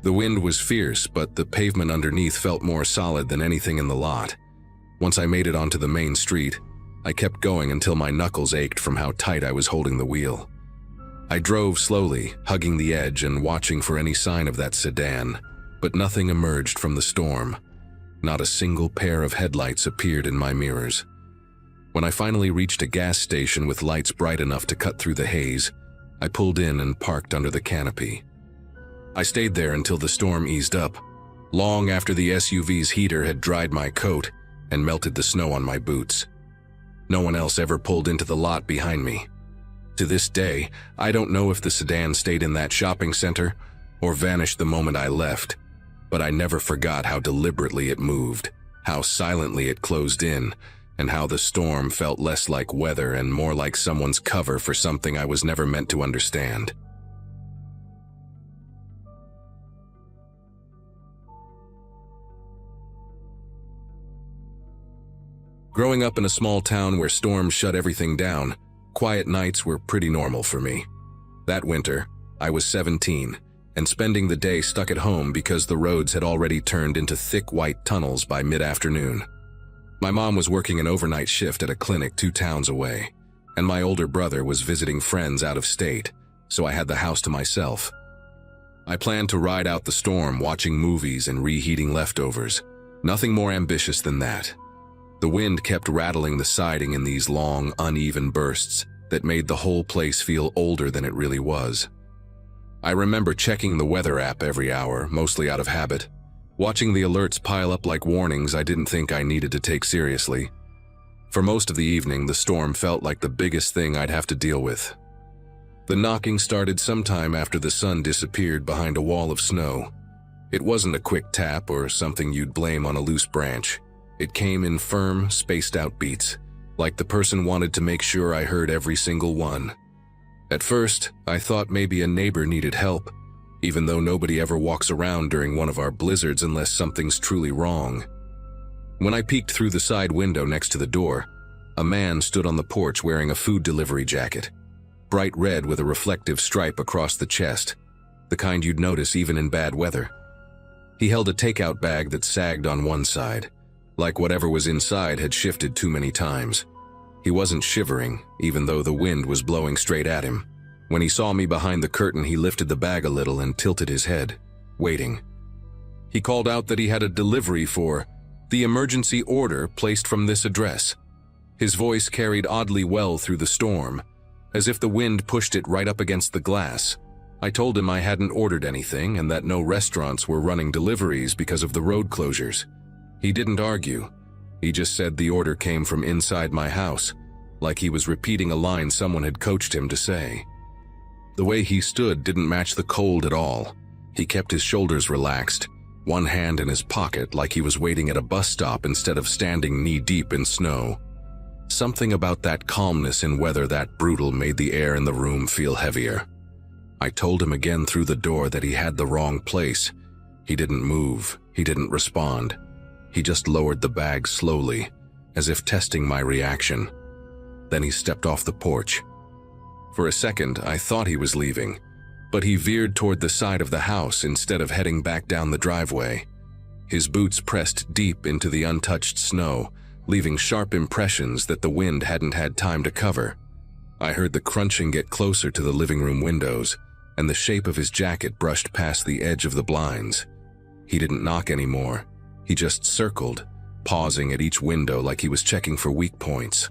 The wind was fierce, but the pavement underneath felt more solid than anything in the lot. Once I made it onto the main street, I kept going until my knuckles ached from how tight I was holding the wheel. I drove slowly, hugging the edge and watching for any sign of that sedan, but nothing emerged from the storm. Not a single pair of headlights appeared in my mirrors. When I finally reached a gas station with lights bright enough to cut through the haze, I pulled in and parked under the canopy. I stayed there until the storm eased up, long after the SUV's heater had dried my coat and melted the snow on my boots. No one else ever pulled into the lot behind me. To this day, I don't know if the sedan stayed in that shopping center or vanished the moment I left, but I never forgot how deliberately it moved, how silently it closed in, and how the storm felt less like weather and more like someone's cover for something I was never meant to understand. Growing up in a small town where storms shut everything down, quiet nights were pretty normal for me. That winter, I was 17, and spending the day stuck at home because the roads had already turned into thick white tunnels by mid-afternoon. My mom was working an overnight shift at a clinic 2 towns away, and my older brother was visiting friends out of state, so I had the house to myself. I planned to ride out the storm watching movies and reheating leftovers. Nothing more ambitious than that. The wind kept rattling the siding in these long, uneven bursts that made the whole place feel older than it really was. I remember checking the weather app every hour, mostly out of habit, watching the alerts pile up like warnings I didn't think I needed to take seriously. For most of the evening, the storm felt like the biggest thing I'd have to deal with. The knocking started sometime after the sun disappeared behind a wall of snow. It wasn't a quick tap or something you'd blame on a loose branch. It came in firm, spaced-out beats, like the person wanted to make sure I heard every single one. At first, I thought maybe a neighbor needed help, even though nobody ever walks around during one of our blizzards unless something's truly wrong. When I peeked through the side window next to the door, a man stood on the porch wearing a food delivery jacket, bright red with a reflective stripe across the chest, the kind you'd notice even in bad weather. He held a takeout bag that sagged on one side, like whatever was inside had shifted too many times. He wasn't shivering, even though the wind was blowing straight at him. When he saw me behind the curtain, he lifted the bag a little and tilted his head, waiting. He called out that he had a delivery for the emergency order placed from this address. His voice carried oddly well through the storm, as if the wind pushed it right up against the glass. I told him I hadn't ordered anything and that no restaurants were running deliveries because of the road closures. He didn't argue. He just said the order came from inside my house, like he was repeating a line someone had coached him to say. The way he stood didn't match the cold at all. He kept his shoulders relaxed, one hand in his pocket like he was waiting at a bus stop instead of standing knee-deep in snow. Something about that calmness in weather that brutal made the air in the room feel heavier. I told him again through the door that he had the wrong place. He didn't move. He didn't respond. He just lowered the bag slowly, as if testing my reaction. Then he stepped off the porch. For a second, I thought he was leaving, but he veered toward the side of the house instead of heading back down the driveway. His boots pressed deep into the untouched snow, leaving sharp impressions that the wind hadn't had time to cover. I heard the crunching get closer to the living room windows, and the shape of his jacket brushed past the edge of the blinds. He didn't knock anymore. He just circled, pausing at each window like he was checking for weak points.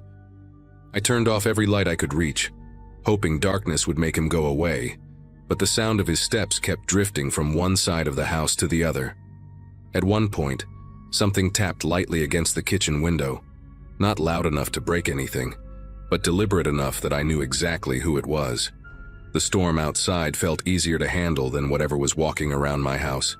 I turned off every light I could reach, hoping darkness would make him go away, but the sound of his steps kept drifting from one side of the house to the other. At one point, something tapped lightly against the kitchen window, not loud enough to break anything, but deliberate enough that I knew exactly who it was. The storm outside felt easier to handle than whatever was walking around my house.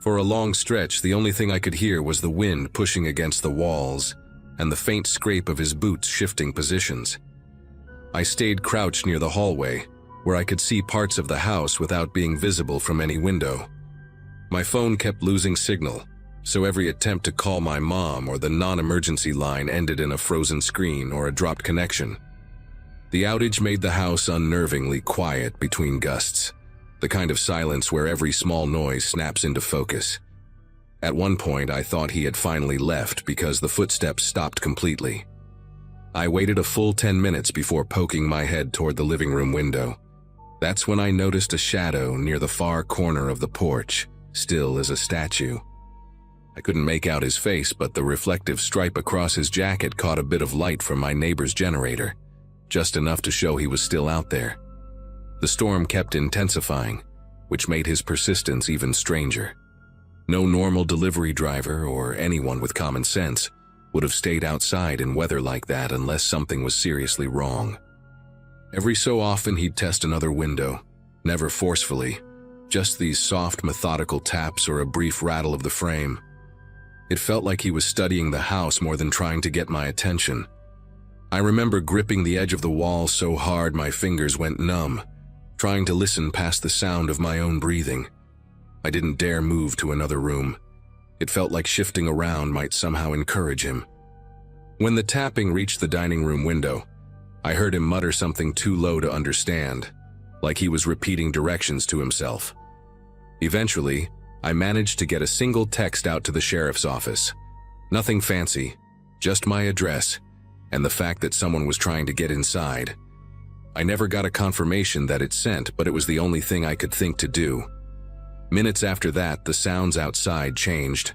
For a long stretch, the only thing I could hear was the wind pushing against the walls and the faint scrape of his boots shifting positions. I stayed crouched near the hallway, where I could see parts of the house without being visible from any window. My phone kept losing signal, so every attempt to call my mom or the non-emergency line ended in a frozen screen or a dropped connection. The outage made the house unnervingly quiet between gusts, the kind of silence where every small noise snaps into focus. At one point, I thought he had finally left because the footsteps stopped completely. I waited a full 10 minutes before poking my head toward the living room window. That's when I noticed a shadow near the far corner of the porch, still as a statue. I couldn't make out his face, but the reflective stripe across his jacket caught a bit of light from my neighbor's generator, just enough to show he was still out there. The storm kept intensifying, which made his persistence even stranger. No normal delivery driver or anyone with common sense would have stayed outside in weather like that unless something was seriously wrong. Every so often he'd test another window, never forcefully, just these soft, methodical taps or a brief rattle of the frame. It felt like he was studying the house more than trying to get my attention. I remember gripping the edge of the wall so hard my fingers went numb, trying to listen past the sound of my own breathing. I didn't dare move to another room. It felt like shifting around might somehow encourage him. When the tapping reached the dining room window, I heard him mutter something too low to understand, like he was repeating directions to himself. Eventually, I managed to get a single text out to the sheriff's office. Nothing fancy, just my address and the fact that someone was trying to get inside. I never got a confirmation that it sent, but it was the only thing I could think to do. Minutes after that, the sounds outside changed.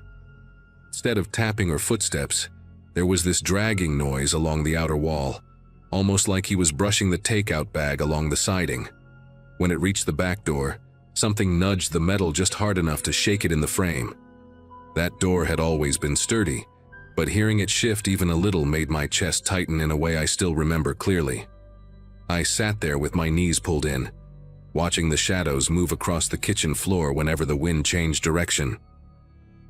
Instead of tapping or footsteps, there was this dragging noise along the outer wall, almost like he was brushing the takeout bag along the siding. When it reached the back door, something nudged the metal just hard enough to shake it in the frame. That door had always been sturdy, but hearing it shift even a little made my chest tighten in a way I still remember clearly. I sat there with my knees pulled in, watching the shadows move across the kitchen floor whenever the wind changed direction.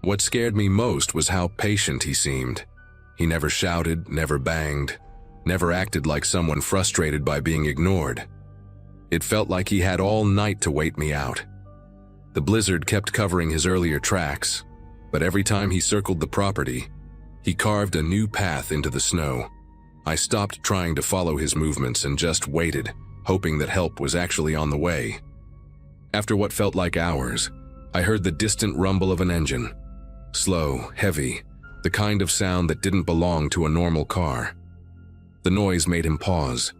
What scared me most was how patient he seemed. He never shouted, never banged, never acted like someone frustrated by being ignored. It felt like he had all night to wait me out. The blizzard kept covering his earlier tracks, but every time he circled the property, he carved a new path into the snow. I stopped trying to follow his movements and just waited, hoping that help was actually on the way. After what felt like hours, I heard the distant rumble of an engine. Slow, heavy, the kind of sound that didn't belong to a normal car. The noise made him pause.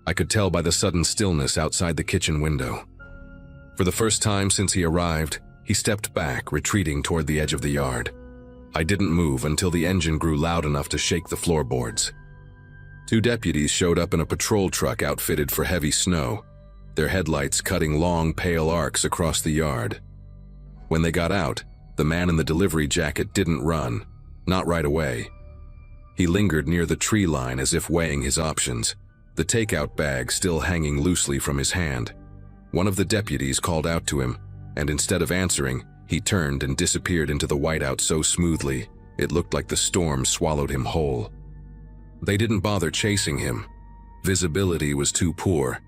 I could tell by the sudden stillness outside the kitchen window. For the first time since he arrived, he stepped back, retreating toward the edge of the yard. I didn't move until the engine grew loud enough to shake the floorboards. 2 deputies showed up in a patrol truck outfitted for heavy snow, their headlights cutting long, pale arcs across the yard. When they got out, the man in the delivery jacket didn't run, not right away. He lingered near the tree line as if weighing his options, the takeout bag still hanging loosely from his hand. One of the deputies called out to him, and instead of answering, he turned and disappeared into the whiteout so smoothly, it looked like the storm swallowed him whole. They didn't bother chasing him. Visibility was too poor,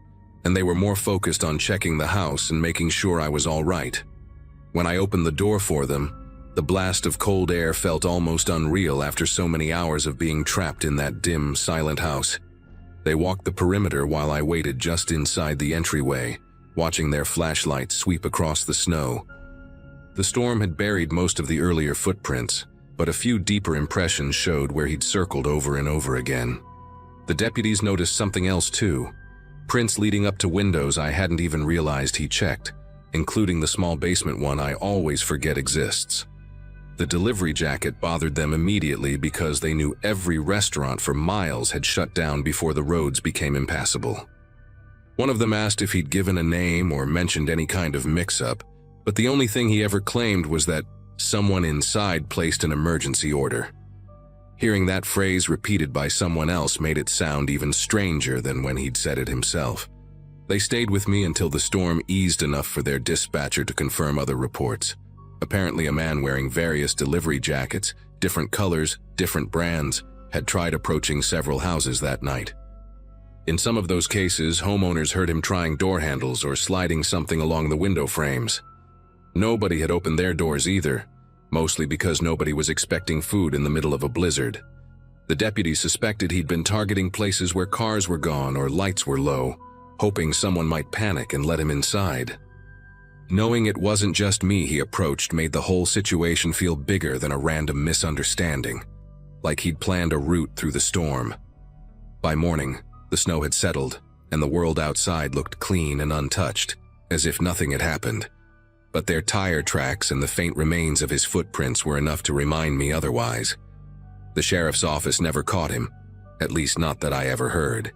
and they were more focused on checking the house and making sure I was all right. When I opened the door for them, the blast of cold air felt almost unreal after so many hours of being trapped in that dim, silent house. They walked the perimeter while I waited just inside the entryway, watching their flashlights sweep across the snow. The storm had buried most of the earlier footprints, but a few deeper impressions showed where he'd circled over and over again. The deputies noticed something else too, prints leading up to windows I hadn't even realized he checked, including the small basement one I always forget exists. The delivery jacket bothered them immediately because they knew every restaurant for miles had shut down before the roads became impassable. One of them asked if he'd given a name or mentioned any kind of mix-up, but the only thing he ever claimed was that someone inside placed an emergency order. Hearing that phrase repeated by someone else made it sound even stranger than when he'd said it himself. They stayed with me until the storm eased enough for their dispatcher to confirm other reports. Apparently, a man wearing various delivery jackets, different colors, different brands, had tried approaching several houses that night. In some of those cases, homeowners heard him trying door handles or sliding something along the window frames. Nobody had opened their doors either, mostly because nobody was expecting food in the middle of a blizzard. The deputies suspected he'd been targeting places where cars were gone or lights were low, hoping someone might panic and let him inside. Knowing it wasn't just me he approached made the whole situation feel bigger than a random misunderstanding, like he'd planned a route through the storm. By morning, the snow had settled, and the world outside looked clean and untouched, as if nothing had happened. But their tire tracks and the faint remains of his footprints were enough to remind me otherwise. The sheriff's office never caught him, at least not that I ever heard.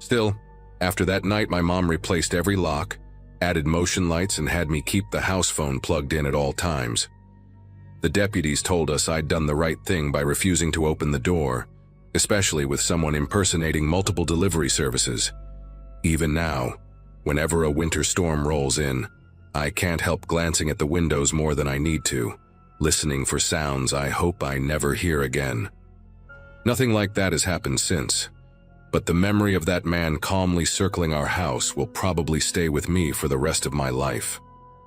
Still, after that night my mom replaced every lock, added motion lights, and had me keep the house phone plugged in at all times. The deputies told us I'd done the right thing by refusing to open the door, especially with someone impersonating multiple delivery services. Even now, whenever a winter storm rolls in, I can't help glancing at the windows more than I need to, listening for sounds I hope I never hear again. Nothing like that has happened since, but the memory of that man calmly circling our house will probably stay with me for the rest of my life.